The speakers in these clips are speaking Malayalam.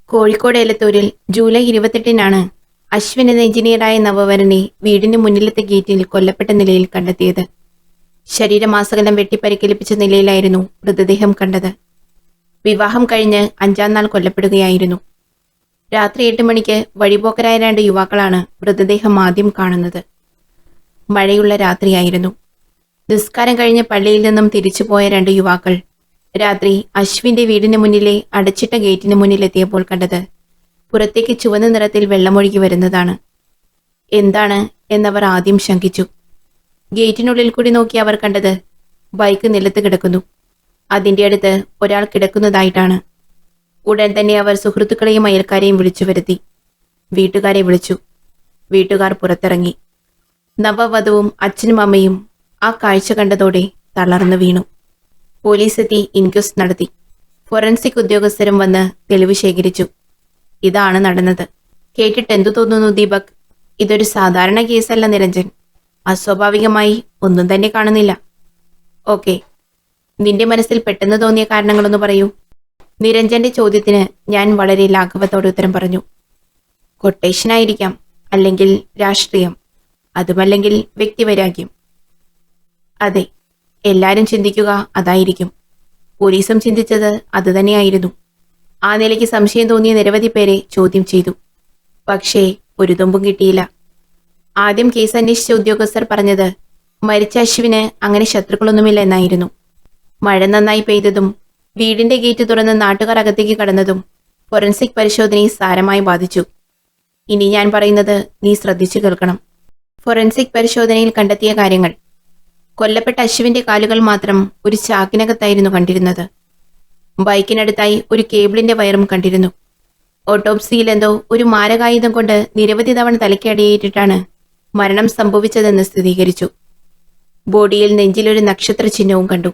കോഴിക്കോട് എലത്തൂരിൽ ജൂലൈ 28-നാണ് അശ്വിൻ എന്ന എഞ്ചിനീയറായ നവവരനെ വീടിന് മുന്നിലത്തെ ഗേറ്റിൽ കൊല്ലപ്പെട്ട നിലയിൽ കണ്ടെത്തിയത്. ശരീരമാസകലം വെട്ടിപ്പരിക്കേൽപ്പിച്ച നിലയിലായിരുന്നു മൃതദേഹം കണ്ടത്. വിവാഹം കഴിഞ്ഞ് 5-ാം നാൾ കൊല്ലപ്പെടുകയായിരുന്നു. രാത്രി 8 മണിക്ക് വഴിപോക്കരായ 2 യുവാക്കളാണ് മൃതദേഹം ആദ്യം കാണുന്നത്. മഴയുള്ള രാത്രിയായിരുന്നു. നിസ്കാരം കഴിഞ്ഞ് പള്ളിയിൽ നിന്നും തിരിച്ചുപോയ 2 യുവാക്കൾ രാത്രി അശ്വിന്റെ വീടിന് മുന്നിലെ അടച്ചിട്ട ഗേറ്റിന് മുന്നിലെത്തിയപ്പോൾ കണ്ടത് പുറത്തേക്ക് ചുവന്ന നിറത്തിൽ വെള്ളമൊഴുകി വരുന്നതാണ്. എന്താണ് എന്നവർ ആദ്യം ശങ്കിച്ചു. ഗേറ്റിനുള്ളിൽ കൂടി നോക്കി അവർ കണ്ടത് ബൈക്ക് നിലത്ത് കിടക്കുന്നു. അതിന്റെ അടുത്ത് ഒരാൾ കിടക്കുന്നതായിട്ടാണ്. ഉടൻ തന്നെ അവർ സുഹൃത്തുക്കളെയും അയൽക്കാരെയും വിളിച്ചു വരുത്തി. വീട്ടുകാരെ വിളിച്ചു. വീട്ടുകാർ പുറത്തിറങ്ങി. നവവധുവും അച്ഛനും അമ്മയും ആ കാഴ്ച കണ്ടതോടെ തളർന്നു വീണു. പോലീസ് എത്തി ഇൻക്വസ്റ്റ് നടത്തി. ഫോറൻസിക് ഉദ്യോഗസ്ഥരും വന്ന് തെളിവ് ശേഖരിച്ചു. ഇതാണ് നടന്നത്. കേട്ടിട്ട് എന്തു തോന്നുന്നു ദീപക്? ഇതൊരു സാധാരണ കേസല്ല നിരഞ്ജൻ. അസ്വാഭാവികമായി ഒന്നും തന്നെ കാണുന്നില്ല. ഓക്കെ, നിന്റെ മനസ്സിൽ പെട്ടെന്ന് തോന്നിയ കാരണങ്ങളൊന്ന് പറയൂ. നിരഞ്ജന്റെ ചോദ്യത്തിന് ഞാൻ വളരെ ലാഘവത്തോടെ ഉത്തരം പറഞ്ഞു. കൊട്ടേഷനായിരിക്കാം, അല്ലെങ്കിൽ രാഷ്ട്രീയം, അതുമല്ലെങ്കിൽ വ്യക്തിവൈരാഗ്യം. അതെ, എല്ലാരും ചിന്തിക്കുക അതായിരിക്കും. പോലീസും ചിന്തിച്ചത് അതുതന്നെയായിരുന്നു. ആ നിലയ്ക്ക് സംശയം തോന്നിയ നിരവധി പേരെ ചോദ്യം ചെയ്തു. പക്ഷേ ഒരു തുമ്പും കിട്ടിയില്ല. ആദ്യം കേസ് അന്വേഷിച്ച ഉദ്യോഗസ്ഥർ പറഞ്ഞത് മരിച്ച അശ്വിന് അങ്ങനെ ശത്രുക്കളൊന്നുമില്ല എന്നായിരുന്നു. മഴ നന്നായി പെയ്തതും വീടിന്റെ ഗേറ്റ് തുറന്ന് നാട്ടുകാർ അകത്തേക്ക് കടന്നതും ഫോറൻസിക് പരിശോധനയെ സാരമായി ബാധിച്ചു. ഇനി ഞാൻ പറയുന്നത് നീ ശ്രദ്ധിച്ചു കേൾക്കണം. ഫോറൻസിക് പരിശോധനയിൽ കണ്ടെത്തിയ കാര്യങ്ങൾ: കൊല്ലപ്പെട്ട അശ്വിന്റെ കാലുകൾ മാത്രം ഒരു ചാക്കിനകത്തായിരുന്നു കണ്ടിരുന്നത്. ബൈക്കിനടുത്തായി ഒരു കേബിളിന്റെ വയറും കണ്ടിരുന്നു. ഓട്ടോപ്സിയിൽ എന്തോ ഒരു മാരകായുധം കൊണ്ട് നിരവധി തവണ തലയ്ക്കടിയേറ്റിട്ടാണ് മരണം സംഭവിച്ചതെന്ന് സ്ഥിരീകരിച്ചു. ബോഡിയിൽ നെഞ്ചിലൊരു നക്ഷത്ര ചിഹ്നവും കണ്ടു.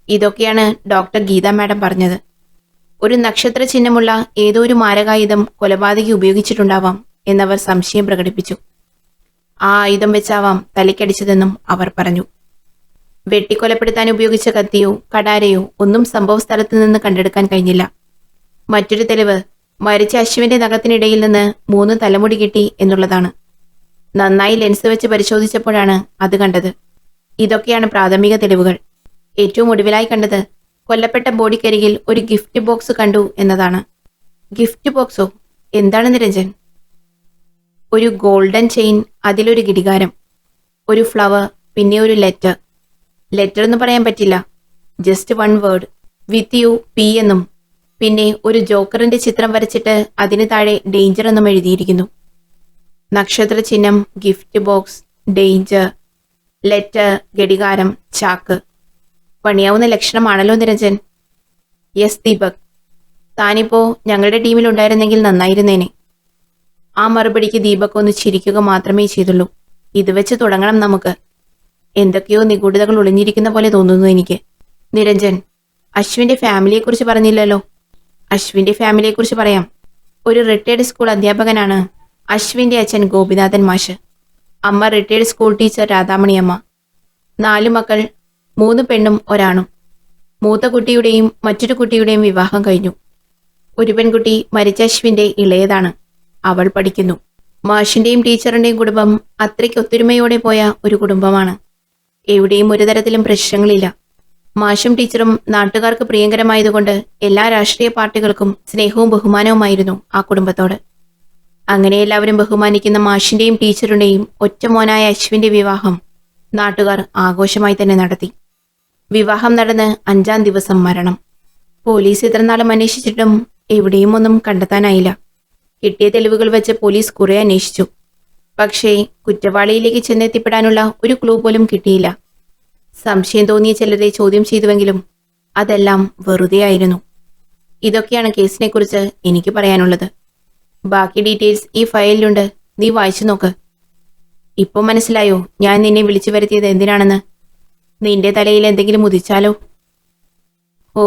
ഇതൊക്കെയാണ് ഡോക്ടർ ഗീത മാഡം പറഞ്ഞത്. ഒരു നക്ഷത്ര ചിഹ്നമുള്ള ഏതോ ഒരു മാരകായുധം കൊലപാതകി ഉപയോഗിച്ചിട്ടുണ്ടാവാം എന്നവർ സംശയം പ്രകടിപ്പിച്ചു. ആ ആയുധം വെച്ചാവാം തലയ്ക്കടിച്ചതെന്നും അവർ പറഞ്ഞു. വെട്ടിക്കൊലപ്പെടുത്താൻ ഉപയോഗിച്ച കത്തിയോ കടാരയോ ഒന്നും സംഭവ സ്ഥലത്ത് നിന്ന് കണ്ടെടുക്കാൻ കഴിഞ്ഞില്ല. മറ്റൊരു തെളിവ് മരിച്ച അശ്വിന്റെ നഖത്തിനിടയിൽ നിന്ന് 3 തലമുടി കിട്ടി എന്നുള്ളതാണ്. നന്നായി ലെൻസ് വെച്ച് പരിശോധിച്ചപ്പോഴാണ് അത് കണ്ടത്. ഇതൊക്കെയാണ് പ്രാഥമിക തെളിവുകൾ. ഏറ്റവും ഒടുവിലായി കണ്ടത് കൊല്ലപ്പെട്ട ബോഡിക്കരികിൽ ഒരു ഗിഫ്റ്റ് ബോക്സ് കണ്ടു എന്നതാണ്. ഗിഫ്റ്റ് ബോക്സോ? എന്താണ് നിരഞ്ജൻ? ഒരു ഗോൾഡൻ ചെയിൻ, അതിലൊരു ഘടികാരം, ഒരു ഫ്ലവർ, പിന്നെ ഒരു ലെറ്റർ. ലെറ്റർ എന്ന് പറയാൻ പറ്റില്ല, just 1 word, with you, P എന്നും, പിന്നെ ഒരു ജോക്കറിന്റെ ചിത്രം വരച്ചിട്ട് അതിന് താഴെ ഡേഞ്ചർ എന്നും എഴുതിയിരിക്കുന്നു. നക്ഷത്ര ചിഹ്നം, ഗിഫ്റ്റ് ബോക്സ്, ഡേഞ്ചർ, ലെറ്റർ, ഘടികാരം, ചാക്ക്. പണിയാവുന്ന ലക്ഷണമാണല്ലോ നിരഞ്ജൻ. യെസ് ദീപക്, താനിപ്പോ ഞങ്ങളുടെ ടീമിൽ ഉണ്ടായിരുന്നെങ്കിൽ നന്നായിരുന്നേനെ. ആ മറുപടിക്ക് ദീപക് ഒന്ന് ചിരിക്കുക മാത്രമേ ചെയ്തുള്ളൂ. ഇത് വെച്ച് തുടങ്ങണം നമുക്ക്. എന്തൊക്കെയോ നിഗൂഢതകൾ ഒളിഞ്ഞിരിക്കുന്ന പോലെ തോന്നുന്നു എനിക്ക്. നിരഞ്ജൻ, അശ്വിന്റെ ഫാമിലിയെക്കുറിച്ച് പറഞ്ഞില്ലല്ലോ. അശ്വിന്റെ ഫാമിലിയെക്കുറിച്ച് പറയാം. ഒരു റിട്ടയർഡ് സ്കൂൾ അധ്യാപകനാണ് അശ്വിന്റെ അച്ഛൻ ഗോപിനാഥൻ മാഷ്. അമ്മ റിട്ടയർഡ് സ്കൂൾ ടീച്ചർ രാധാമണിയമ്മ. 4 മക്കൾ, 3 പെണ്ണും 1 ആണും. മൂത്ത കുട്ടിയുടെയും മറ്റൊരു കുട്ടിയുടെയും വിവാഹം കഴിഞ്ഞു. ഒരു പെൺകുട്ടി മരിച്ച അശ്വിന്റെ ഇളയതാണ്. അവൾ പഠിക്കുന്നു. മാഷിന്റെയും ടീച്ചറിന്റെയും കുടുംബം അത്രയ്ക്ക് ഒത്തൊരുമയോടെ പോയ ഒരു കുടുംബമാണ്. എവിടെയും ഒരു തരത്തിലും പ്രശ്നങ്ങളില്ല. മാഷും ടീച്ചറും നാട്ടുകാർക്ക് പ്രിയങ്കരമായതുകൊണ്ട് എല്ലാ രാഷ്ട്രീയ പാർട്ടികൾക്കും സ്നേഹവും ബഹുമാനവുമായിരുന്നു ആ കുടുംബത്തോട്. അങ്ങനെ എല്ലാവരും ബഹുമാനിക്കുന്ന മാഷിന്റെയും ടീച്ചറുടെയും ഒറ്റ മോനായ അശ്വിന്റെ വിവാഹം നാട്ടുകാർ ആഘോഷമായി തന്നെ നടത്തി. വിവാഹം നടന്ന് 5-ാം ദിവസം മരണം. പോലീസ് ഇത്രനാളും അന്വേഷിച്ചിട്ടും എവിടെയും ഒന്നും കണ്ടെത്താനായില്ല. കിട്ടിയ തെളിവുകൾ വെച്ച് പോലീസ് കുറെ അന്വേഷിച്ചു. പക്ഷേ കുറ്റവാളിയിലേക്ക് ചെന്നെത്തിപ്പെടാനുള്ള ഒരു ക്ലൂ പോലും കിട്ടിയില്ല. സംശയം തോന്നിയ ചിലരെ ചോദ്യം ചെയ്തുവെങ്കിലും അതെല്ലാം വെറുതെയായിരുന്നു. ഇതൊക്കെയാണ് കേസിനെക്കുറിച്ച് എനിക്ക് പറയാനുള്ളത്. ബാക്കി ഡീറ്റെയിൽസ് ഈ ഫയലിലുണ്ട്, നീ വായിച്ചു നോക്ക്. ഇപ്പൊ മനസ്സിലായോ ഞാൻ നിന്നെ വിളിച്ചു വരുത്തിയത് എന്തിനാണെന്ന്? നിന്റെ തലയിൽ എന്തെങ്കിലും ഉദിച്ചാലോ? ഓ,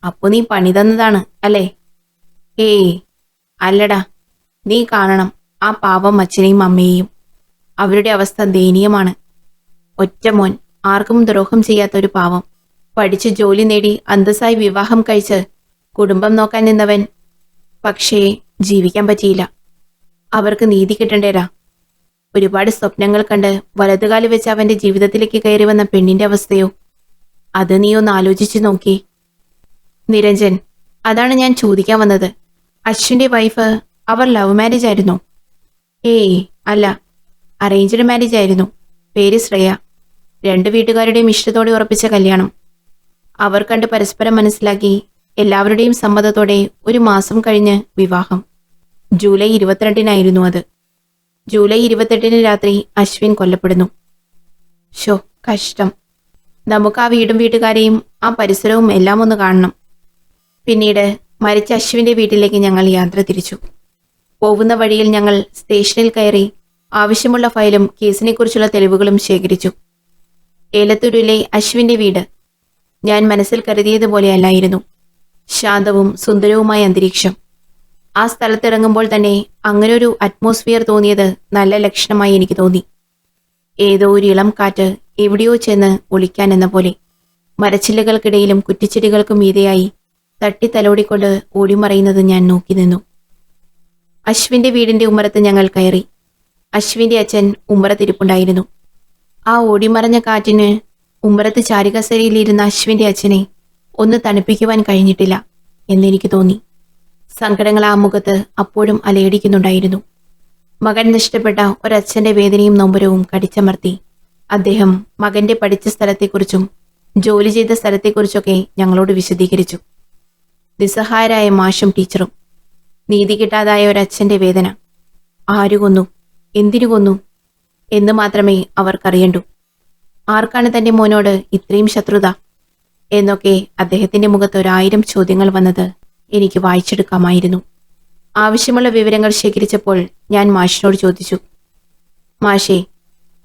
അപ്പൊ നീ പണി തന്നതാണ് അല്ലേ? ഏയ് അല്ലടാ, നീ കാണണം ആ പാവം അച്ഛനെയും അമ്മയെയും. അവരുടെ അവസ്ഥ ദയനീയമാണ്. ഒറ്റ മോൻ, ആർക്കും ദ്രോഹം ചെയ്യാത്ത ഒരു പാവം. പഠിച്ച് ജോലി നേടി അന്തസ്സായി വിവാഹം കഴിച്ച് കുടുംബം നോക്കാൻ നിന്നവൻ പക്ഷേ ജീവിക്കാൻ പറ്റിയില്ല. അവർക്ക് നീതി കിട്ടണ്ടേരാ. ഒരുപാട് സ്വപ്നങ്ങൾ കണ്ട് വലതുകാല് വെച്ച് അവന്റെ ജീവിതത്തിലേക്ക് കയറി വന്ന പെണ്ണിന്റെ അവസ്ഥയോ, അത് നീ ഒന്ന് ആലോചിച്ചു നോക്കി. നിരഞ്ജൻ, അതാണ് ഞാൻ ചോദിക്കാൻ വന്നത്. അശ്വിന്റെ വൈഫ് അവർ ലവ് മാരേജ് ആയിരുന്നോ? ഏയ് അല്ല, അറേഞ്ച്ഡ് മാരേജ് ആയിരുന്നു. പേര് ശ്രേയ. 2 വീട്ടുകാരുടെയും ഇഷ്ടത്തോടെ ഉറപ്പിച്ച കല്യാണം. അവർ കണ്ട് പരസ്പരം മനസ്സിലാക്കി എല്ലാവരുടെയും സമ്മതത്തോടെ 1 മാസം കഴിഞ്ഞ് വിവാഹം. ജൂലൈ 22-നായിരുന്നു അത്. ജൂലൈ 28-ന് രാത്രി അശ്വിൻ കൊല്ലപ്പെടുന്നു. ഷോ, കഷ്ടം. നമുക്ക് ആ വീടും വീട്ടുകാരെയും ആ പരിസരവും എല്ലാം ഒന്ന് കാണണം. പിന്നീട് മരിച്ച അശ്വിന്റെ വീട്ടിലേക്ക് ഞങ്ങൾ യാത്ര തിരിച്ചു. പോകുന്ന വഴിയിൽ ഞങ്ങൾ സ്റ്റേഷനിൽ കയറി ആവശ്യമുള്ള ഫയലും കേസിനെക്കുറിച്ചുള്ള തെളിവുകളും ശേഖരിച്ചു. ഏലത്തൂരിലെ അശ്വിന്റെ വീട് ഞാൻ മനസ്സിൽ കരുതിയതുപോലെയല്ലായിരുന്നു. ശാന്തവും സുന്ദരവുമായ അന്തരീക്ഷം. ആ സ്ഥലത്തിറങ്ങുമ്പോൾ തന്നെ അങ്ങനൊരു അറ്റ്മോസ്ഫിയർ തോന്നിയത് നല്ല ലക്ഷണമായി എനിക്ക് തോന്നി. ഏതോ ഒരു ഇളം കാറ്റ് എവിടെയോ ചെന്ന് ഒളിക്കാൻ എന്ന പോലെ. മരച്ചില്ലകൾക്കിടയിലും കുറ്റിച്ചെടികൾക്കും മീതെയായി തട്ടിത്തലോടിക്കൊണ്ട് ഓടിമറയുന്നത് ഞാൻ നോക്കി നിന്നു. അശ്വിന്റെ വീടിന്റെ ഉമ്മറത്ത് ഞങ്ങൾ കയറി. അശ്വിന്റെ അച്ഛൻ ഉമ്മറത്തിരിപ്പുണ്ടായിരുന്നു. ആ ഓടിമറഞ്ഞ കാറ്റിന് ഉമ്മറത്ത് ചാരികസേരയിലിരുന്ന അശ്വിന്റെ അച്ഛനെ ഒന്ന് തണുപ്പിക്കുവാൻ കഴിഞ്ഞിട്ടില്ല എന്നെനിക്ക് തോന്നി. സങ്കടങ്ങൾ ആ മുഖത്ത് അപ്പോഴും അലയടിക്കുന്നുണ്ടായിരുന്നു. മകൻ നഷ്ടപ്പെട്ട ഒരച്ഛന്റെ വേദനയും നൊമ്പരവും കടിച്ചമർത്തി അദ്ദേഹം മകന്റെ പഠിച്ച സ്ഥലത്തെക്കുറിച്ചും ജോലി ചെയ്ത സ്ഥലത്തെക്കുറിച്ചൊക്കെ ഞങ്ങളോട് വിശദീകരിച്ചു. നിസ്സഹായരായ മാഷും ടീച്ചറും. നീതി കിട്ടാതായ ഒരച്ഛന്റെ വേദന. ആരു കൊന്നു, എന്തിനു കൊന്നു എന്ന് മാത്രമേ അവർക്കറിയണ്ടൂ. ആർക്കാണ് തന്റെ മോനോട് ഇത്രയും ശത്രുത എന്നൊക്കെ അദ്ദേഹത്തിന്റെ മുഖത്ത് 1000 ചോദ്യങ്ങൾ വന്നത് എനിക്ക് വായിച്ചെടുക്കാമായിരുന്നു. ആവശ്യമുള്ള വിവരങ്ങൾ ശേഖരിച്ചപ്പോൾ ഞാൻ മാഷിനോട് ചോദിച്ചു, മാഷേ,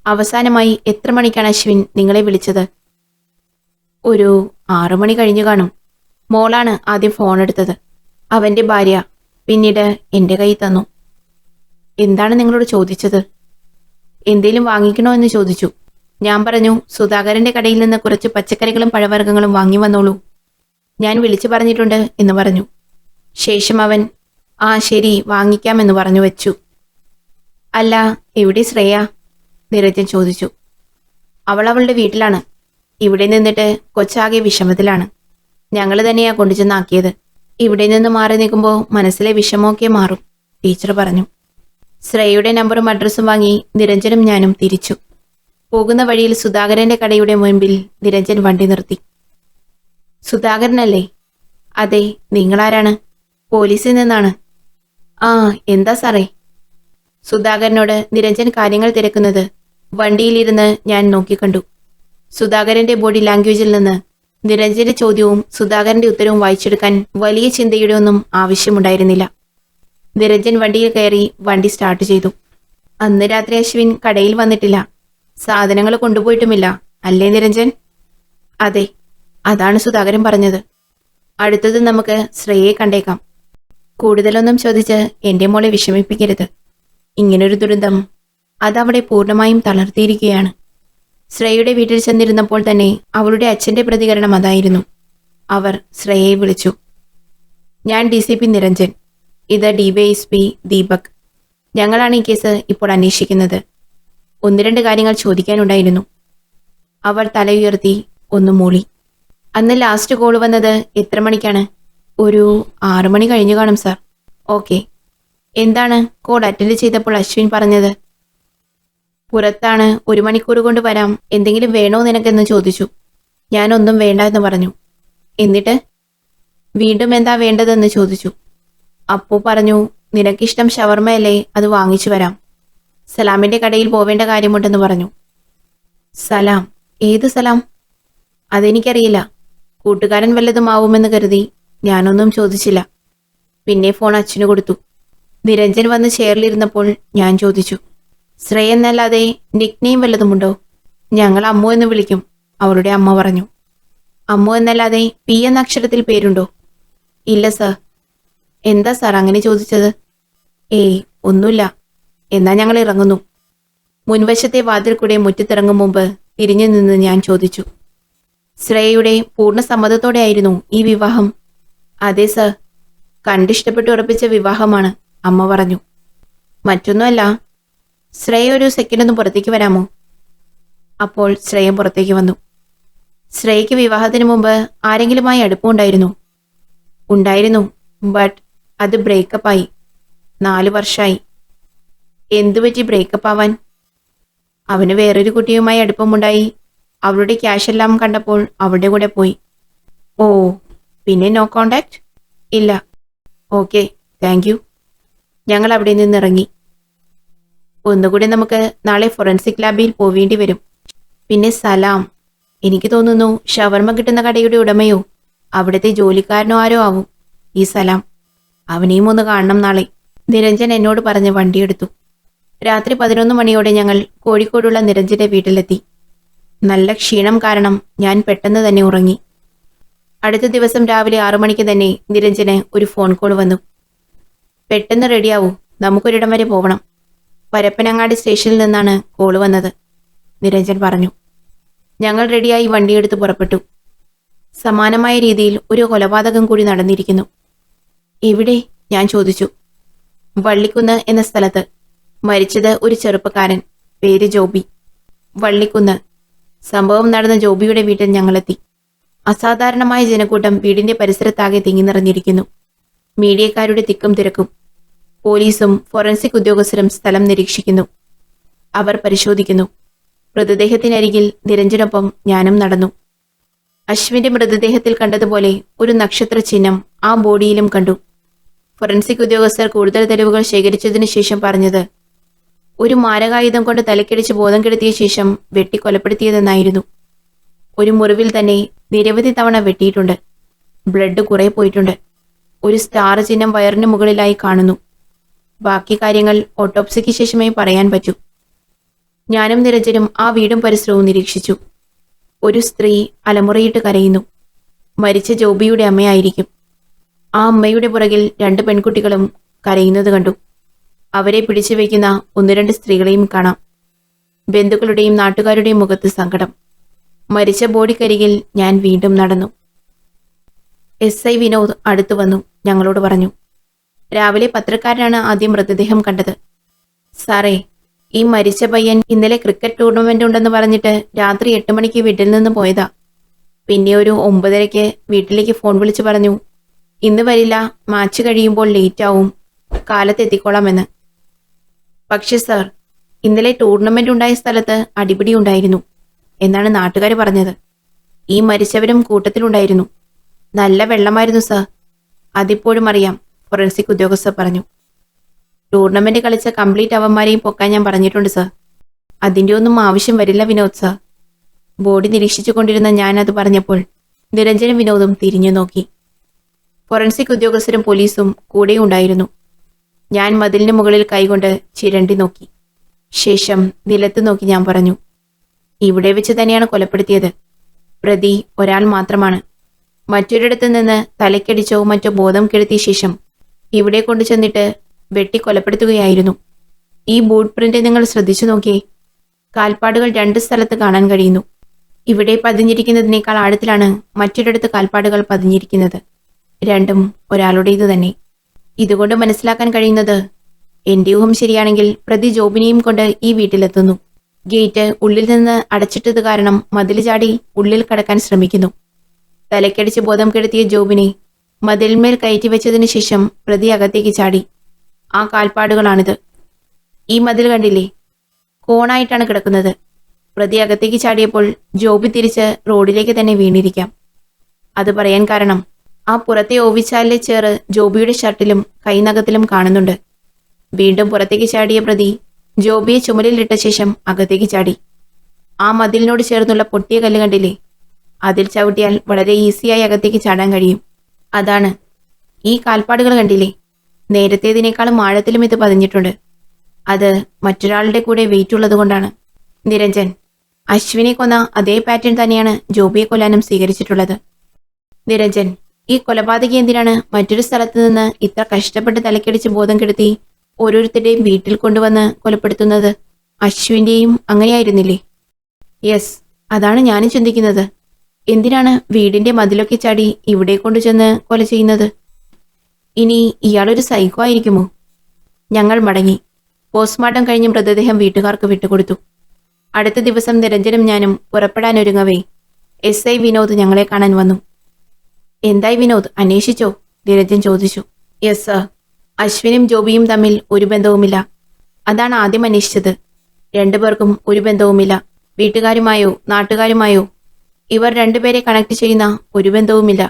അവസാനമായി എത്ര മണിക്കാണ് അശ്വിൻ നിങ്ങളെ വിളിച്ചത്? ഒരു 6 മണി കഴിഞ്ഞു കാണും. മോളാണ് ആദ്യം ഫോൺ എടുത്തത്. അവന്റെ ഭാര്യ പിന്നീട് എന്റെ കൈ തന്നു. എന്താണ് നിങ്ങളോട് ചോദിച്ചത്? എന്തേലും വാങ്ങിക്കണോ എന്ന് ചോദിച്ചു. ഞാൻ പറഞ്ഞു, സുധാകരന്റെ കടയിൽ നിന്ന് കുറച്ച് പച്ചക്കറികളും പഴവർഗ്ഗങ്ങളും വാങ്ങി വന്നോളൂ, ഞാൻ വിളിച്ചു പറഞ്ഞിട്ടുണ്ട് എന്ന് പറഞ്ഞു. ശേഷം അവൻ ആ ശരി വാങ്ങിക്കാമെന്ന് പറഞ്ഞു വെച്ചു. അല്ല, എവിടെ ശ്രേയ? നിരഞ്ജൻ ചോദിച്ചു. അവൾ അവളുടെ വീട്ടിലാണ്. ഇവിടെ നിന്നിട്ട് കൊച്ചാകെ വിഷമത്തിലാണ്. ഞങ്ങൾ തന്നെയാ കൊണ്ടുചെന്നാക്കിയത്. ഇവിടെ നിന്ന് മാറി നിൽക്കുമ്പോൾ മനസ്സിലെ വിഷമമൊക്കെ മാറും, ടീച്ചർ പറഞ്ഞു. ശ്രേയയുടെ നമ്പറും അഡ്രസ്സും വാങ്ങി നിരഞ്ജനും ഞാനും തിരിച്ചു. പോകുന്ന വഴിയിൽ സുധാകരന്റെ കടയുടെ മുൻപിൽ നിരഞ്ജൻ വണ്ടി നിർത്തി. സുധാകരനല്ലേ? അതെ, നിങ്ങളാരാണ്? പോലീസിൽ നിന്നാണ്. ആ, എന്താ സാറേ? സുധാകരനോട് നിരഞ്ജൻ കാര്യങ്ങൾ തിരക്കുന്നത് വണ്ടിയിലിരുന്ന് ഞാൻ നോക്കിക്കണ്ടു. സുധാകരന്റെ ബോഡി ലാംഗ്വേജിൽ നിന്ന് നിരഞ്ജന്റെ ചോദ്യവും സുധാകരന്റെ ഉത്തരവും വായിച്ചെടുക്കാൻ വലിയ ചിന്തയുടെ ഒന്നും ആവശ്യമുണ്ടായിരുന്നില്ല. നിരഞ്ജൻ വണ്ടിയിൽ കയറി വണ്ടി സ്റ്റാർട്ട് ചെയ്തു. അന്ന് രാത്രി അശ്വിൻ കടയിൽ വന്നിട്ടില്ല. സാധനങ്ങൾ കൊണ്ടുപോയിട്ടുമില്ല, അല്ലേ നിരഞ്ജൻ? അതെ, അതാണ് സുധാകരൻ പറഞ്ഞത്. അടുത്തത് നമുക്ക് ശ്രേയയെ കണ്ടേക്കാം. കൂടുതലൊന്നും ചോദിച്ച് എന്റെ മോളെ വിഷമിപ്പിക്കരുത്. ഇങ്ങനൊരു ദുരന്തം അതവിടെ പൂർണ്ണമായും തളർത്തിയിരിക്കുകയാണ്. ശ്രേയയുടെ വീട്ടിൽ ചെന്നിരുന്നപ്പോൾ തന്നെ അവളുടെ അച്ഛന്റെ പ്രതികരണം അതായിരുന്നു. അവർ ശ്രേയയെ വിളിച്ചു. ഞാൻ DCP നിരഞ്ജൻ, ഇത് DYSP ദീപക്. ഞങ്ങളാണ് ഈ കേസ് ഇപ്പോൾ അന്വേഷിക്കുന്നത്. 1-2 കാര്യങ്ങൾ ചോദിക്കാനുണ്ടായിരുന്നു. അവൾ തലയുയർത്തി ഒന്ന് മൂളി. അന്ന് ലാസ്റ്റ് കോൾ വന്നത് എത്ര മണിക്കാണ്? ഒരു 6 മണി കഴിഞ്ഞു കാണും സാർ. ഓക്കെ. എന്താണ് കോൾ അറ്റൻഡ് ചെയ്തപ്പോൾ അശ്വിൻ പറഞ്ഞത്? പുറത്താണ്, 1 മണിക്കൂർ കൊണ്ട് വരാം, എന്തെങ്കിലും വേണോ നിനക്കെന്ന് ചോദിച്ചു. ഞാനൊന്നും വേണ്ട എന്ന് പറഞ്ഞു. എന്നിട്ട് വീണ്ടും എന്താ വേണ്ടതെന്ന് ചോദിച്ചു. അപ്പു പറഞ്ഞു, നിനക്കിഷ്ടം ഷവർമയല്ലേ, അത് വാങ്ങിച്ചു വരാം. സലാമിന്റെ കടയിൽ പോവേണ്ട കാര്യമുണ്ടെന്ന് പറഞ്ഞു. സലാം? ഏത് സലാം? അതെനിക്കറിയില്ല. കൂട്ടുകാരൻ വല്ലതും ആവുമെന്ന് കരുതി ഞാനൊന്നും ചോദിച്ചില്ല. പിന്നെ ഫോൺ അച്ഛന് കൊടുത്തു. നിരഞ്ജൻ വന്ന് ചെയറിലിരുന്നപ്പോൾ ഞാൻ ചോദിച്ചു, ശ്രേയ എന്നല്ലാതെ നിക്നെയിം വല്ലതുമുണ്ടോ? ഞങ്ങൾ അമ്മു എന്ന് വിളിക്കും, അവളുടെ അമ്മ പറഞ്ഞു. അമ്മു എന്നല്ലാതെ P എന്ന അക്ഷരത്തിൽ പേരുണ്ടോ? ഇല്ല സർ. എന്താ സാർ അങ്ങനെ ചോദിച്ചത്? ഏയ് ഒന്നുമില്ല. എന്നാ ഞങ്ങൾ ഇറങ്ങുന്നു. മുൻവശത്തെ വാതിൽ കൂടെ മുറ്റത്തിറങ്ങും മുമ്പ് തിരിഞ്ഞു നിന്ന് ഞാൻ ചോദിച്ചു, ശ്രേയയുടെ പൂർണ്ണ സമ്മതത്തോടെയായിരുന്നു ഈ വിവാഹം? അതെ സർ. കണ്ടിഷ്ടപ്പെട്ട് ഉറപ്പിച്ച വിവാഹമാണ്, അമ്മ പറഞ്ഞു. മറ്റൊന്നുമല്ല. ശ്രേയ ഒരു സെക്കൻഡ് ഒന്ന് പുറത്തേക്ക് വരാമോ? അപ്പോൾ ശ്രേയ പുറത്തേക്ക് വന്നു. ശ്രേയയ്ക്ക് വിവാഹത്തിന് മുമ്പ് ആരെങ്കിലുമായി അടുപ്പമുണ്ടായിരുന്നു? ഉണ്ടായിരുന്നു, ബട്ട് അത് ബ്രേക്കപ്പായി. 4 വർഷമായി. എന്തുപറ്റി ബ്രേക്കപ്പ് ആവാൻ? അവന് വേറൊരു കുട്ടിയുമായി അടുപ്പമുണ്ടായി. അവളുടെ ക്യാഷ് എല്ലാം കണ്ടപ്പോൾ അവളുടെ കൂടെ പോയി. ഓ, പിന്നെ നോ കോണ്ടാക്ട്? ഇല്ല. Okay, thank you. ഞങ്ങൾ അവിടെ നിന്ന് ഇറങ്ങി. ഒന്നുകൂടി നമുക്ക് നാളെ ഫോറൻസിക് ലാബിൽ പോവേണ്ടി വരും. പിന്നെ സലാം, എനിക്ക് തോന്നുന്നു ഷവർമ്മ കിട്ടുന്ന കടയുടെ ഉടമയോ അവിടുത്തെ ജോലിക്കാരനോ ആരോ ആവും ഈ സലാം. അവനെയും ഒന്ന് കാണണം നാളെ. നിരഞ്ജൻ എന്നോട് പറഞ്ഞ് വണ്ടിയെടുത്തു. രാത്രി 11 മണിയോടെ ഞങ്ങൾ കോഴിക്കോടുള്ള നിരഞ്ജന്റെ വീട്ടിലെത്തി. നല്ല ക്ഷീണം കാരണം ഞാൻ പെട്ടെന്ന് തന്നെ ഉറങ്ങി. അടുത്ത ദിവസം രാവിലെ 6 മണിക്ക് തന്നെ നിരഞ്ജന് ഒരു ഫോൺ കോൾ വന്നു. പെട്ടെന്ന് റെഡിയാവൂ, നമുക്കൊരിടം വരെ പോകണം. പരപ്പനങ്ങാടി സ്റ്റേഷനിൽ നിന്നാണ് കോള് വന്നത്, നിരഞ്ജൻ പറഞ്ഞു. ഞങ്ങൾ റെഡിയായി വണ്ടിയെടുത്ത് പുറപ്പെട്ടു. സമാനമായ രീതിയിൽ ഒരു കൊലപാതകം കൂടി നടന്നിരിക്കുന്നു. എവിടെ? ഞാൻ ചോദിച്ചു. വള്ളിക്കുന്ന് എന്ന സ്ഥലത്ത്. മരിച്ചത് ഒരു ചെറുപ്പക്കാരൻ, പേര് ജോബി. വള്ളിക്കുന്ന്. സംഭവം നടന്ന ജോബിയുടെ വീട്ടിൽ ഞങ്ങളെത്തി. അസാധാരണമായ ജനക്കൂട്ടം വീടിന്റെ പരിസരത്താകെ തിങ്ങി നിറഞ്ഞിരിക്കുന്നു. മീഡിയക്കാരുടെ തിക്കും തിരക്കും. പോലീസും ഫോറൻസിക് ഉദ്യോഗസ്ഥരും സ്ഥലം നിരീക്ഷിക്കുന്നു. അവർ പരിശോധിക്കുന്നു. മൃതദേഹത്തിനരികിൽ നിരഞ്ജനൊപ്പം ഞാനും നടന്നു. അശ്വിന്റെ മൃതദേഹത്തിൽ കണ്ടതുപോലെ ഒരു നക്ഷത്ര ചിഹ്നം ആ ബോഡിയിലും കണ്ടു. ഫോറൻസിക് ഉദ്യോഗസ്ഥർ കൂടുതൽ തെളിവുകൾ ശേഖരിച്ചതിനു ശേഷം പറഞ്ഞത് ഒരു മാരകായുധം കൊണ്ട് തലക്കടിച്ച് ബോധം കെടുത്തിയ ശേഷം വെട്ടിക്കൊലപ്പെടുത്തിയതെന്നായിരുന്നു. ഒരു മുറിവിൽ തന്നെ നിരവധി തവണ വെട്ടിയിട്ടുണ്ട്. ബ്ലഡ് കുറെ പോയിട്ടുണ്ട്. ഒരു സ്റ്റാർ ചിഹ്നം വയറിന് മുകളിലായി കാണുന്നു. ബാക്കി കാര്യങ്ങൾ ഓട്ടോപ്സിക്ക് ശേഷമേ പറയാൻ പറ്റൂ. ഞാനും നിരഞ്ജനും ആ വീടും പരിസരവും നിരീക്ഷിച്ചു. ഒരു സ്ത്രീ അലമുറയിട്ട് കരയുന്നു. മരിച്ച ജോബിയുടെ അമ്മയായിരിക്കും. ആ അമ്മയുടെ പുറകിൽ 2 പെൺകുട്ടികളും കരയുന്നത് കണ്ടു. അവരെ പിടിച്ചു വയ്ക്കുന്ന 1-2 സ്ത്രീകളെയും കാണാം. ബന്ധുക്കളുടെയും നാട്ടുകാരുടെയും മുഖത്ത് സങ്കടം. മരിച്ച ബോഡിക്കരികിൽ ഞാൻ വീണ്ടും നടന്നു. SI വിനോദ് അടുത്തു വന്നു ഞങ്ങളോട് പറഞ്ഞു. രാവിലെ പത്രക്കാരനാണ് ആദ്യം മൃതദേഹം കണ്ടത്. സാറേ, ഈ മരിച്ച പയ്യൻ ഇന്നലെ ക്രിക്കറ്റ് ടൂർണമെന്റ് ഉണ്ടെന്ന് പറഞ്ഞിട്ട് രാത്രി 8 മണിക്ക് വീട്ടിൽ നിന്ന് പോയതാ. പിന്നെ ഒരു 9:30 വീട്ടിലേക്ക് ഫോൺ വിളിച്ചു പറഞ്ഞു, ഇന്ന് വരില്ല, മാച്ച് കഴിയുമ്പോൾ ലേറ്റ് ആവും, കാലത്തെത്തിക്കോളാമെന്ന്. പക്ഷെ സർ, ഇന്നലെ ടൂർണമെന്റ് ഉണ്ടായ സ്ഥലത്ത് അടിപിടി ഉണ്ടായിരുന്നു എന്നാണ് നാട്ടുകാർ പറഞ്ഞത്. ഈ മരിച്ചവരും കൂട്ടത്തിലുണ്ടായിരുന്നു. നല്ല വെള്ളമായിരുന്നു സർ. അതിപ്പോഴും അറിയാം, ഫോറൻസിക് ഉദ്യോഗസ്ഥർ പറഞ്ഞു. ടൂർണമെന്റ് കളിച്ച കംപ്ലീറ്റ് അവന്മാരെയും പൊക്കാൻ ഞാൻ പറഞ്ഞിട്ടുണ്ട് സർ. അതിൻ്റെ ഒന്നും ആവശ്യം വരില്ല വിനോദ് സർ. ബോഡി നിരീക്ഷിച്ചു കൊണ്ടിരുന്ന ഞാൻ അത് പറഞ്ഞപ്പോൾ നിരഞ്ജനും വിനോദും തിരിഞ്ഞു നോക്കി. ഫോറൻസിക് ഉദ്യോഗസ്ഥരും പോലീസും കൂടെ ഉണ്ടായിരുന്നു. ഞാൻ മതിലിന് മുകളിൽ കൈകൊണ്ട് ചിരണ്ടി നോക്കി. ശേഷം നിലത്ത് നോക്കി ഞാൻ പറഞ്ഞു, ഇവിടെ വെച്ച് തന്നെയാണ് കൊലപ്പെടുത്തിയത്. പ്രതി ഒരാൾ മാത്രമാണ്. മറ്റൊരിടത്തു നിന്ന് തലക്കടിച്ചോ മറ്റോ ബോധം കെടുത്തിയ ശേഷം ഇവിടെ കൊണ്ടു ചെന്നിട്ട് വെട്ടിക്കൊലപ്പെടുത്തുകയായിരുന്നു. ഈ ബൂട്ട് പ്രിന്റ് നിങ്ങൾ ശ്രദ്ധിച്ചു നോക്കിയേ. കാൽപ്പാടുകൾ 2 സ്ഥലത്ത് കാണാൻ കഴിയുന്നു. ഇവിടെ പതിഞ്ഞിരിക്കുന്നതിനേക്കാൾ ആഴത്തിലാണ് മറ്റൊരിടത്ത് കാൽപ്പാടുകൾ പതിഞ്ഞിരിക്കുന്നത്. രണ്ടും ഒരാളുടേത് തന്നെ. ഇതുകൊണ്ട് മനസ്സിലാക്കാൻ കഴിയുന്നത്, എന്റെ ഊഹം ശരിയാണെങ്കിൽ പ്രതി ജോബിനെയും കൊണ്ട് ഈ വീട്ടിലെത്തുന്നു. ഗേറ്റ് ഉള്ളിൽ നിന്ന് അടച്ചിട്ടത് കാരണം മതിൽ ചാടി ഉള്ളിൽ കടക്കാൻ ശ്രമിക്കുന്നു. തലക്കടിച്ച് ബോധം കെടുത്തിയ ജോബിനെ മതിലിന്മേൽ കയറ്റിവെച്ചതിനു ശേഷം പ്രതി അകത്തേക്ക് ചാടി. ആ കാൽപ്പാടുകളാണിത്. ഈ മതിൽ കണ്ടില്ലേ, കോണായിട്ടാണ് കിടക്കുന്നത്. പ്രതി അകത്തേക്ക് ചാടിയപ്പോൾ ജോബി തിരിച്ച് റോഡിലേക്ക് തന്നെ വീണിരിക്കാം. അത് പറയാൻ കാരണം, ആ പുറത്തെ ഓവിച്ചാലിലെ ചേറ് ജോബിയുടെ ഷർട്ടിലും കൈനഖത്തിലും കാണുന്നുണ്ട്. വീണ്ടും പുറത്തേക്ക് ചാടിയ പ്രതി ജോബിയെ ചുമലിലിട്ട ശേഷം അകത്തേക്ക് ചാടി. ആ മതിലിനോട് ചേർന്നുള്ള പൊട്ടിയ കല്ല് കണ്ടില്ലേ, അതിൽ ചവിട്ടിയാൽ വളരെ ഈസിയായി അകത്തേക്ക് ചാടാൻ കഴിയും. അതാണ്. ഈ കാൽപ്പാടുകൾ കണ്ടില്ലേ, നേരത്തേതിനേക്കാളും ആഴത്തിലും ഇത് പതിഞ്ഞിട്ടുണ്ട്. അത് മറ്റൊരാളുടെ കൂടെ വെയിറ്റ് ഉള്ളത് കൊണ്ടാണ്. നിരഞ്ജൻ, അശ്വിനെ കൊന്ന അതേ പാറ്റേൺ തന്നെയാണ് ജോബിയെ കൊല്ലാനും സ്വീകരിച്ചിട്ടുള്ളത്. നിരഞ്ജൻ, ഈ കൊലപാതകി എന്തിനാണ് മറ്റൊരു സ്ഥലത്ത് നിന്ന് ഇത്ര കഷ്ടപ്പെട്ട് തലക്കടിച്ച് ബോധം കെടുത്തി ഓരോരുത്തരുടെയും വീട്ടിൽ കൊണ്ടുവന്ന് കൊലപ്പെടുത്തുന്നത്? അശ്വിന്റെയും അങ്ങനെയായിരുന്നില്ലേ? യെസ്, അതാണ് ഞാനും ചിന്തിക്കുന്നത്. എന്തിനാണ് വീടിന്റെ മതിലൊക്കെ ചാടി ഇവിടെ കൊണ്ടുചെന്ന് കൊല ചെയ്യുന്നത്? ഇനി ഇയാളൊരു സൈക്കോ ആയിരിക്കുമോ? ഞങ്ങൾ മടങ്ങി. പോസ്റ്റ്മോർട്ടം കഴിഞ്ഞ് മൃതദേഹം വീട്ടുകാർക്ക് വിട്ടുകൊടുത്തു. അടുത്ത ദിവസം നിരഞ്ജനും ഞാനും പുറപ്പെടാനൊരുങ്ങവേ SI വിനോദ് ഞങ്ങളെ കാണാൻ വന്നു. എന്തായി വിനോദ്, അന്വേഷിച്ചോ? നിരഞ്ജൻ ചോദിച്ചു. Yes sir. അശ്വിനും ജോബിയും തമ്മിൽ ഒരു ബന്ധവുമില്ല. അതാണ് ആദ്യം അന്വേഷിച്ചത്. രണ്ടുപേർക്കും ഒരു ബന്ധവുമില്ല. വീട്ടുകാരുമായോ നാട്ടുകാരുമായോ ഇവർ രണ്ടുപേരെ കണക്ട് ചെയ്യുന്ന ഒരു ബന്ധവുമില്ല.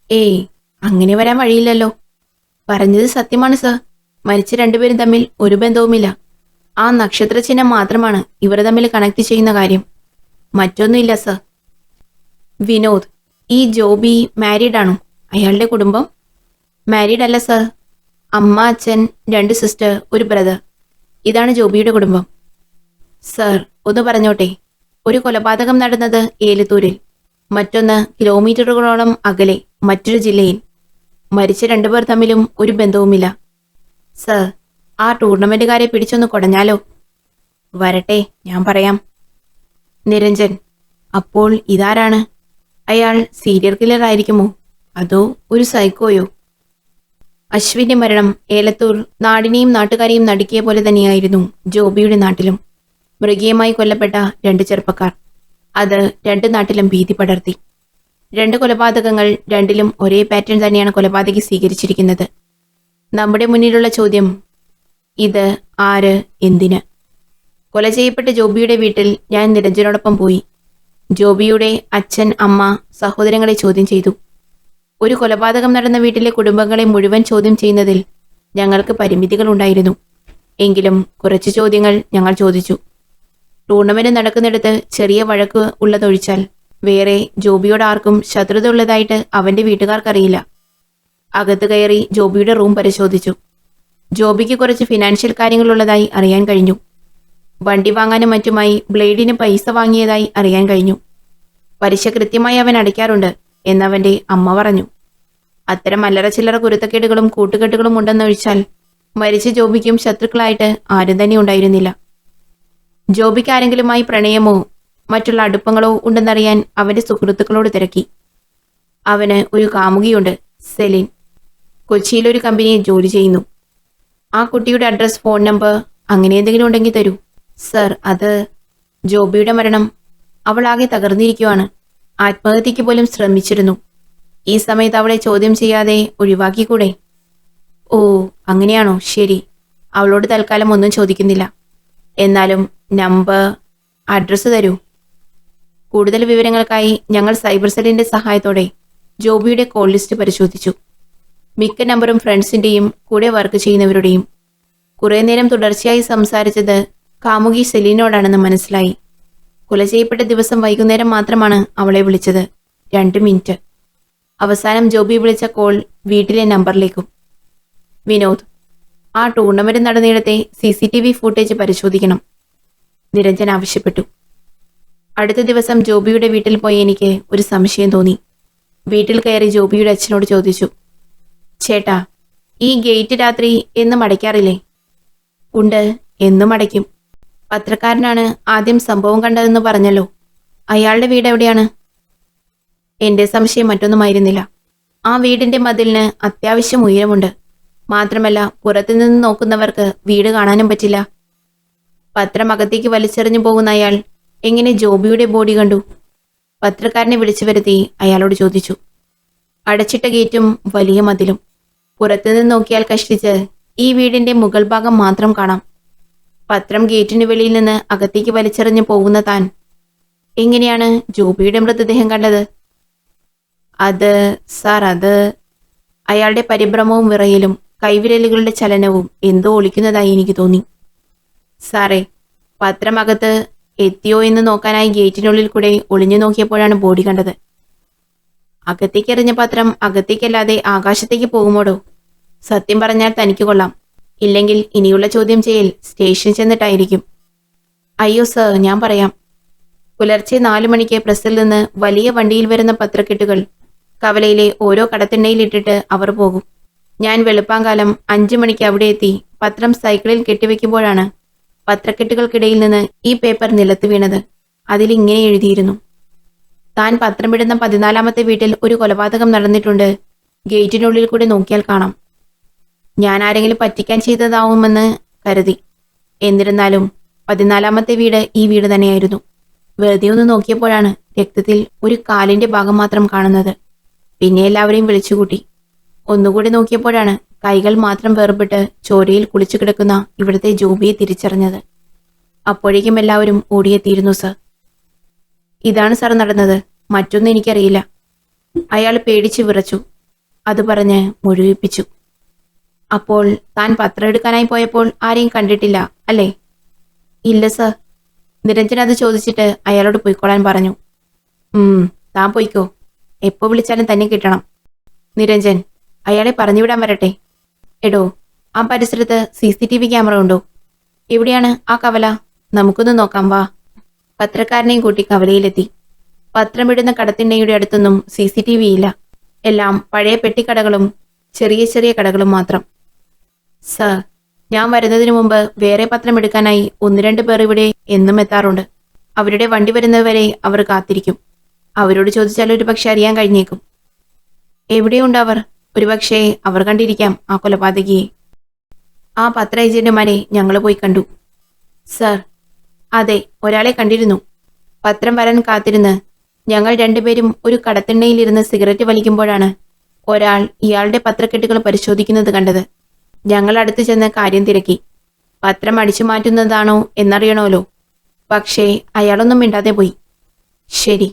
ഏയ്, അങ്ങനെ വരാൻ വഴിയില്ലല്ലോ. പറഞ്ഞത് സത്യമാണ് സർ. മരിച്ച രണ്ടുപേരും തമ്മിൽ ഒരു ബന്ധവുമില്ല. ആ നക്ഷത്ര ചിഹ്നം മാത്രമാണ് ഇവർ തമ്മിൽ കണക്ട് ചെയ്യുന്ന കാര്യം. മറ്റൊന്നുമില്ല സർ. വിനോദ്, ഈ ജോബി മാരീഡ് ആണോ? അയാളുടെ കുടുംബം? മാരീഡ് അല്ല സർ. അമ്മ, അച്ഛൻ, 2 സിസ്റ്റർ, ഒരു ബ്രദർ. ഇതാണ് ജോബിയുടെ കുടുംബം. സർ, ഒന്ന് പറഞ്ഞോട്ടെ. ഒരു കൊലപാതകം നടന്നത് ഏലത്തൂരിൽ, മറ്റൊന്ന് കിലോമീറ്ററുകളോളം അകലെ മറ്റൊരു ജില്ലയിൽ. മരിച്ച 2 പേർ തമ്മിലും ഒരു ബന്ധവുമില്ല. സർ, ആ ടൂർണമെന്റുകാരെ പിടിച്ചൊന്ന് കുടഞ്ഞാലോ? വരട്ടെ, ഞാൻ പറയാം. നിരഞ്ജൻ, അപ്പോൾ ഇതാരാണ്? അയാൾ സീരിയൽ കില്ലർ ആയിരിക്കുമോ? അതോ ഒരു സൈക്കോയോ? അശ്വിന്റെ മരണം ഏലത്തൂർ നാടിനെയും നാട്ടുകാരെയും നടുക്കിയ പോലെ തന്നെയായിരുന്നു ജോബിയുടെ നാട്ടിലും. മൃഗീയമായി കൊല്ലപ്പെട്ട 2 ചെറുപ്പക്കാർ. അത് 2 നാട്ടിലും ഭീതി പടർത്തി. 2 കൊലപാതകങ്ങൾ, രണ്ടിലും ഒരേ പാറ്റേൺ തന്നെയാണ് കൊലപാതകി സ്വീകരിച്ചിരിക്കുന്നത്. നമ്മുടെ മുന്നിലുള്ള ചോദ്യം, ഇത് ആര്, എന്തിന്? കൊല ചെയ്യപ്പെട്ട ജോബിയുടെ വീട്ടിൽ ഞാൻ നിരഞ്ജനോടൊപ്പം പോയി. ജോബിയുടെ അച്ഛൻ, അമ്മ, സഹോദരങ്ങളെ ചോദ്യം ചെയ്തു. ഒരു കൊലപാതകം നടന്ന വീട്ടിലെ കുടുംബങ്ങളെ മുഴുവൻ ചോദ്യം ചെയ്യുന്നതിൽ ഞങ്ങൾക്ക് പരിമിതികൾ ഉണ്ടായിരുന്നു. എങ്കിലും കുറച്ച് ചോദ്യങ്ങൾ ഞങ്ങൾ ചോദിച്ചു. ടൂർണമെന്റ് നടക്കുന്നിടത്ത് ചെറിയ വഴക്ക് ഉള്ളതൊഴിച്ചാൽ വേറെ ജോബിയോട് ആർക്കും ശത്രുത ഉള്ളതായിട്ട് അവന്റെ വീട്ടുകാർക്കറിയില്ല. അകത്ത് കയറി ജോബിയുടെ റൂം പരിശോധിച്ചു. ജോബിക്ക് കുറച്ച് ഫിനാൻഷ്യൽ കാര്യങ്ങളുള്ളതായി അറിയാൻ കഴിഞ്ഞു. വണ്ടി വാങ്ങാനും മറ്റുമായി ബ്ലേഡിന് പൈസ വാങ്ങിയതായി അറിയാൻ കഴിഞ്ഞു. പലിശ കൃത്യമായി അവൻ അടയ്ക്കാറുണ്ട് എന്നവന്റെ അമ്മ പറഞ്ഞു. അത്തരം അല്ലറ ചില്ലറ കുരുത്തക്കേടുകളും കൂട്ടുകെട്ടുകളും ഉണ്ടെന്നൊഴിച്ചാൽ മരിച്ച ജോബിക്കും ശത്രുക്കളായിട്ട് ആരും തന്നെ ഉണ്ടായിരുന്നില്ല. ജോബിക്ക് ആരെങ്കിലുമായി പ്രണയമോ മറ്റുള്ള അടുപ്പങ്ങളോ ഉണ്ടെന്നറിയാൻ അവന്റെ സുഹൃത്തുക്കളോട് തിരക്കി. അവന് ഒരു കാമുകിയുണ്ട്, സെലിൻ. കൊച്ചിയിലൊരു കമ്പനിയിൽ ജോലി ചെയ്യുന്നു. ആ കുട്ടിയുടെ അഡ്രസ്, ഫോൺ നമ്പർ, അങ്ങനെ എന്തെങ്കിലും ഉണ്ടെങ്കിൽ തരൂ. സർ, അത് ജോബിയുടെ മരണം. അവൾ ആകെ തകർന്നിരിക്കുവാണ്. ആത്മഹത്യക്ക് പോലും ശ്രമിച്ചിരുന്നു. ഈ സമയത്ത് അവളെ ചോദ്യം ചെയ്യാതെ ഒഴിവാക്കിക്കൂടെ? ഓ, അങ്ങനെയാണോ? ശരി, അവളോട് തൽക്കാലം ഒന്നും ചോദിക്കുന്നില്ല. എന്നാലും നമ്പർ, അഡ്രസ്സ് തരൂ. കൂടുതൽ വിവരങ്ങൾക്കായി ഞങ്ങൾ സൈബർ സെല്ലിന്റെ സഹായത്തോടെ ജോബിയുടെ കോൾ ലിസ്റ്റ് പരിശോധിച്ചു. മിക്ക നമ്പറും ഫ്രണ്ട്സിന്റെയും കൂടെ വർക്ക് ചെയ്യുന്നവരുടെയും. കുറെ നേരം തുടർച്ചയായി സംസാരിച്ചത് കാമുകി സെലീനോടാണെന്ന് മനസ്സിലായി. കൊല ചെയ്യപ്പെട്ട ദിവസം വൈകുന്നേരം മാത്രമാണ് അവളെ വിളിച്ചത്, 2 മിനിറ്റ്. അവസാനം ജോബി വിളിച്ച കോൾ വീട്ടിലെ നമ്പറിലേക്കും. വിനോദ്, ആ ടൂർണമെന്റ് നടന്നിടത്തെ CCTV ഫുട്ടേജ് പരിശോധിക്കണം, നിരഞ്ജൻ ആവശ്യപ്പെട്ടു. അടുത്ത ദിവസം ജോബിയുടെ വീട്ടിൽ പോയി എനിക്ക് ഒരു സംശയം തോന്നി. വീട്ടിൽ കയറി ജോബിയുടെ അച്ഛനോട് ചോദിച്ചു. ചേട്ടാ, ഈ ഗേറ്റ് രാത്രി എന്നും അടയ്ക്കാറില്ലേ? ഉണ്ട്, എന്നും അടയ്ക്കും. പത്രക്കാരനാണ് ആദ്യം സംഭവം കണ്ടതെന്ന് പറഞ്ഞല്ലോ. അയാളുടെ വീട് എവിടെയാണ്? എന്റെ സംശയം മറ്റൊന്നുമായിരുന്നില്ല. ആ വീടിന്റെ മതിലിന് അത്യാവശ്യം ഉയരമുണ്ട്. മാത്രമല്ല, പുറത്തുനിന്ന് നോക്കുന്നവർക്ക് വീട് കാണാനും പറ്റില്ല. പത്രം അകത്തേക്ക് വലിച്ചെറിഞ്ഞു പോകുന്ന അയാൾ എങ്ങനെ ജോബിയുടെ ബോഡി കണ്ടു? പത്രക്കാരനെ വിളിച്ചു വരുത്തി അയാളോട് ചോദിച്ചു. അടച്ചിട്ട ഗേറ്റും വലിയ മതിലും. പുറത്തുനിന്ന് നോക്കിയാൽ കഷ്ടിച്ച് ഈ വീടിന്റെ മുകൾ ഭാഗം മാത്രം കാണാം. പത്രം ഗേറ്റിന് വെളിയിൽ നിന്ന് അകത്തേക്ക് വലിച്ചെറിഞ്ഞു പോകുന്ന താൻ എങ്ങനെയാണ് ജോബിയുടെ മൃതദേഹം കണ്ടത്? അത് സാർ, അത് അയാളുടെ പരിഭ്രമവും വിറയലും കൈവിരലുകളുടെ ചലനവും എന്തോ ഒളിക്കുന്നതായി എനിക്ക് തോന്നി. സാറേ, പത്രം അകത്ത് എത്തിയോ എന്ന് നോക്കാനായി ഗേറ്റിനുള്ളിൽ കൂടെ ഒളിഞ്ഞു നോക്കിയപ്പോഴാണ് ബോഡി കണ്ടത്. അകത്തേക്ക് എറിഞ്ഞ പത്രം അകത്തേക്കല്ലാതെ ആകാശത്തേക്ക് പോകുമോടോ? സത്യം പറഞ്ഞാൽ തനിക്ക് കൊള്ളാം. ഇല്ലെങ്കിൽ ഇനിയുള്ള ചോദ്യം ചെയ്യൽ സ്റ്റേഷനിൽ ചെന്നിട്ടായിരിക്കും. അയ്യോ സർ, ഞാൻ പറയാം. പുലർച്ചെ 4 മണിക്ക് പ്രസ്സിൽ നിന്ന് വലിയ വണ്ടിയിൽ വരുന്ന പത്രക്കെട്ടുകൾ കവലയിലെ ഓരോ കടത്തിണ്ണയിലിട്ടിട്ട് അവർ പോകും. ഞാൻ വെളുപ്പാങ്കാലം 5 മണിക്ക് അവിടെ എത്തി പത്രം സൈക്കിളിൽ കെട്ടിവെക്കുമ്പോഴാണ് പത്രക്കെട്ടുകൾക്കിടയിൽ നിന്ന് ഈ പേപ്പർ നിലത്ത് വീണത്. അതിലിങ്ങനെ എഴുതിയിരുന്നു: താൻ പത്രമിടുന്ന 14-ാമത്തെ വീട്ടിൽ ഒരു കൊലപാതകം നടന്നിട്ടുണ്ട്. ഗേറ്റിനുള്ളിൽ കൂടെ നോക്കിയാൽ കാണാം. ഞാൻ ആരെങ്കിലും പറ്റിക്കാൻ ചെയ്തതാവുമെന്ന് കരുതി. എന്നിരുന്നാലും 14ാമത്തെ വീട് ഈ വീട് തന്നെയായിരുന്നു. വെറുതെ ഒന്ന് നോക്കിയപ്പോഴാണ് രക്തത്തിൽ ഒരു കാലിന്റെ ഭാഗം മാത്രം കാണുന്നത്. പിന്നെ എല്ലാവരെയും വിളിച്ചുകൂട്ടി. ഒന്നുകൂടി നോക്കിയപ്പോഴാണ് കൈകൾ മാത്രം വേർപെട്ട് ചോരയിൽ കുളിച്ചു കിടക്കുന്ന ഇവിടുത്തെ ജോബിയെ തിരിച്ചറിഞ്ഞത്. അപ്പോഴേക്കും എല്ലാവരും ഓടിയെത്തിയിരുന്നു സർ. ഇതാണ് സാർ നടന്നത്, മറ്റൊന്നും എനിക്കറിയില്ല. അയാൾ പേടിച്ചു വിറച്ചു. അത് പറഞ്ഞ് മുഴുവിപ്പിച്ചു. അപ്പോൾ താൻ പത്രം എടുക്കാനായി പോയപ്പോൾ ആരെയും കണ്ടിട്ടില്ല അല്ലേ? ഇല്ല സർ. നിരഞ്ജൻ അത് ചോദിച്ചിട്ട് അയാളോട് പോയിക്കോളാൻ പറഞ്ഞു. താൻ പോയിക്കോ, എപ്പോ വിളിച്ചാലും തന്നെ കിട്ടണം. നിരഞ്ജൻ, അയാളെ പറഞ്ഞുവിടാൻ വരട്ടെ. എടോ, ആ പരിസരത്ത് CCTV ക്യാമറ ഉണ്ടോ? എവിടെയാണ് ആ കവല? നമുക്കൊന്ന് നോക്കാം, വാ. പത്രക്കാരനെയും കൂട്ടി കവലയിലെത്തി. പത്രമിടുന്ന കടത്തിണ്ണയുടെ അടുത്തൊന്നും CCTV ഇല്ല. എല്ലാം പഴയ പെട്ടിക്കടകളും ചെറിയ ചെറിയ കടകളും മാത്രം. സർ, ഞാൻ വരുന്നതിന് മുമ്പ് വേറെ പത്രം എടുക്കാനായി 1-2 പേർ ഇവിടെ എന്നും എത്താറുണ്ട്. അവരുടെ വണ്ടി വരുന്നതുവരെ അവർ കാത്തിരിക്കും. അവരോട് ചോദിച്ചാൽ ഒരുപക്ഷെ അറിയാൻ കഴിഞ്ഞേക്കും. എവിടെയുണ്ട് അവർ? ഒരുപക്ഷെ അവർ കണ്ടിരിക്കാം ആ കൊലപാതകിയെ. ആ പത്ര ഏജന്റുമാരെ ഞങ്ങൾ പോയി കണ്ടു. സർ, അതെ, ഒരാളെ കണ്ടിരുന്നു. പത്രം വരാൻ കാത്തിരുന്ന് ഞങ്ങൾ 2 പേരും ഒരു കടത്തിണ്ണയിലിരുന്ന് സിഗരറ്റ് വലിക്കുമ്പോഴാണ് ഒരാൾ ഇയാളുടെ പത്രക്കെട്ടുകൾ പരിശോധിക്കുന്നത് കണ്ടത്. ഞങ്ങൾ അടുത്ത് ചെന്ന് കാര്യം തിരക്കി. പത്രം അടിച്ചു മാറ്റുന്നതാണോ എന്നറിയണമല്ലോ. പക്ഷേ അയാളൊന്നും മിണ്ടാതെ പോയി. ശരി,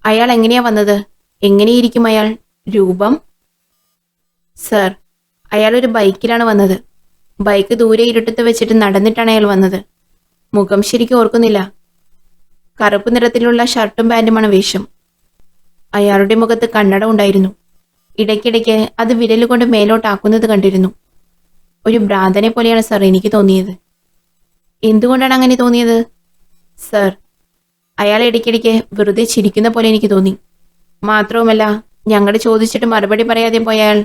അയാൾ എങ്ങനെയാ വന്നത്? എങ്ങനെയിരിക്കും അയാൾ? രൂപം? സർ, അയാൾ ഒരു ബൈക്കിലാണ് വന്നത്. ബൈക്ക് ദൂരെ ഇരുട്ടത്ത് വെച്ചിട്ട് നടന്നിട്ടാണ് അയാൾ വന്നത്. മുഖം ശരിക്കും ഓർക്കുന്നില്ല. കറുപ്പ് നിറത്തിലുള്ള ഷർട്ടും പാൻറ്റുമാണ് വേഷം. അയാളുടെ മുഖത്ത് കണ്ണട ഉണ്ടായിരുന്നു. ഇടയ്ക്കിടയ്ക്ക് അത് വിരലുകൊണ്ട് മേലോട്ടാക്കുന്നത് കണ്ടിരുന്നു. ഒരു ഭ്രാന്തനെ പോലെയാണ് സർ എനിക്ക് തോന്നിയത്. എന്തുകൊണ്ടാണ് അങ്ങനെ തോന്നിയത്? സർ, അയാൾ ഇടയ്ക്കിടയ്ക്ക് വെറുതെ ചിരിക്കുന്ന പോലെ എനിക്ക് തോന്നി. മാത്രവുമല്ല, ഞങ്ങൾ ചോദിച്ചിട്ട് മറുപടി പറയാതെ പോയ അയാൾ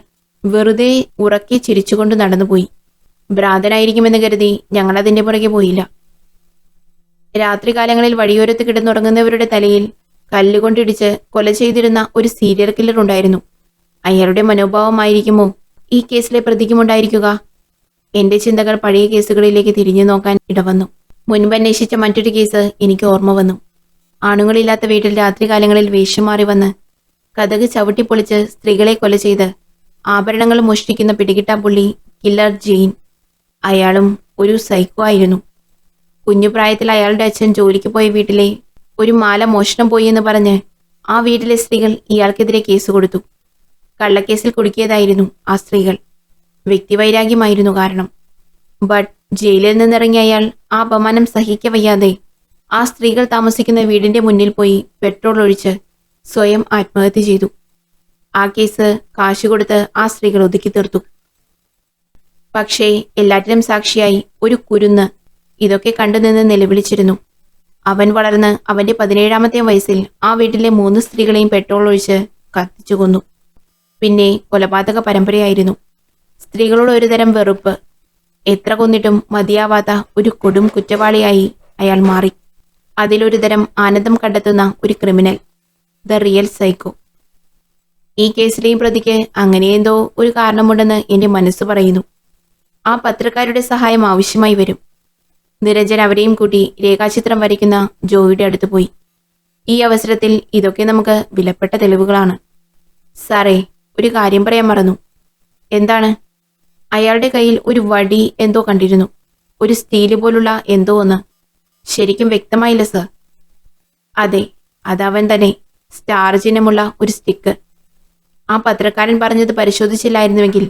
വെറുതെ ഉറക്കെ ചിരിച്ചുകൊണ്ട് നടന്നുപോയി. ഭ്രാന്തനായിരിക്കുമെന്ന് കരുതി ഞങ്ങൾ അതിന്റെ പുറകെ പോയില്ല. രാത്രികാലങ്ങളിൽ വഴിയോരത്ത് കിടന്നുറങ്ങുന്നവരുടെ തലയിൽ കല്ലുകൊണ്ടിടിച്ച് കൊല ചെയ്തിരുന്ന ഒരു സീരിയൽ കില്ലർ ഉണ്ടായിരുന്നു. അയാളുടെ മനോഭാവമായിരിക്കുമോ ഈ കേസിലെ പ്രതിക്കുമുണ്ടായിരിക്കുക? എന്റെ ചിന്തകൾ പഴയ കേസുകളിലേക്ക് തിരിഞ്ഞു നോക്കാൻ ഇടവന്നു. മുൻപ് അന്വേഷിച്ച മറ്റൊരു കേസ് എനിക്ക് ഓർമ്മ വന്നു. ആണുങ്ങളില്ലാത്ത വീട്ടിൽ രാത്രികാലങ്ങളിൽ വേഷം മാറി വന്ന് കതക് ചവിട്ടിപ്പൊളിച്ച് സ്ത്രീകളെ കൊല ചെയ്ത് ആഭരണങ്ങൾ മോഷ്ടിക്കുന്ന പിടികിട്ടാപ്പുള്ളി കില്ലർ ജെയിൻ. അയാളും ഒരു സൈക്കോ ആയിരുന്നു. കുഞ്ഞുപ്രായത്തിൽ അയാളുടെ അച്ഛൻ ജോലിക്ക് പോയ വീട്ടിലെ ഒരു മാല മോഷണം പോയി എന്ന് പറഞ്ഞ് ആ വീട്ടിലെ സ്ത്രീകൾ ഇയാൾക്കെതിരെ കേസ് കൊടുത്തു. കള്ളക്കേസിൽ കുടുക്കിയതായിരുന്നു ആ സ്ത്രീകൾ. വ്യക്തിവൈരാഗ്യമായിരുന്നു കാരണം. ബട്ട് ജയിലിൽ നിന്നിറങ്ങിയ അയാൾ ആ അപമാനം സഹിക്കവയ്യാതെ ആ സ്ത്രീകൾ താമസിക്കുന്ന വീടിന്റെ മുന്നിൽ പോയി പെട്രോൾ ഒഴിച്ച് സ്വയം ആത്മഹത്യ ചെയ്തു. ആ കേസ് കാശ് കൊടുത്ത് ആ സ്ത്രീകൾ ഒതുക്കി തീർത്തു. പക്ഷേ എല്ലാറ്റിനും സാക്ഷിയായി ഒരു കുരുന്ന് ഇതൊക്കെ കണ്ടുനിന്ന് നിലവിളിച്ചിരുന്നു. അവൻ വളർന്ന് അവന്റെ 17ാമത്തെ വയസ്സിൽ ആ വീട്ടിലെ 3 സ്ത്രീകളെയും പെട്രോൾ ഒഴിച്ച് കത്തിച്ചു കൊന്നു. പിന്നെ കൊലപാതക പരമ്പരയായിരുന്നു. സ്ത്രീകളോട് ഒരുതരം വെറുപ്പ്. എത്ര കൊന്നിട്ടും മതിയാവാത്ത ഒരു കൊടും കുറ്റവാളിയായി അയാൾ മാറി. അതിലൊരു തരം ആനന്ദം കണ്ടെത്തുന്ന ഒരു ക്രിമിനൽ, ദ റിയൽ സൈക്കോ. ഈ കേസിലെയും പ്രതിക്ക് അങ്ങനെയെന്തോ ഒരു കാരണമുണ്ടെന്ന് എന്റെ മനസ്സ് പറയുന്നു. ആ പത്രക്കാരുടെ സഹായം ആവശ്യമായി വരും. നിരഞ്ജൻ അവരെയും കൂട്ടി രേഖാചിത്രം വരയ്ക്കുന്ന ജോയിയുടെ അടുത്ത് പോയി. ഈ അവസരത്തിൽ ഇതൊക്കെ നമുക്ക് വിലപ്പെട്ട തെളിവുകളാണ്. സാറേ, ഒരു കാര്യം പറയാൻ മറന്നു. എന്താണ്? അയാളുടെ കയ്യിൽ ഒരു വടി എന്തോ കണ്ടിരുന്നു. ഒരു സ്റ്റീല് പോലുള്ള എന്തോ ഒന്ന്. ശരിക്കും വ്യക്തമായില്ല സർ. അതെ, അതവൻ തന്നെ. സ്റ്റാർ ചിഹ്നമുള്ള ഒരു സ്റ്റിക്ക്. ആ പത്രക്കാരൻ പറഞ്ഞത് പരിശോധിച്ചില്ലായിരുന്നുവെങ്കിൽ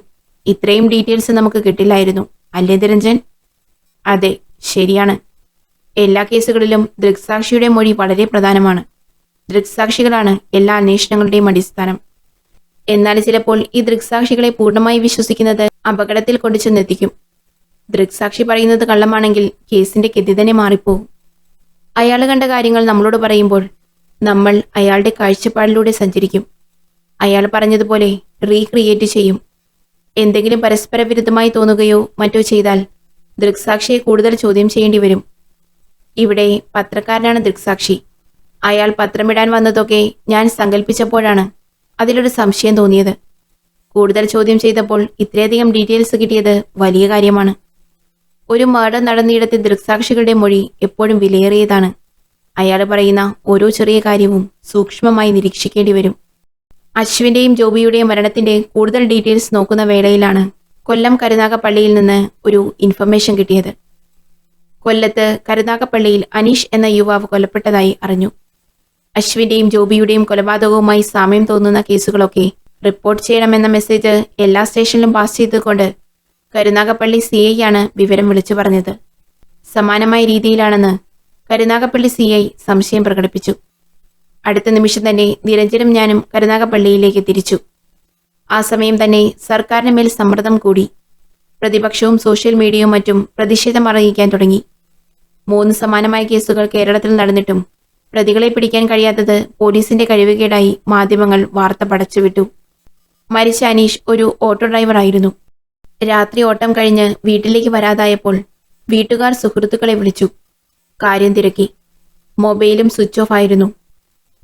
ഇത്രയും ഡീറ്റെയിൽസ് നമുക്ക് കിട്ടില്ലായിരുന്നു, അല്ലേ നിരഞ്ജൻ? അതെ, ശരിയാണ്. എല്ലാ കേസുകളിലും ദൃക്സാക്ഷിയുടെ മൊഴി വളരെ പ്രധാനമാണ്. ദൃക്സാക്ഷികളാണ് എല്ലാ അന്വേഷണങ്ങളുടെയും അടിസ്ഥാനം. എന്നാൽ ചിലപ്പോൾ ഈ ദൃക്സാക്ഷികളെ പൂർണ്ണമായി വിശ്വസിക്കുന്നത് അപകടത്തിൽ കൊണ്ടുചെന്നെത്തിക്കും. ദൃക്സാക്ഷി പറയുന്നത് കള്ളമാണെങ്കിൽ കേസിന്റെ ഗതി തന്നെ മാറിപ്പോവും. അയാൾ കണ്ട കാര്യങ്ങൾ നമ്മളോട് പറയുമ്പോൾ നമ്മൾ അയാളുടെ കാഴ്ചപ്പാടിലൂടെ സഞ്ചരിക്കും. അയാൾ പറഞ്ഞതുപോലെ റീക്രിയേറ്റ് ചെയ്യും. എന്തെങ്കിലും പരസ്പര വിരുദ്ധമായി തോന്നുകയോ മറ്റോ ചെയ്താൽ ദൃക്സാക്ഷിയെ കൂടുതൽ ചോദ്യം ചെയ്യേണ്ടി വരും. ഇവിടെ പത്രക്കാരനാണ് ദൃക്സാക്ഷി. അയാൾ പത്രമിടാൻ വന്നതൊക്കെ ഞാൻ സങ്കല്പിച്ചപ്പോഴാണ് അതിലൊരു സംശയം തോന്നിയത്. കൂടുതൽ ചോദ്യം ചെയ്തപ്പോൾ ഇത്രയധികം ഡീറ്റെയിൽസ് കിട്ടിയത് വലിയ കാര്യമാണ്. ഒരു മർഡർ നടന്നിടത്ത് ദൃക്സാക്ഷികളുടെ മൊഴി എപ്പോഴും വിലയേറിയതാണ്. അയാൾ പറയുന്ന ഓരോ ചെറിയ കാര്യവും സൂക്ഷ്മമായി നിരീക്ഷിക്കേണ്ടി വരും. അശ്വിന്റെയും ജോബിയുടെയും മരണത്തിന്റെ കൂടുതൽ ഡീറ്റെയിൽസ് നോക്കുന്ന വേളയിലാണ് കൊല്ലം കരുനാഗപ്പള്ളിയിൽ നിന്ന് ഒരു ഇൻഫർമേഷൻ കിട്ടിയത്. കൊല്ലത്ത് കരുനാഗപ്പള്ളിയിൽ അനീഷ് എന്ന യുവാവ് കൊല്ലപ്പെട്ടതായി അറിഞ്ഞു. അശ്വിന്റെയും ജോബിയുടെയും കൊലപാതകവുമായി സാമ്യം തോന്നുന്ന കേസുകളൊക്കെ റിപ്പോർട്ട് ചെയ്യണമെന്ന മെസ്സേജ് എല്ലാ സ്റ്റേഷനിലും പാസ് ചെയ്തുകൊണ്ട് കരുനാഗപ്പള്ളി CI ആണ് വിവരം വിളിച്ചു പറഞ്ഞത്. സമാനമായ രീതിയിലാണെന്ന് കരുനാഗപ്പള്ളി CI സംശയം പ്രകടിപ്പിച്ചു. അടുത്ത നിമിഷം തന്നെ നിരഞ്ജനും ഞാനും കരുനാഗപ്പള്ളിയിലേക്ക് തിരിച്ചു. ആ സമയം തന്നെ സർക്കാരിന് മേൽ സമ്മർദ്ദം കൂടി. പ്രതിപക്ഷവും സോഷ്യൽ മീഡിയയും മറ്റും പ്രതിഷേധം അറിയിക്കാൻ തുടങ്ങി. 3 സമാനമായ കേസുകൾ കേരളത്തിൽ നടന്നിട്ടും പ്രതികളെ പിടിക്കാൻ കഴിയാത്തത് പോലീസിന്റെ കഴിവുകേടായി മാധ്യമങ്ങൾ വാർത്ത പടച്ചുവിട്ടു. മരിച്ച അനീഷ് ഒരു ഓട്ടോ ഡ്രൈവറായിരുന്നു. രാത്രി ഓട്ടം കഴിഞ്ഞ് വീട്ടിലേക്ക് വരാതായപ്പോൾ വീട്ടുകാർ സുഹൃത്തുക്കളെ വിളിച്ചു. കാര്യം തിരക്കി. മൊബൈലും സ്വിച്ച് ഓഫ് ആയിരുന്നു.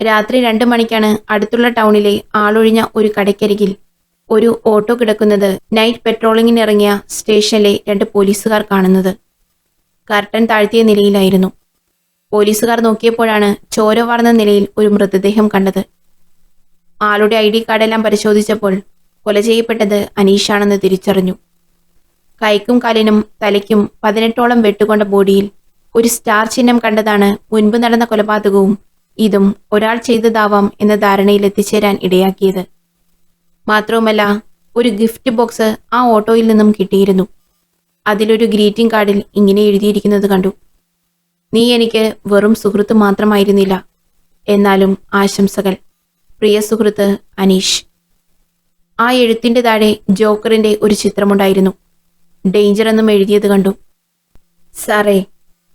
രാത്രി 2 മണിക്കാണ് അടുത്തുള്ള ടൗണിലെ ആളൊഴിഞ്ഞ ഒരു കടയ്ക്കരികിൽ ഒരു ഓട്ടോ കിടക്കുന്നത് നൈറ്റ് പെട്രോളിങ്ങിനിറങ്ങിയ സ്റ്റേഷനിലെ 2 പോലീസുകാർ കാണുന്നത്. കർട്ടൻ താഴ്ത്തിയ നിലയിലായിരുന്നു. പോലീസുകാർ നോക്കിയപ്പോഴാണ് ചോര വാർന്ന നിലയിൽ ഒരു മൃതദേഹം കണ്ടത്. ആളുടെ ID കാർഡെല്ലാം പരിശോധിച്ചപ്പോൾ കൊല ചെയ്യപ്പെട്ടത് അനീഷാണെന്ന് തിരിച്ചറിഞ്ഞു. കൈക്കും കാലിനും തലയ്ക്കും 18ഓളം വെട്ടുകൊണ്ട ബോഡിയിൽ ഒരു സ്റ്റാർ ചിഹ്നം കണ്ടതാണ് മുൻപ് നടന്ന കൊലപാതകവും ഇതും ഒരാൾ ചെയ്തതാവാം എന്ന ധാരണയിൽ എത്തിച്ചേരാൻ ഇടയാക്കിയത്. മാത്രവുമല്ല, ഒരു ഗിഫ്റ്റ് ബോക്സ് ആ ഓട്ടോയിൽ നിന്നും കിട്ടിയിരുന്നു. അതിലൊരു ഗ്രീറ്റിംഗ് കാർഡിൽ ഇങ്ങനെ എഴുതിയിരിക്കുന്നത് കണ്ടു: നീ എനിക്ക് വെറും സുഹൃത്ത് മാത്രമായിരുന്നില്ല, എന്നാലും ആശംസകൾ, പ്രിയ സുഹൃത്ത് അനീഷ്. ആ എഴുത്തിന്റെ താഴെ ജോക്കറിന്റെ ഒരു ചിത്രമുണ്ടായിരുന്നു. ഡേഞ്ചർ എന്നും എഴുതിയത് കണ്ടു. സാറേ,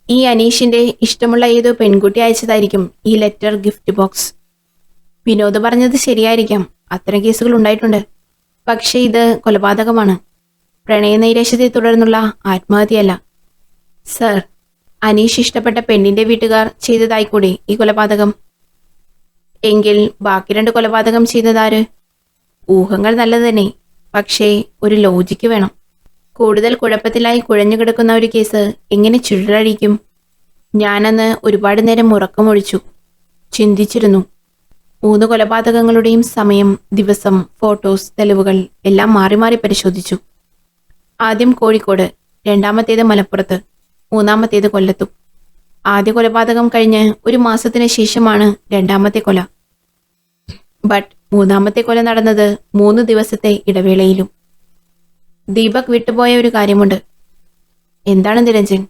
ഈ അനീഷിന്റെ ഇഷ്ടമുള്ള ഏതോ പെൺകുട്ടി അയച്ചതായിരിക്കും ഈ ലെറ്റർ ഗിഫ്റ്റ് ബോക്സ്. വിനോദ് പറഞ്ഞത് ശരിയായിരിക്കാം, അത്തരം കേസുകൾ ഉണ്ടായിട്ടുണ്ട്. പക്ഷേ ഇത് കൊലപാതകമാണ്. പ്രണയനൈരാശ്യത്തെ തുടർന്നുള്ള ആത്മഹത്യയല്ല. സർ, അനീഷ് ഇഷ്ടപ്പെട്ട പെണ്ണിന്റെ വീട്ടുകാർ ചെയ്തതായിക്കൂടെ ഈ കൊലപാതകം? എങ്കിൽ ബാക്കി 2 കൊലപാതകം ചെയ്തതാര്? ഊഹങ്ങൾ നല്ലത് തന്നെ, പക്ഷേ ഒരു ലോജിക്ക് വേണം. കൂടുതൽ കുഴപ്പത്തിലായി കുഴഞ്ഞു കിടക്കുന്ന ഒരു കേസ് എങ്ങനെ ചുഴലഴിക്കും? ഞാനന്ന് ഒരുപാട് നേരം ഉറക്കമൊഴിച്ചു, ചിന്തിച്ചിരുന്നു. 3 കൊലപാതകങ്ങളുടെയും സമയം, ദിവസം, ഫോട്ടോസ്, തെളിവുകൾ എല്ലാം മാറി മാറി പരിശോധിച്ചു. ആദ്യം കോഴിക്കോട്, രണ്ടാമത്തേത് മലപ്പുറത്ത്, മൂന്നാമത്തേത് കൊല്ലത്തും. ആദ്യ കൊലപാതകം കഴിഞ്ഞ് 1 മാസത്തിന് ശേഷമാണ് രണ്ടാമത്തെ കൊല. ബട്ട് മൂന്നാമത്തെ കൊല നടന്നത് 3 ദിവസത്തെ ഇടവേളയിലും. ദീപക് വിട്ടുപോയ ഒരു കാര്യമുണ്ട്. എന്താണ് നിരഞ്ജൻ?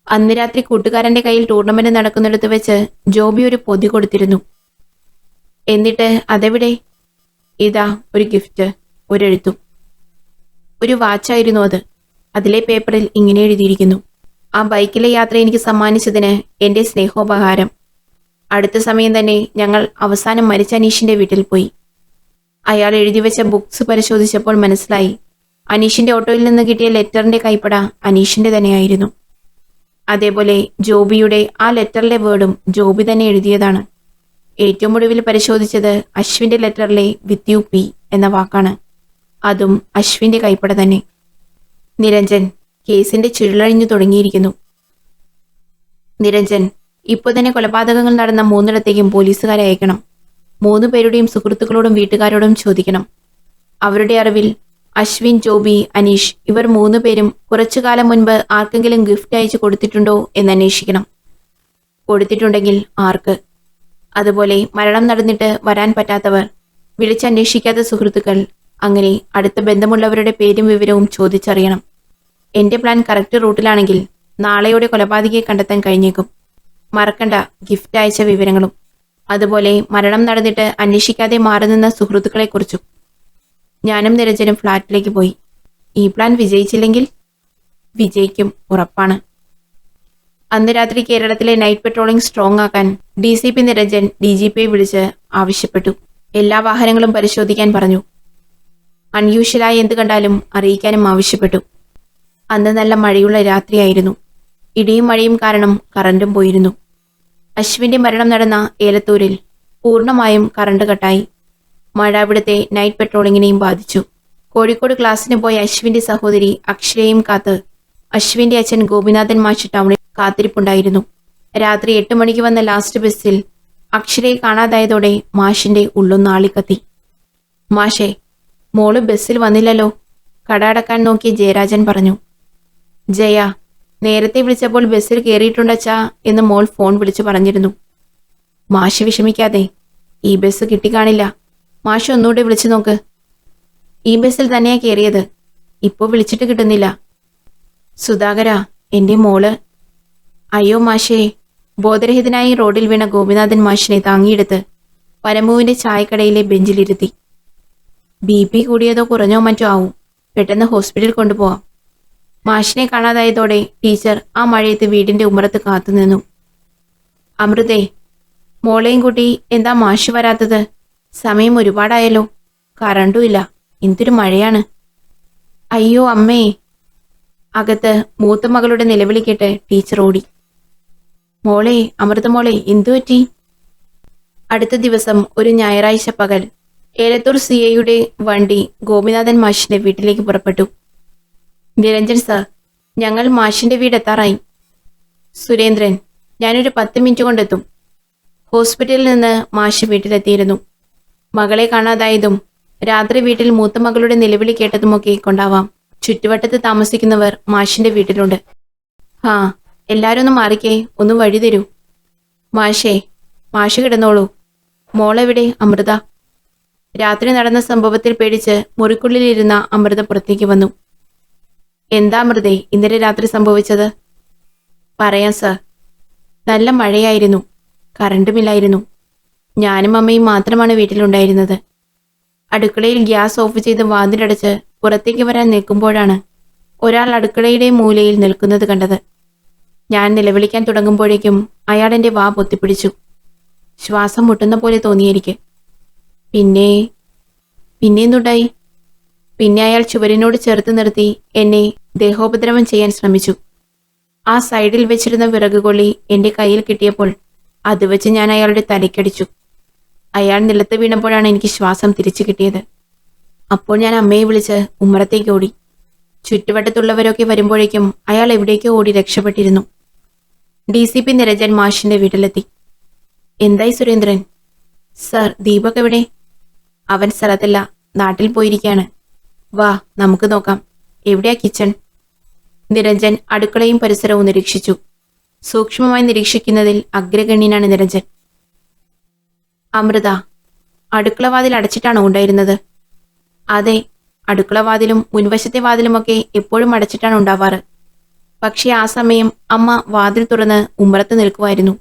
അന്ന് രാത്രി കൂട്ടുകാരന്റെ കയ്യിൽ ടൂർണമെന്റ് നടക്കുന്നിടത്ത് വെച്ച് ജോബി ഒരു പൊതി കൊടുത്തിരുന്നു. എന്നിട്ട് അതെവിടെ? ഇതാ ഒരു ഗിഫ്റ്റ്, ഒരെഴുത്തും. ഒരു വാച്ചായിരുന്നു അത്. അതിലെ പേപ്പറിൽ ഇങ്ങനെ എഴുതിയിരിക്കുന്നു: ആ ബൈക്കിലെ യാത്ര എനിക്ക് സമ്മാനിച്ചതിന് എന്റെ സ്നേഹോപഹാരം. അടുത്ത സമയം തന്നെ ഞങ്ങൾ അവസാനം മരിച്ച അനീഷിന്റെ വീട്ടിൽ പോയി. അയാൾ എഴുതിവെച്ച ബുക്സ് പരിശോധിച്ചപ്പോൾ മനസ്സിലായി, അനീഷിന്റെ ഓട്ടോയിൽ നിന്ന് കിട്ടിയ ലെറ്ററിന്റെ കൈപ്പട അനീഷിന്റെ തന്നെയായിരുന്നു. അതേപോലെ ജോബിയുടെ ആ ലെറ്ററിലെ വേർഡും ജോബി തന്നെ എഴുതിയതാണ്. ഏറ്റവും ഒടുവിൽ പരിശോധിച്ചത് അശ്വിന്റെ ലെറ്ററിലെ വിത്ത് യു പി എന്ന വാക്കാണ്. അതും അശ്വിന്റെ കൈപ്പട തന്നെ. നിരഞ്ജൻ, കേസിന്റെ ചുരുളഴിഞ്ഞു തുടങ്ങിയിരിക്കുന്നു. നിരഞ്ജൻ, ഇപ്പോൾ തന്നെ കൊലപാതകങ്ങൾ നടന്ന 3ഇടത്തേക്കും പോലീസുകാരെ അയക്കണം. 3 പേരുടെയും സുഹൃത്തുക്കളോടും വീട്ടുകാരോടും ചോദിക്കണം. അവരുടെ അറിവിൽ അശ്വിൻ, ജോബി, അനീഷ് ഇവർ 3 പേരും കുറച്ചു കാലം മുൻപ് ആർക്കെങ്കിലും ഗിഫ്റ്റ് അയച്ചു കൊടുത്തിട്ടുണ്ടോ എന്ന് അന്വേഷിക്കണം. കൊടുത്തിട്ടുണ്ടെങ്കിൽ ആർക്ക്? അതുപോലെ മരണം നടന്നിട്ട് വരാൻ പറ്റാത്തവർ, വിളിച്ചന്വേഷിക്കാത്ത സുഹൃത്തുക്കൾ, അങ്ങനെ അടുത്ത ബന്ധമുള്ളവരുടെ പേരും വിവരവും ചോദിച്ചറിയണം. എന്റെ പ്ലാൻ കറക്റ്റ് റൂട്ടിലാണെങ്കിൽ നാളെയോടെ കൊലപാതകയെ കണ്ടെത്താൻ കഴിഞ്ഞേക്കും. മറക്കണ്ട ഗിഫ്റ്റ് അയച്ച വിവരങ്ങളും. അതുപോലെ മരണം നടന്നിട്ട് അന്വേഷിക്കാതെ മാറി നിന്ന സുഹൃത്തുക്കളെക്കുറിച്ചും. ഞാനും നിരഞ്ജനും ഫ്ലാറ്റിലേക്ക് പോയി. ഈ പ്ലാൻ വിജയിച്ചില്ലെങ്കിൽ? വിജയിക്കും, ഉറപ്പാണ്. അന്ന് രാത്രി കേരളത്തിലെ നൈറ്റ് പെട്രോളിംഗ് സ്ട്രോങ് ആക്കാൻ DCP നിരഞ്ജൻ DGPയെ വിളിച്ച് ആവശ്യപ്പെട്ടു. എല്ലാ വാഹനങ്ങളും പരിശോധിക്കാൻ പറഞ്ഞു. അൺയൂഷ്വലായി എന്ത് കണ്ടാലും അറിയിക്കാനും ആവശ്യപ്പെട്ടു. അന്ന് നല്ല മഴയുള്ള രാത്രിയായിരുന്നു. ഇടിയും മഴയും കാരണം കറണ്ടും പോയിരുന്നു. അശ്വിന്റെ മരണം നടന്ന ഏലത്തൂരിൽ പൂർണ്ണമായും കറണ്ട് കട്ടായി. മഴ അവിടുത്തെ നൈറ്റ് പെട്രോളിങ്ങിനെയും ബാധിച്ചു. കോഴിക്കോട് ക്ലാസ്സിന് പോയ അശ്വിന്റെ സഹോദരി അക്ഷരയും കാത്ത് അശ്വിന്റെ അച്ഛൻ ഗോപിനാഥൻ മാഷ് ടൗണിൽ കാത്തിരിപ്പുണ്ടായിരുന്നു. രാത്രി 8 മണിക്ക് വന്ന ലാസ്റ്റ് ബസ്സിൽ അക്ഷരയെ കാണാതായതോടെ മാഷിന്റെ ഉള്ളൊന്നാളിക്കത്തി. മാഷേ, മോള് ബസ്സിൽ വന്നില്ലല്ലോ, കട അടക്കാൻ നോക്കി ജയരാജൻ പറഞ്ഞു. ജയ, നേരത്തെ വിളിച്ചപ്പോൾ ബസ്സിൽ കയറിയിട്ടുണ്ടച്ചാ എന്ന് മോൾ ഫോൺ വിളിച്ചു പറഞ്ഞിരുന്നു. മാഷ് വിഷമിക്കാതെ, ഈ ബസ് കിട്ടിക്കാണില്ല, മാഷ് ഒന്നുകൂടെ വിളിച്ചു നോക്ക്. ഈ ബസ്സിൽ തന്നെയാ കയറിയത്, ഇപ്പോൾ വിളിച്ചിട്ട് കിട്ടുന്നില്ല. സുധാകര, എന്റെ മോള്. അയ്യോ മാഷേ. ബോധരഹിതനായി റോഡിൽ വീണ ഗോപിനാഥൻ മാഷിനെ താങ്ങിയെടുത്ത് പരമുവിന്റെ ചായക്കടയിലെ ബെഞ്ചിലിരുത്തി. BP കൂടിയതോ കുറഞ്ഞോ മറ്റോ ആവും, പെട്ടെന്ന് ഹോസ്പിറ്റലിൽ കൊണ്ടുപോവാം. മാഷിനെ കാണാതായതോടെ ടീച്ചർ ആ മഴയത്ത് വീടിന്റെ ഉമ്മറത്ത് കാത്തുനിന്നു. അമൃതേ, മോളെയും കൂട്ടി എന്താ മാഷ് വരാത്തത്? സമയം ഒരുപാടായല്ലോ, കറണ്ടും ഇല്ല, എന്തൊരു മഴയാണ്. അയ്യോ അമ്മേ. അകത്ത് മൂത്ത മകളുടെ നിലവിളി കേട്ട് ടീച്ചർ ഓടി. മോളെ, അമൃതമോളെ, എന്തുപറ്റി? അടുത്ത ദിവസം ഒരു ഞായറാഴ്ച പകൽ ഏലത്തൂർ CIയുടെ വണ്ടി ഗോപിനാഥൻ മാഷിന്റെ വീട്ടിലേക്ക് പുറപ്പെട്ടു. നിരഞ്ജൻ സാർ, ഞങ്ങൾ മാഷിന്റെ വീടെത്താറായി. സുരേന്ദ്രൻ, ഞാനൊരു 10 മിനിറ്റ് കൊണ്ടെത്തും. ഹോസ്പിറ്റലിൽ നിന്ന് മാഷ് വീട്ടിലെത്തിയിരുന്നു. മകളെ കാണാതായതും രാത്രി വീട്ടിൽ മൂത്ത മകളുടെ നിലവിളി കേട്ടതുമൊക്കെ കൊണ്ടാവാം ചുറ്റുവട്ടത്ത് താമസിക്കുന്നവർ മാഷിന്റെ വീട്ടിലുണ്ട്. ആ, എല്ലാരും ഒന്ന് മാറിക്കേ, ഒന്ന് വഴി തരൂ. മാഷേ, മാഷ് കിടന്നോളൂ. മോളെവിടെ അമൃത? രാത്രി നടന്ന സംഭവത്തിൽ പേടിച്ച് മുറിക്കുള്ളിലിരുന്ന അമൃത പുറത്തേക്ക് വന്നു. എന്താ അമൃതേ ഇന്നലെ രാത്രി സംഭവിച്ചത്? പറയാം സർ. നല്ല മഴയായിരുന്നു, കറണ്ടുമില്ലായിരുന്നു. ഞാനും അമ്മയും മാത്രമാണ് വീട്ടിലുണ്ടായിരുന്നത്. അടുക്കളയിൽ ഗ്യാസ് ഓഫ് ചെയ്ത് വാതിലടച്ച് പുറത്തേക്ക് വരാൻ നിൽക്കുമ്പോഴാണ് ഒരാൾ അടുക്കളയുടെ മൂലയിൽ നിൽക്കുന്നത് കണ്ടത്. ഞാൻ നിലവിളിക്കാൻ തുടങ്ങുമ്പോഴേക്കും അയാൾ എൻ്റെ വാ പൊത്തിപ്പിടിച്ചു. ശ്വാസം മുട്ടുന്ന പോലെ തോന്നിയെനിക്ക്. പിന്നെന്തുണ്ടായി? പിന്നെ അയാൾ ചുവരിനോട് ചേർത്ത് നിർത്തി എന്നെ ദേഹോപദ്രവം ചെയ്യാൻ ശ്രമിച്ചു. ആ സൈഡിൽ വെച്ചിരുന്ന വിറകുകൊള്ളി എൻ്റെ കയ്യിൽ കിട്ടിയപ്പോൾ അത് വെച്ച് ഞാൻ അയാളുടെ തലയ്ക്കടിച്ചു. അയാൾ നിലത്ത് വീണപ്പോഴാണ് എനിക്ക് ശ്വാസം തിരിച്ചു കിട്ടിയത്. അപ്പോൾ ഞാൻ അമ്മയെ വിളിച്ച് ഉമ്മറത്തേക്ക് ഓടി. ചുറ്റുവട്ടത്തുള്ളവരൊക്കെ വരുമ്പോഴേക്കും അയാൾ എവിടേക്കോ ഓടി രക്ഷപ്പെട്ടിരുന്നു. DCP നിരഞ്ജൻ മാഷിന്റെ വീട്ടിലെത്തി. എന്തായി സുരേന്ദ്രൻ? സർ, ദീപക് എവിടെ? അവൻ സ്ഥലത്തല്ല, നാട്ടിൽ പോയിരിക്കുകയാണ്. വാ, നമുക്ക് നോക്കാം. എവിടെയാ കിച്ചൺ? നിരഞ്ജൻ അടുക്കളയും പരിസരവും നിരീക്ഷിച്ചു. സൂക്ഷ്മമായി നിരീക്ഷിക്കുന്നതിൽ അഗ്രഗണ്യനാണ് നിരഞ്ജൻ. അമൃത, അടുക്കളവാതിൽ അടച്ചിട്ടാണോ ഉണ്ടായിരുന്നത്? അതെ, അടുക്കളവാതിലും മുൻവശത്തെ വാതിലുമൊക്കെ എപ്പോഴും അടച്ചിട്ടാണ് ഉണ്ടാവാറ്. പക്ഷേ ആ സമയം അമ്മ വാതിൽ തുറന്ന് ഉമ്മറത്ത് നിൽക്കുമായിരുന്നു.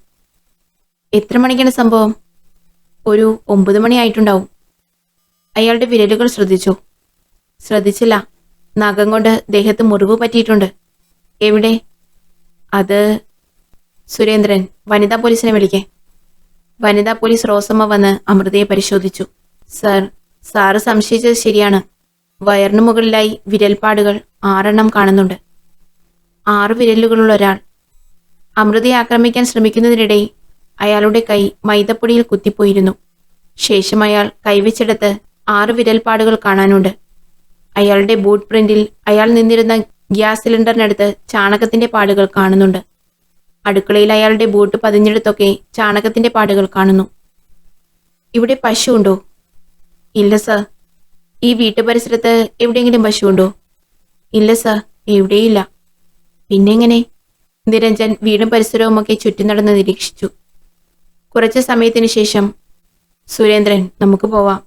എത്ര മണിക്കാണ് സംഭവം? ഒരു 9 മണിയായിട്ടുണ്ടാവും. അയാളുടെ വിരലുകൾ ശ്രദ്ധിച്ചോ? ശ്രദ്ധിച്ചില്ല. നഖം കൊണ്ട് ദേഹത്ത് മുറിവ് പറ്റിയിട്ടുണ്ട്. എവിടെ? അത് സുരേന്ദ്രൻ, വനിതാ പോലീസിനെ വിളിക്കേ. വനിതാ പോലീസ് റോസമ്മ വന്ന് അമൃതയെ പരിശോധിച്ചു. സർ, സാറ് സംശയിച്ചത് ശരിയാണ്. വയറിനു മുകളിലായി വിരൽപ്പാടുകൾ 6 എണ്ണം കാണുന്നുണ്ട്. 6 വിരലുകളുള്ള ഒരാൾ. അമൃതയെ ആക്രമിക്കാൻ ശ്രമിക്കുന്നതിനിടെ അയാളുടെ കൈ മൈദപ്പൊടിയിൽ കുത്തിപ്പോയിരുന്നു. ശേഷം അയാൾ കൈവച്ചിടത്ത് 6 വിരൽപ്പാടുകൾ കാണാനുണ്ട്. അയാളുടെ ബൂട്ട് പ്രിന്റിൽ അയാൾ നിന്നിരുന്ന ഗ്യാസ് സിലിണ്ടറിനടുത്ത് ചാണകത്തിന്റെ പാടുകൾ കാണുന്നുണ്ട്. അടുക്കളയിൽ അയാളുടെ ബൂട്ട് പതിഞ്ഞെടുത്തൊക്കെ ചാണകത്തിന്റെ പാടുകൾ കാണുന്നു. ഇവിടെ പശു ഉണ്ടോ? ഇല്ല സർ. ഈ വീട്ടുപരിസരത്ത് എവിടെയെങ്കിലും പശു ഉണ്ടോ? ഇല്ല സർ, എവിടെയില്ല. പിന്നെങ്ങനെ? നിരഞ്ജൻ വീടും പരിസരവുമൊക്കെ ചുറ്റി നടന്ന് നിരീക്ഷിച്ചു. കുറച്ചു സമയത്തിന് ശേഷം, സുരേന്ദ്രൻ, നമുക്ക് പോവാം.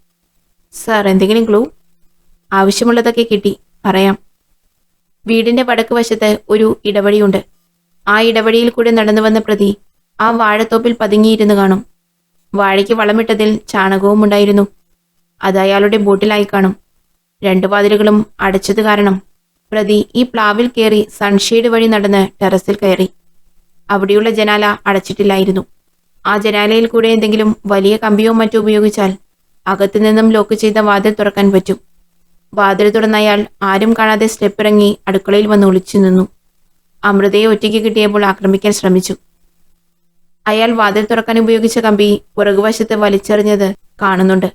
സർ, എന്തെങ്കിലും ക്ലൂ? ആവശ്യമുള്ളതൊക്കെ കിട്ടി, പറയാം. വീടിന്റെ വടക്ക് വശത്ത് ഒരു ഇടവഴിയുണ്ട്. ആ ഇടവഴിയിൽ കൂടെ നടന്നു വന്ന പ്രതി ആ വാഴത്തോപ്പിൽ പതുങ്ങിയിരുന്നു കാണും. വാഴയ്ക്ക് വളമിട്ടതിൽ ചാണകവും ഉണ്ടായിരുന്നു. അത് അയാളുടെ ബോട്ടിലായി കാണും. 2 വാതിലുകളും അടച്ചത് കാരണം പ്രതി ഈ പ്ലാവിൽ കയറി സൺഷെയ്ഡ് വഴി നടന്ന് ടെറസിൽ കയറി. അവിടെയുള്ള ജനാല അടച്ചിട്ടില്ലായിരുന്നു. ആ ജനാലയിൽ കൂടെ എന്തെങ്കിലും വലിയ കമ്പിയോ മറ്റോ ഉപയോഗിച്ചാൽ അകത്തു നിന്നും ലോക്ക് ചെയ്ത വാതിൽ തുറക്കാൻ പറ്റും. വാതിൽ തുറന്ന അയാൾ ആരും കാണാതെ സ്റ്റെപ്പ് ഇറങ്ങി അടുക്കളയിൽ വന്ന് ഒളിച്ചു നിന്നു. അമൃതയെ ഒറ്റയ്ക്ക് കിട്ടിയപ്പോൾ ആക്രമിക്കാൻ ശ്രമിച്ചു. അയാൾ വാതിൽ തുറക്കാൻ ഉപയോഗിച്ച കമ്പി പുറകുവശത്ത് വലിച്ചെറിഞ്ഞത് കാണുന്നുണ്ട്.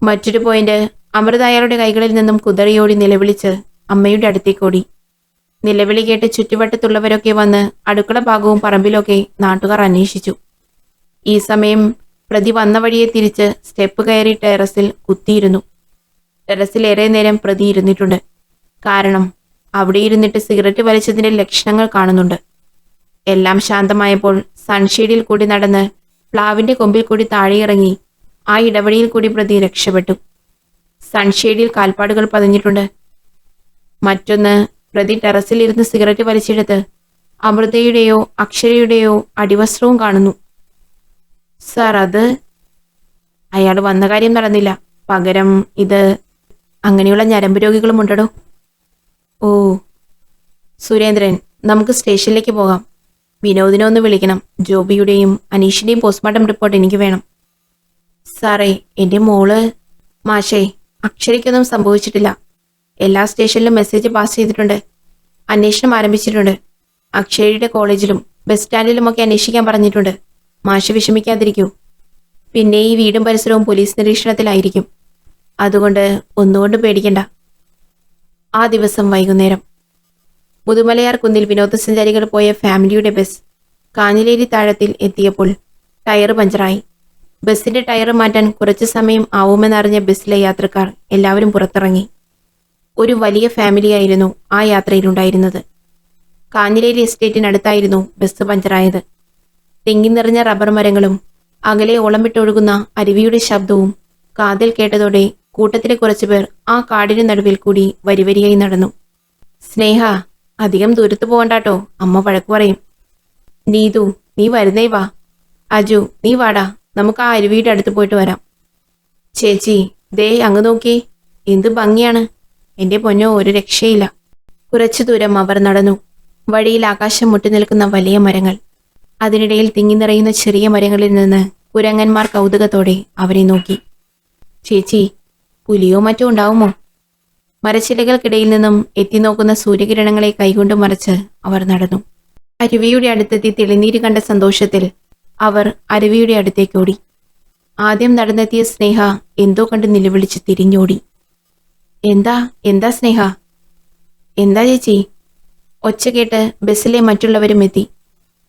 മറ്റൊരു പോയിന്റ്, അമൃത അയാളുടെ കൈകളിൽ നിന്നും കുതറിയോടി നിലവിളിച്ച് അമ്മയുടെ അടുത്തേക്കോടി. നിലവിളി കേട്ട് ചുറ്റുവട്ടത്തുള്ളവരൊക്കെ വന്ന് അടുക്കള ഭാഗവും പറമ്പിലൊക്കെ നാട്ടുകാർ അന്വേഷിച്ചു. ഈ സമയം പ്രതി വന്ന വഴിയെ തിരിച്ച് സ്റ്റെപ്പ് കയറി ടെറസിൽ കുത്തിയിരുന്നു. ടെറസിൽ ഏറെ നേരം പ്രതി ഇരുന്നിട്ടുണ്ട്. കാരണം അവിടെ ഇരുന്നിട്ട് സിഗരറ്റ് വലിച്ചതിന്റെ ലക്ഷണങ്ങൾ കാണുന്നുണ്ട്. എല്ലാം ശാന്തമായപ്പോൾ സൺഷെയ്ഡിൽ കൂടി നടന്ന് പ്ലാവിന്റെ കൊമ്പിൽ കൂടി താഴെയിറങ്ങി ആ ഇടവഴിയിൽ കൂടി പ്രതി രക്ഷപ്പെട്ടു. സൺഷെയ്ഡിൽ കാൽപ്പാടുകൾ പതിഞ്ഞിട്ടുണ്ട്. മറ്റൊന്ന്, പ്രതി ടെറസിൽ ഇരുന്ന് സിഗരറ്റ് വലിച്ചെടുത്ത് അമൃതയുടെയോ അക്ഷരയുടെയോ അടിവസ്ത്രവും കാണുന്നു. സാർ, അത് അയാൾ വന്ന കാര്യം നടന്നില്ല. പകരം ഇത് അങ്ങനെയുള്ള ഞരമ്പ് രോഗികളും ഉണ്ടോ? ഓ സുരേന്ദ്രൻ, നമുക്ക് സ്റ്റേഷനിലേക്ക് പോകാം. വിനോദിനെ ഒന്ന് വിളിക്കണം. ജോബിയുടെയും അനീഷിന്റെയും പോസ്റ്റ്മോർട്ടം റിപ്പോർട്ട് എനിക്ക് വേണം. സാറേ, എൻ്റെ മോള് മാഷേ, അക്ഷരയ്ക്കൊന്നും സംഭവിച്ചിട്ടില്ല. എല്ലാ സ്റ്റേഷനിലും മെസ്സേജ് പാസ് ചെയ്തിട്ടുണ്ട്. അന്വേഷണം ആരംഭിച്ചിട്ടുണ്ട്. അക്ഷരയുടെ കോളേജിലും ബസ് സ്റ്റാൻഡിലുമൊക്കെ അന്വേഷിക്കാൻ പറഞ്ഞിട്ടുണ്ട്. മാഷ് വിഷമിക്കാതിരിക്കൂ. പിന്നെ ഈ വീടും പരിസരവും പോലീസ് നിരീക്ഷണത്തിലായിരിക്കും. അതുകൊണ്ട് ഒന്നുകൊണ്ട് പേടിക്കണ്ട. ആ ദിവസം വൈകുന്നേരം മുതുമലയാർ കുന്നിൽ വിനോദസഞ്ചാരികൾ പോയ ഫാമിലിയുടെ ബസ് കാഞ്ഞിലേരി താഴത്തിൽ എത്തിയപ്പോൾ ടയർ പഞ്ചറായി. ബസ്സിന്റെ ടയർ മാറ്റാൻ കുറച്ചു സമയം ആവുമെന്നറിഞ്ഞ ബസ്സിലെ യാത്രക്കാർ എല്ലാവരും പുറത്തിറങ്ങി. ഒരു വലിയ ഫാമിലിയായിരുന്നു ആ യാത്രയിലുണ്ടായിരുന്നത്. കാഞ്ഞിലേരി എസ്റ്റേറ്റിനടുത്തായിരുന്നു ബസ് പഞ്ചറായത്. തെങ്ങി നിറഞ്ഞ റബ്ബർ മരങ്ങളും അകലെ ഓളമിട്ടൊഴുകുന്ന അരുവിയുടെ ശബ്ദവും കാതിൽ കേട്ടതോടെ കൂട്ടത്തിലെ കുറച്ചുപേർ ആ കാടിന് നടുവിൽ കൂടി വരിവരിയായി നടന്നു. സ്നേഹ, അധികം ദൂരത്ത് പോകണ്ടാട്ടോ, അമ്മ വഴക്കു പറയും. നീതു, നീ വരുന്നേ വാ. അജു, നീ വാടാ, നമുക്ക് ആ അരുവിയുടെ അടുത്ത് പോയിട്ട് വരാം. ചേച്ചി, ദേ അങ്ങ് നോക്കി, എന്ത് ഭംഗിയാണ്. എന്റെ പൊന്നോ, ഒരു രക്ഷയില്ല. കുറച്ചു ദൂരം അവർ നടന്നു. വഴിയിൽ ആകാശം മുട്ടി നിൽക്കുന്ന വലിയ മരങ്ങൾ. അതിനിടയിൽ തിങ്ങി നിറയുന്ന ചെറിയ മരങ്ങളിൽ നിന്ന് കുരങ്ങന്മാർ കൗതുകത്തോടെ അവരെ നോക്കി. ചേച്ചി, പുലിയോ മറ്റോ ഉണ്ടാവുമോ? മരച്ചിലകൾക്കിടയിൽ നിന്നും എത്തിനോക്കുന്ന സൂര്യകിരണങ്ങളെ കൈകൊണ്ട് മറച്ച് അവർ നടന്നു. അരുവിയുടെ അടുത്തെത്തി തെളിനീര് കണ്ട സന്തോഷത്തിൽ അവർ അരുവിയുടെ അടുത്തേക്കോടി. ആദ്യം നടന്നെത്തിയ സ്നേഹ എന്തോ കണ്ട് നിലവിളിച്ച് തിരിഞ്ഞോടി. എന്താ എന്താ സ്നേഹ? എന്താ ചേച്ചി? ഒച്ച കേട്ട് ബസ്സിലെ മറ്റുള്ളവരും എത്തി.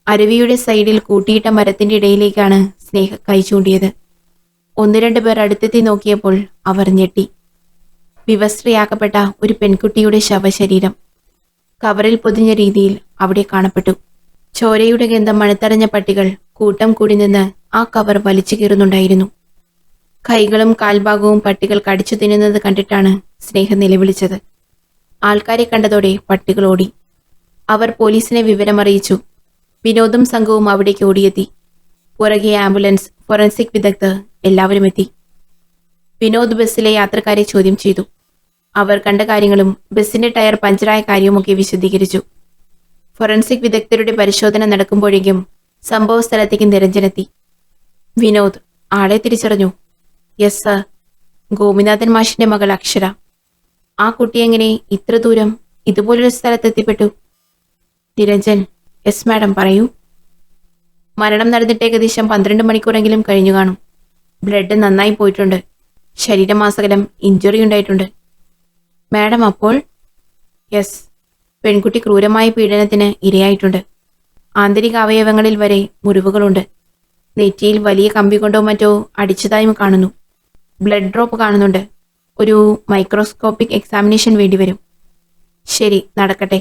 അരുവിയുടെ സൈഡിൽ കൂട്ടിയിട്ട മരത്തിന്റെ ഇടയിലേക്കാണ് സ്നേഹ കൈ ചൂണ്ടിയത്. ഒന്ന് രണ്ട് പേർ അടുത്തെത്തി നോക്കിയപ്പോൾ അവർ ഞെട്ടി. വിവസ്ത്രയാക്കപ്പെട്ട ഒരു പെൺകുട്ടിയുടെ ശവശരീരം കവറിൽ പൊതിഞ്ഞ രീതിയിൽ അവിടെ കാണപ്പെട്ടു. ചോരയുടെ ഗന്ധം മണത്തറിഞ്ഞ പട്ടികൾ കൂട്ടം കൂടി നിന്ന് ആ കവർ വലിച്ചു കീറുന്നുണ്ടായിരുന്നു. കൈകളും കാൽഭാഗവും പട്ടികൾ കടിച്ചു തിന്നുന്നത് കണ്ടിട്ടാണ് സ്നേഹ നിലവിളിച്ചത്. ആൾക്കാരെ കണ്ടതോടെ പട്ടികൾ ഓടി. അവർ പോലീസിനെ വിവരമറിയിച്ചു. വിനോദും സംഘവും അവിടേക്ക് ഓടിയെത്തി. പുറകെ ആംബുലൻസ്, ഫോറൻസിക് വിദഗ്ധർ എല്ലാവരും എത്തി. വിനോദ് ബസ്സിലെ യാത്രക്കാരെ ചോദ്യം ചെയ്തു. അവർ കണ്ട കാര്യങ്ങളും ബസ്സിന്റെ ടയർ പഞ്ചറായ കാര്യവുമൊക്കെ വിശദീകരിച്ചു. ഫോറൻസിക് വിദഗ്ധരുടെ പരിശോധന നടക്കുമ്പോഴേക്കും സംഭവ സ്ഥലത്തേക്ക് നിരഞ്ജനെത്തി. വിനോദ്, ആളെ തിരിച്ചറിഞ്ഞു? യെസ് സർ, ഗോപിനാഥൻ മാഷിന്റെ മകൾ അക്ഷര. ആ കുട്ടി എങ്ങനെ ഇത്ര ദൂരം ഇതുപോലൊരു സ്ഥലത്തെത്തിപ്പെട്ടു? നിരഞ്ജൻ, യെസ് മാഡം, പറയൂ. മരണം നടന്നിട്ട് ഏകദേശം 12 മണിക്കൂറെങ്കിലും കഴിഞ്ഞു കാണും. ബ്ലഡ് നന്നായി പോയിട്ടുണ്ട്. ശരീരമാസകലം ഇഞ്ചുറി ഉണ്ടായിട്ടുണ്ട്. മാഡം, അപ്പോൾ? യെസ്, പെൺകുട്ടി ക്രൂരമായ പീഡനത്തിന് ഇരയായിട്ടുണ്ട്. ആന്തരിക അവയവങ്ങളിൽ വരെ മുറിവുകളുണ്ട്. നെറ്റിയിൽ വലിയ കമ്പി കൊണ്ടോ മറ്റോ അടിച്ചതായും കാണുന്നു. ബ്ലഡ് ഡ്രോപ്പ് കാണുന്നുണ്ട്. ഒരു മൈക്രോസ്കോപ്പിക് എക്സാമിനേഷൻ വേണ്ടിവരും. ശരി, നടക്കട്ടെ.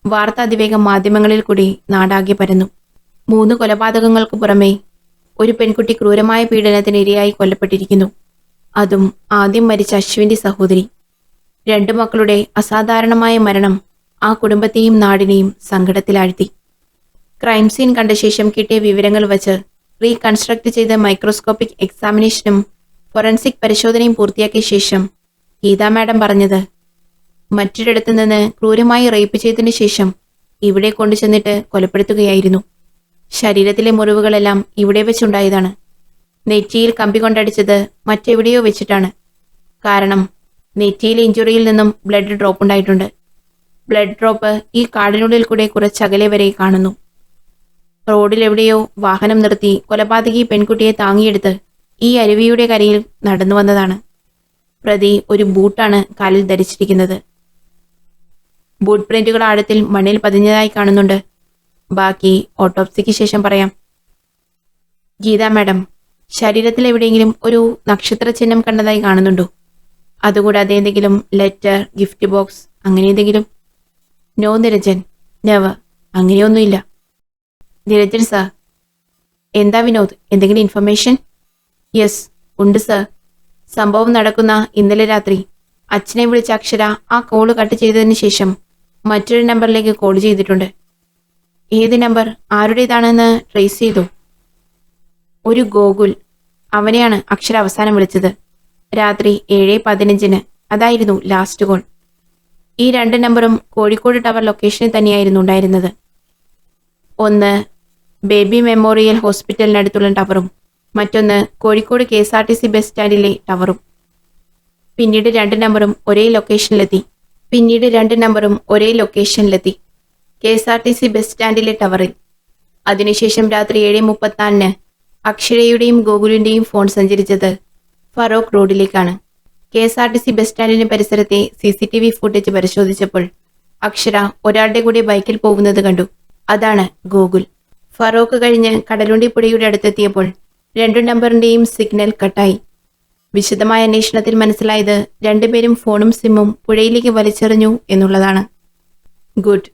വാർത്ത അതിവേഗം മാധ്യമങ്ങളിൽ കൂടി നാടാകെ പരന്നു. 3 കൊലപാതകങ്ങൾക്ക് പുറമെ ഒരു പെൺകുട്ടി ക്രൂരമായ പീഡനത്തിന് ഇരയായി കൊല്ലപ്പെട്ടിരിക്കുന്നു. അതും ആദ്യം മരിച്ച അശ്വിന്റെ സഹോദരി. 2 മക്കളുടെ അസാധാരണമായ മരണം ആ കുടുംബത്തെയും നാടിനെയും സങ്കടത്തിലാഴ്ത്തി. ക്രൈം സീൻ കണ്ട ശേഷം കിട്ടിയ വിവരങ്ങൾ വച്ച് റീകൺസ്ട്രക്ട് ചെയ്ത മൈക്രോസ്കോപ്പിക് എക്സാമിനേഷനും ഫോറൻസിക് പരിശോധനയും പൂർത്തിയാക്കിയ ശേഷം ഗീത മാഡം പറഞ്ഞത്, മറ്റൊരിടത്തു നിന്ന് ക്രൂരമായി റേപ്പ് ചെയ്തതിനു ശേഷം ഇവിടെ കൊണ്ടുചെന്നിട്ട് കൊലപ്പെടുത്തുകയായിരുന്നു. ശരീരത്തിലെ മുറിവുകളെല്ലാം ഇവിടെ വെച്ചുണ്ടായതാണ്. നെറ്റിയിൽ കമ്പി കൊണ്ടടിച്ചത് മറ്റെവിടെയോ വെച്ചിട്ടാണ്. കാരണം നെറ്റിയിലെ ഇഞ്ചുറിയിൽ നിന്നും ബ്ലഡ് ഡ്രോപ്പ് ഉണ്ടായിട്ടുണ്ട്. ബ്ലഡ് ഡ്രോപ്പ് ഈ കാടിനുള്ളിൽ കൂടെ കുറച്ചകലെ വരെ കാണുന്നു. റോഡിലെവിടെയോ വാഹനം നിർത്തി കൊലപാതകി പെൺകുട്ടിയെ താങ്ങിയെടുത്ത് ഈ അരുവിയുടെ കരയിൽ നടന്നു വന്നതാണ്. പ്രതി ഒരു ബൂട്ടാണ് കാലിൽ ധരിച്ചിരിക്കുന്നത്. ബൂട്ട് പ്രിന്റുകൾ ആഴത്തിൽ മണ്ണിൽ പതിഞ്ഞതായി കാണുന്നുണ്ട്. ബാക്കി ഓട്ടോപ്സിക്ക് ശേഷം പറയാം. ഗീത മാഡം, ശരീരത്തിൽ എവിടെയെങ്കിലും ഒരു നക്ഷത്ര ചിഹ്നം കണ്ടതായി കാണുന്നുണ്ടോ? അതുകൂടാതെ എന്തെങ്കിലും ലെറ്റർ, ഗിഫ്റ്റ് ബോക്സ് അങ്ങനെ എന്തെങ്കിലും? നോ നിരഞ്ജൻ, നെവർ, അങ്ങനെയൊന്നുമില്ല. നിരഞ്ജൻ സാർ. എന്താ വിനോദ്, എന്തെങ്കിലും ഇൻഫർമേഷൻ? യെസ്, ഉണ്ട് സാർ. സംഭവം നടക്കുന്ന ഇന്നലെ രാത്രി അച്ഛനെ വിളിച്ച അക്ഷര ആ കോള് കട്ട് ചെയ്തതിന് ശേഷം മറ്റൊരു നമ്പറിലേക്ക് കോൾ ചെയ്തിട്ടുണ്ട്. ഏത് നമ്പർ, ആരുടേതാണെന്ന് ട്രേസ് ചെയ്തു? ഒരു ഗോകുൽ, അവനെയാണ് അക്ഷര അവസാനം വിളിച്ചത്. രാത്രി 7:15, അതായിരുന്നു ലാസ്റ്റ് കോൾ. ഈ 2 നമ്പറും കോഴിക്കോട് ടവർ ലൊക്കേഷനിൽ തന്നെയായിരുന്നു ഉണ്ടായിരുന്നത്. ഒന്ന് ബേബി മെമ്മോറിയൽ ഹോസ്പിറ്റലിനടുത്തുള്ള ടവറും മറ്റൊന്ന് കോഴിക്കോട് KSRTC ബസ് സ്റ്റാൻഡിലെ ടവറും. പിന്നീട് 2 നമ്പറും ഒരേ ലൊക്കേഷനിലെത്തി. KSRTC ബസ് സ്റ്റാൻഡിലെ ടവറിൽ. അതിനുശേഷം രാത്രി 7:34 അക്ഷരയുടെയും ഗോകുലിന്റെയും ഫോൺ സഞ്ചരിച്ചത് ഫറോക്ക് റോഡിലേക്കാണ്. KSRTC ബസ് സ്റ്റാൻഡിന് പരിസരത്തെ CCTV ഫുട്ടേജ് പരിശോധിച്ചപ്പോൾ അക്ഷര ഒരാളുടെ കൂടെ ബൈക്കിൽ പോകുന്നത് കണ്ടു. അതാണ് ഗോകുൽ. ഫറോക്ക് കഴിഞ്ഞ് കടലുണ്ടി പുഴയുടെ അടുത്തെത്തിയപ്പോൾ 2 നമ്പറിന്റെയും സിഗ്നൽ കട്ടായി. വിശദമായ അന്വേഷണത്തിൽ മനസ്സിലായത് 2 പേരും ഫോണും സിമ്മും പുഴയിലേക്ക് വലിച്ചെറിഞ്ഞു എന്നുള്ളതാണ്. ഗുഡ്.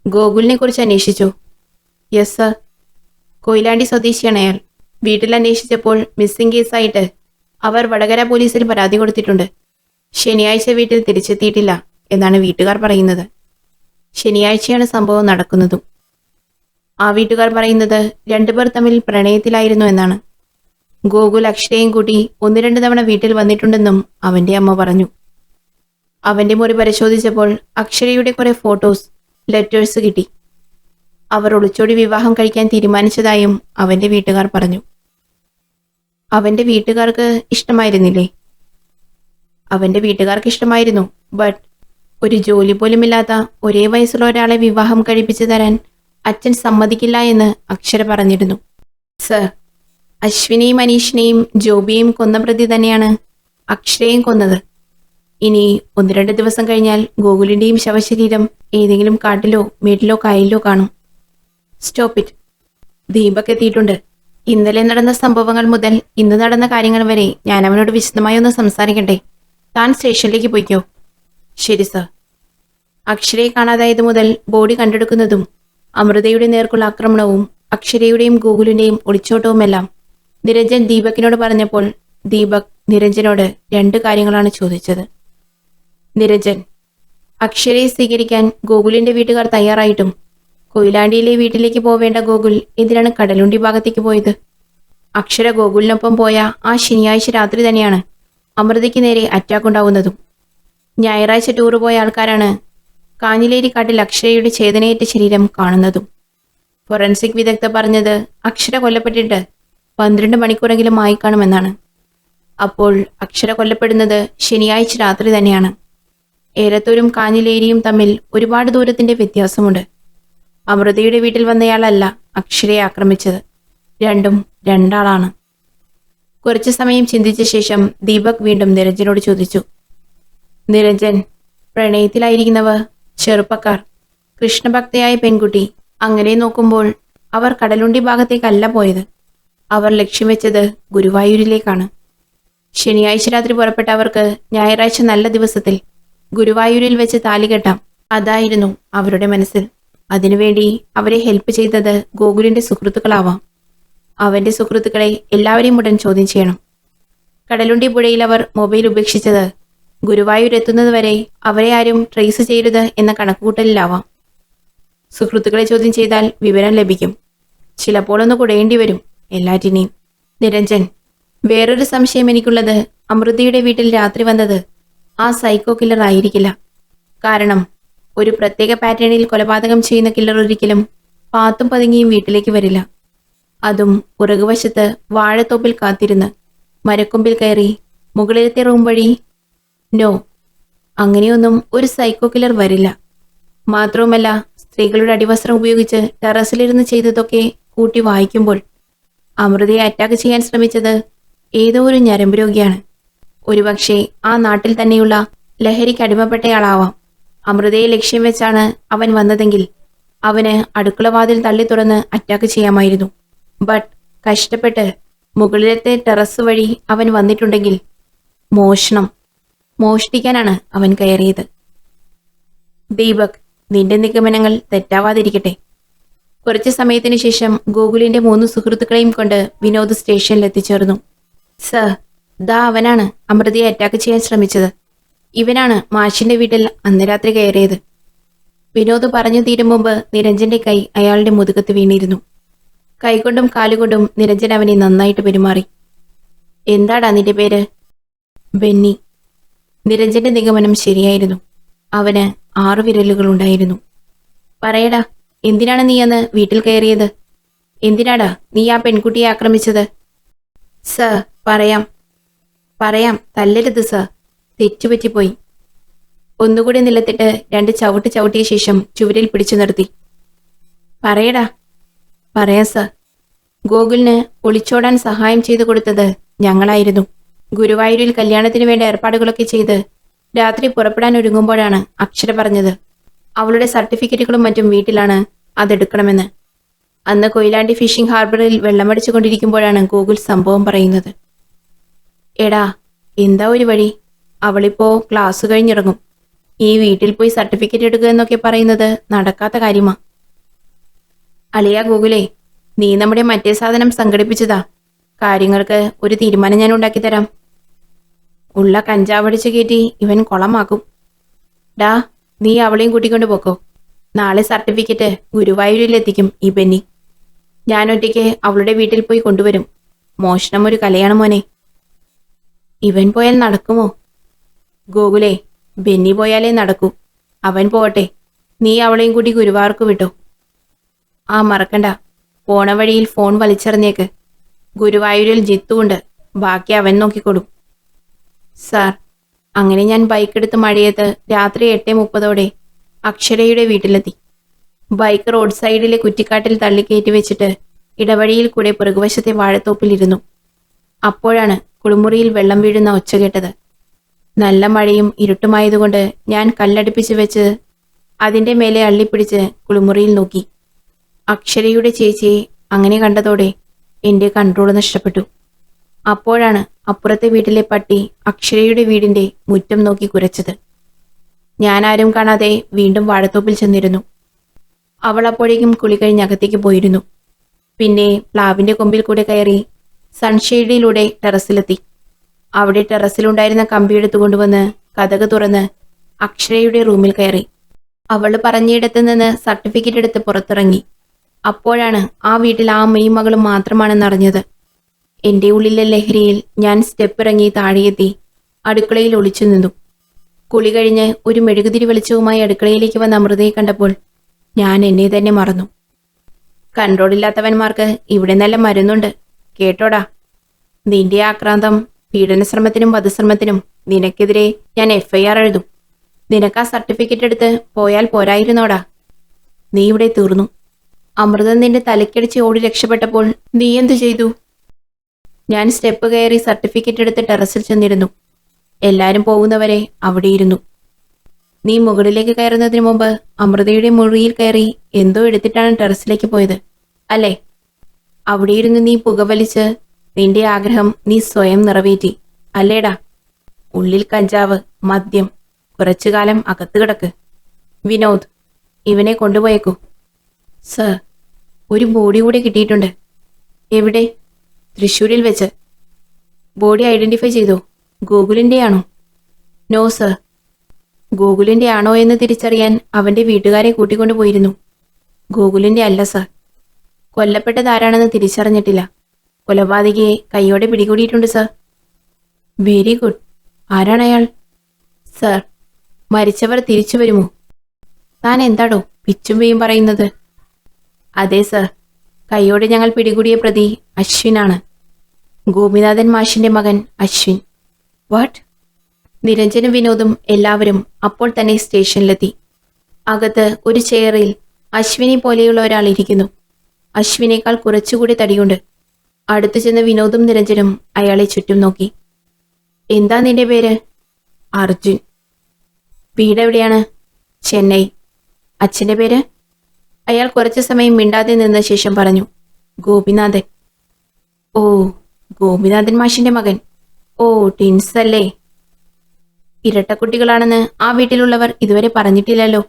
ഗോകുലിനെ കുറിച്ച് അന്വേഷിച്ചോ? Yes sir. കൊയിലാണ്ടി സ്വദേശിയാണ് അയാൾ. വീട്ടിൽ അന്വേഷിച്ചപ്പോൾ മിസ്സിംഗ് കേസായിട്ട് അവർ വടകര പോലീസിൽ പരാതി കൊടുത്തിട്ടുണ്ട്. ശനിയാഴ്ച വീട്ടിൽ തിരിച്ചെത്തിയിട്ടില്ല എന്നാണ് വീട്ടുകാർ പറയുന്നത്. ശനിയാഴ്ചയാണ് സംഭവം നടക്കുന്നതും. ആ വീട്ടുകാർ പറയുന്നത് 2 പേർ തമ്മിൽ പ്രണയത്തിലായിരുന്നു എന്നാണ്. ഗോകുൽ അക്ഷരയും കൂട്ടി 1-2 തവണ വീട്ടിൽ വന്നിട്ടുണ്ടെന്നും അവന്റെ അമ്മ പറഞ്ഞു. അവന്റെ മുറി പരിശോധിച്ചപ്പോൾ അക്ഷരയുടെ കുറെ ഫോട്ടോസ്, ലെറ്റേഴ്സ് കിട്ടി. അവർ ഒളിച്ചോടി വിവാഹം കഴിക്കാൻ തീരുമാനിച്ചതായും അവന്റെ വീട്ടുകാർ പറഞ്ഞു. അവന്റെ വീട്ടുകാർക്ക് ഇഷ്ടമായിരുന്നില്ലേ? അവന്റെ വീട്ടുകാർക്ക് ഇഷ്ടമായിരുന്നു. ബട്ട് ഒരു ജോലി പോലുമില്ലാത്ത ഒരേ വയസ്സുള്ള ഒരാളെ വിവാഹം കഴിപ്പിച്ചു തരാൻ അച്ഛൻ സമ്മതിക്കില്ല എന്ന് അക്ഷര പറഞ്ഞിരുന്നു. സർ, അശ്വിനെയും അനീഷിനെയും ജോബിയെയും കൊന്ന പ്രതി തന്നെയാണ് അക്ഷരയും കൊന്നത്. ഇനി 1-2 ദിവസം കഴിഞ്ഞാൽ ഗോകുലിന്റെയും ശവശരീരം ഏതെങ്കിലും കാട്ടിലോ മേട്ടിലോ കായലിലോ കാണും. Stop it. ദീപക് എത്തിയിട്ടുണ്ട്. ഇന്നലെ നടന്ന സംഭവങ്ങൾ മുതൽ ഇന്ന് നടന്ന കാര്യങ്ങൾ വരെ ഞാൻ അവനോട് വിശദമായി ഒന്ന് സംസാരിക്കട്ടെ. താൻ സ്റ്റേഷനിലേക്ക് പോയിക്കോ. ശരി സർ. അക്ഷരയെ കാണാതായത് മുതൽ ബോഡി കണ്ടെടുക്കുന്നതും അമൃതയുടെ നേർക്കുള്ള ആക്രമണവും അക്ഷരയുടെയും ഗോകുലിന്റെയും ഒളിച്ചോട്ടവുമെല്ലാം നിരഞ്ജൻ ദീപകിനോട് പറഞ്ഞപ്പോൾ ദീപക് നിരഞ്ജനോട് 2 കാര്യങ്ങളാണ് ചോദിച്ചത്. നിരഞ്ജൻ, അക്ഷരയെ സ്വീകരിക്കാൻ ഗോകുലിന്റെ വീട്ടുകാർ തയ്യാറായിട്ടും കൊയിലാണ്ടിയിലെ വീട്ടിലേക്ക് പോവേണ്ട ഗോകുൽ എന്തിനാണ് കടലുണ്ടി ഭാഗത്തേക്ക് പോയത്? അക്ഷര ഗോകുലിനൊപ്പം പോയ ആ ശനിയാഴ്ച രാത്രി തന്നെയാണ് അമൃതയ്ക്ക് നേരെ അറ്റാക്ക് ഉണ്ടാവുന്നതും. ഞായറാഴ്ച ടൂറ് പോയ ആൾക്കാരാണ് കാഞ്ഞിലേരി കാട്ടിൽ അക്ഷരയുടെ ചേതനയേറ്റ ശരീരം കാണുന്നതും. ഫോറൻസിക് വിദഗ്ധർ പറഞ്ഞത് അക്ഷര കൊല്ലപ്പെട്ടിട്ട് 12 മണിക്കൂറെങ്കിലും ആയി കാണുമെന്നാണ്. അപ്പോൾ അക്ഷര കൊല്ലപ്പെടുന്നത് ശനിയാഴ്ച രാത്രി തന്നെയാണ്. ഏലത്തൂരും കാഞ്ഞിലേരിയും തമ്മിൽ ഒരുപാട് ദൂരത്തിന്റെ വ്യത്യാസമുണ്ട്. അമൃതയുടെ വീട്ടിൽ വന്നയാളല്ല അക്ഷരയെ ആക്രമിച്ചത്. രണ്ടും രണ്ടാളാണ്. കുറച്ചു സമയം ചിന്തിച്ച ശേഷം ദീപക് വീണ്ടും നിരഞ്ജനോട് ചോദിച്ചു. നിരഞ്ജൻ, പ്രണയത്തിലായിരിക്കുന്നവർ ചെറുപ്പക്കാർ, കൃഷ്ണഭക്തയായ പെൺകുട്ടി. അങ്ങനെ നോക്കുമ്പോൾ അവർ കടലുണ്ടി ഭാഗത്തേക്കല്ല പോയത്. അവർ ലക്ഷ്യം വെച്ചത് ഗുരുവായൂരിലേക്കാണ്. ശനിയാഴ്ച രാത്രി പുറപ്പെട്ട അവർക്ക് ഞായറാഴ്ച നല്ല ദിവസത്തിൽ ഗുരുവായൂരിൽ വെച്ച് താലി കെട്ടാം. അതായിരുന്നു അവരുടെ മനസ്സിൽ. അതിനുവേണ്ടി അവരെ ഹെൽപ്പ് ചെയ്തത് ഗോകുലിന്റെ സുഹൃത്തുക്കളാവാം. അവന്റെ സുഹൃത്തുക്കളെ എല്ലാവരെയും ഉടൻ ചോദ്യം ചെയ്യണം. കടലുണ്ടി പുഴയിൽ അവർ മൊബൈൽ ഉപേക്ഷിച്ചത് ഗുരുവായൂർ എത്തുന്നതുവരെ അവരെ ആരും ട്രേസ് ചെയ്യരുത് എന്ന കണക്കുകൂട്ടലിലാവാം. സുഹൃത്തുക്കളെ ചോദ്യം ചെയ്താൽ വിവരം ലഭിക്കും. ചിലപ്പോൾ ഒന്ന് കുടയേണ്ടി വരും എല്ലാറ്റിനെയും. നിരഞ്ജൻ, വേറൊരു സംശയം എനിക്കുള്ളത്, അമൃതയുടെ വീട്ടിൽ രാത്രി വന്നത് ആ സൈക്കോ കില്ലർ ആയിരിക്കില്ല. കാരണം ഒരു പ്രത്യേക പാറ്റേണിൽ കൊലപാതകം ചെയ്യുന്ന കില്ലർ ഒരിക്കലും പാത്തും പതുങ്ങിയും വീട്ടിലേക്ക് വരില്ല. അതും പുറകുവശത്ത് വാഴത്തോപ്പിൽ കാത്തിരുന്ന് മരക്കൊമ്പിൽ കയറി മുകളിലത്തെ റൂം വഴി. നോ, അങ്ങനെയൊന്നും ഒരു സൈക്കോ കില്ലർ വരില്ല. മാത്രവുമല്ല, സ്ത്രീകളുടെ അടിവസ്ത്രം ഉപയോഗിച്ച് ടെറസിലിരുന്ന് ചെയ്തതൊക്കെ കൂട്ടി വായിക്കുമ്പോൾ അമൃതയെ അറ്റാക്ക് ചെയ്യാൻ ശ്രമിച്ചത് ഏതോ ഒരു ഞരമ്പ് രോഗിയാണ്. ഒരുപക്ഷെ ആ നാട്ടിൽ തന്നെയുള്ള ലഹരിക്ക് അടിമപ്പെട്ടയാളാവാം. അമൃതയെ ലക്ഷ്യം വെച്ചാണ് അവൻ വന്നതെങ്കിൽ അവന് അടുക്കളവാതിൽ തള്ളി തുറന്ന് അറ്റാക്ക് ചെയ്യാമായിരുന്നു. ബട്ട് കഷ്ടപ്പെട്ട് മുകളിലത്തെ ടെറസ് വഴി അവൻ വന്നിട്ടുണ്ടെങ്കിൽ മോഷ്ടിക്കാനാണ് അവൻ കയറിയത്. ദീപക്, നിന്റെ നിഗമനങ്ങൾ തെറ്റാവാതിരിക്കട്ടെ. കുറച്ചു സമയത്തിന് ശേഷം ഗോകുലിന്റെ 3 സുഹൃത്തുക്കളെയും കൊണ്ട് വിനോദ് സ്റ്റേഷനിൽ എത്തിച്ചേർന്നു. സർ, ദാ അവനാണ് അമൃതയെ അറ്റാക്ക് ചെയ്യാൻ ശ്രമിച്ചത്. ഇവനാണ് മാഷിന്റെ വീട്ടിൽ അന്ന് രാത്രി കയറിയത്. വിനോദ് പറഞ്ഞു തീരും മുമ്പ് നിരഞ്ജന്റെ കൈ അയാളുടെ മുതുകത്ത് വീണിരുന്നു. കൈകൊണ്ടും കാലുകൊണ്ടും നിരഞ്ജൻ അവനെ നന്നായിട്ട് പെരുമാറി. എന്താടാ നിന്റെ പേര്? ബെന്നി. നിരഞ്ജന്റെ നിഗമനം ശരിയായിരുന്നു. അവന് 6 വിരലുകളുണ്ടായിരുന്നു. പറയടാ, എന്തിനാണ് നീ അന്ന് വീട്ടിൽ കയറിയത്? എന്തിനാടാ നീ ആ പെൺകുട്ടിയെ ആക്രമിച്ചത്? സർ, പറയാം, തല്ലരുത് സർ, തെറ്റുപറ്റിപ്പോയി. ഒന്നുകൂടി നിലത്തിട്ട് 2 ചവിട്ട് ചവിട്ടിയ ശേഷം ചുവരിൽ പിടിച്ചു നിർത്തി. പറയടാ. പറയാം സർ. ഗോകുലിന് ഒളിച്ചോടാൻ സഹായം ചെയ്തു കൊടുത്തത് ഞങ്ങളായിരുന്നു. ഗുരുവായൂരിൽ കല്യാണത്തിന് വേണ്ട ഏർപ്പാടുകളൊക്കെ ചെയ്ത് രാത്രി പുറപ്പെടാൻ ഒരുങ്ങുമ്പോഴാണ് അക്ഷര പറഞ്ഞത് അവളുടെ സർട്ടിഫിക്കറ്റുകളും മറ്റും വീട്ടിലാണ്, അതെടുക്കണമെന്ന്. അന്ന് കൊയിലാണ്ടി ഫിഷിംഗ് ഹാർബറിൽ വെള്ളമടിച്ചു കൊണ്ടിരിക്കുമ്പോഴാണ് ഗോകുൽ സംഭവം പറയുന്നത്. എടാ, എന്താ ഒരു വഴി? അവളിപ്പോ ക്ലാസ് കഴിഞ്ഞിറങ്ങും. ഈ വീട്ടിൽ പോയി സർട്ടിഫിക്കറ്റ് എടുക്കുക എന്നൊക്കെ പറയുന്നത് നടക്കാത്ത കാര്യമാ. അളിയ ഗോകുലേ, നീ നമ്മുടെ മറ്റേ സാധനം സംഘടിപ്പിച്ചതാ. കാര്യങ്ങൾക്ക് ഒരു തീരുമാനം ഞാൻ ഉണ്ടാക്കിത്തരാം. ഉള്ള കഞ്ചാവടിച്ച് കയറ്റി ഇവൻ കുളമാക്കും. ഡാ, നീ അവളെയും കൂട്ടിക്കൊണ്ട് പോക്കോ. നാളെ സർട്ടിഫിക്കറ്റ് ഗുരുവായൂരിലെത്തിക്കും ഈ ബെന്നി. ഞാൻ ഒറ്റയ്ക്ക് അവളുടെ വീട്ടിൽ പോയി കൊണ്ടുവരും. മോഷണം ഒരു കലയാണ് മോനെ. ഇവൻ പോയാൽ നടക്കുമോ? ഗോകുലേ, ബെന്നി പോയാലേ നടക്കൂ. അവൻ പോവട്ടെ. നീ അവളെയും കൂടി ഗുരുവായൂർക്ക് വിട്ടോ. മറക്കണ്ട, പോണ വഴിയിൽ ഫോൺ വലിച്ചെറിഞ്ഞേക്ക്. ഗുരുവായൂരിൽ ജിത്തുണ്ട്, ബാക്കി അവൻ നോക്കിക്കൊടും. സാർ. അങ്ങനെ ഞാൻ ബൈക്കെടുത്ത് മഴയത്ത് രാത്രി 8:30 അക്ഷരയുടെ വീട്ടിലെത്തി. ബൈക്ക് റോഡ് സൈഡിലെ കുറ്റിക്കാട്ടിൽ തള്ളിക്കയറ്റി വെച്ചിട്ട് ഇടവഴിയിൽ കൂടെ പുറകുവശത്തെ വാഴത്തോപ്പിലിരുന്നു. അപ്പോഴാണ് കുളിമുറിയിൽ വെള്ളം വീഴുന്ന ഒച്ച കേട്ടത്. നല്ല മഴയും ഇരുട്ടുമായതുകൊണ്ട് ഞാൻ കല്ലടുപ്പിച്ച് വെച്ച് അതിൻ്റെ മേലെ അള്ളിപ്പിടിച്ച് കുളിമുറിയിൽ നോക്കി. അക്ഷരയുടെ ചേച്ചിയെ അങ്ങനെ കണ്ടതോടെ എൻ്റെ കൺട്രോൾ നഷ്ടപ്പെട്ടു. അപ്പോഴാണ് അപ്പുറത്തെ വീട്ടിലെ പട്ടി അക്ഷരയുടെ വീടിൻ്റെ മുറ്റം നോക്കി കുരച്ചത്. ഞാനാരും കാണാതെ വീണ്ടും വാഴത്തോപ്പിൽ ചെന്നിരുന്നു. അവൾ അപ്പോഴേക്കും കുളി കഴിഞ്ഞ് അകത്തേക്ക് പോയിരുന്നു. പിന്നെ പ്ലാവിൻ്റെ കൊമ്പിൽ കൂടെ കയറി സൺഷെയ്ഡിലൂടെ ടെറസിലെത്തി. അവിടെ ടെറസിലുണ്ടായിരുന്ന കമ്പിയെടുത്തു കൊണ്ടുവന്ന് കതക് തുറന്ന് അക്ഷരയുടെ റൂമിൽ കയറി. അവൾ പറഞ്ഞിടത്ത് നിന്ന് സർട്ടിഫിക്കറ്റ് എടുത്ത് പുറത്തിറങ്ങി. അപ്പോഴാണ് ആ വീട്ടിൽ ആ അമ്മയും മകളും മാത്രമാണെന്നറിഞ്ഞത്. എൻ്റെ ഉള്ളിലെ ലഹരിയിൽ ഞാൻ സ്റ്റെപ്പ് ഇറങ്ങി താഴെയെത്തി അടുക്കളയിൽ ഒളിച്ചു നിന്നു. കുളി കഴിഞ്ഞ് ഒരു മെഴുകുതിരി വെളിച്ചവുമായി അടുക്കളയിലേക്ക് വന്ന അമൃതയെ കണ്ടപ്പോൾ ഞാൻ എന്നെ തന്നെ മറന്നു. കൺട്രോളില്ലാത്തവന്മാർക്ക് ഇവിടെ നല്ല മരുന്നുണ്ട് കേട്ടോടാ. നിന്റെ ആക്രാന്തം, പീഡനശ്രമത്തിനും വധശ്രമത്തിനും നിനക്കെതിരെ ഞാൻ FIR എഴുതും. നിനക്ക് ആ സർട്ടിഫിക്കറ്റ് എടുത്ത് പോയാൽ പോരായിരുന്നോടാ. നീ ഇവിടെ തീർന്നു. അമൃത നിന്റെ തലക്കടിച്ച് ഓടി രക്ഷപ്പെട്ടപ്പോൾ നീ എന്തു ചെയ്തു? ഞാൻ സ്റ്റെപ്പ് കയറി സർട്ടിഫിക്കറ്റ് എടുത്ത് ടെറസിൽ ചെന്നിരുന്നു. എല്ലാവരും പോകുന്നവരെ അവിടെയിരുന്നു. നീ മുകളിലേക്ക് കയറുന്നതിന് മുമ്പ് അമൃതയുടെ മുറിയിൽ കയറി എന്തോ എടുത്തിട്ടാണ് ടെറസിലേക്ക് പോയത് അല്ലേ? അവിടെയിരുന്ന് നീ പുകവലിച്ച് നിന്റെ ആഗ്രഹം നീ സ്വയം നിറവേറ്റി അല്ലേടാ? ഉള്ളിൽ കഞ്ചാവ്, മദ്യം, കുറച്ചുകാലം അകത്ത് കിടക്ക്. വിനോദ്, ഇവനെ കൊണ്ടുപോയേക്കൂ. സർ, ഒരു ബോഡി കൂടെ കിട്ടിയിട്ടുണ്ട്. എവിടെ? തൃശ്ശൂരിൽ വെച്ച്. ബോഡി ഐഡന്റിഫൈ ചെയ്തോ? ഗോകുലിന്റെ ആണോ? No sir. ഗോകുലിന്റെ ആണോ എന്ന് തിരിച്ചറിയാൻ അവന്റെ വീട്ടുകാരെ കൂട്ടിക്കൊണ്ടു പോയിരുന്നു. ഗോകുലിന്റെ അല്ല സർ. കൊല്ലപ്പെട്ടത് ആരാണെന്ന് തിരിച്ചറിഞ്ഞിട്ടില്ല. കൊലപാതകിയെ കൈയോടെ പിടികൂടിയിട്ടുണ്ട് സർ. Very good. ആരാണ് അയാൾ? സർ, മരിച്ചവർ തിരിച്ചു വരുമോ? താൻ എന്താടോ പിച്ചും പെയ്യും പറയുന്നത്? അതെ സർ, കൈയോടെ ഞങ്ങൾ പിടികൂടിയ പ്രതി അശ്വിനാണ്. ഗോപിനാഥൻ മാഷിന്റെ മകൻ അശ്വിൻ. വാട്ട്? നിരഞ്ജനും വിനോദും എല്ലാവരും അപ്പോൾ തന്നെ സ്റ്റേഷനിലെത്തി. അകത്ത് ഒരു ചെയറിൽ അശ്വിനെ പോലെയുള്ള ഒരാൾ ഇരിക്കുന്നു. അശ്വിനേക്കാൾ കുറച്ചുകൂടി തടിയുണ്ട്. അടുത്തു ചെന്ന് വിനോദും നിരഞ്ജനും അയാളെ ചുറ്റും നോക്കി. എന്താ നിന്റെ പേര്? അർജുൻ. വീടെവിടെയാണ്? ചെന്നൈ. അച്ഛൻ്റെ പേര്? അയാൾ കുറച്ചു സമയം മിണ്ടാതെ നിന്ന ശേഷം പറഞ്ഞു, ഗോപിനാഥൻ. ഓ, ഗോപിനാഥൻ മാഷിന്റെ മകൻ. ഓ, ടിൻസ് അല്ലേ? ഇരട്ടക്കുട്ടികളാണെന്ന് ആ വീട്ടിലുള്ളവർ ഇതുവരെ പറഞ്ഞിട്ടില്ലല്ലോ.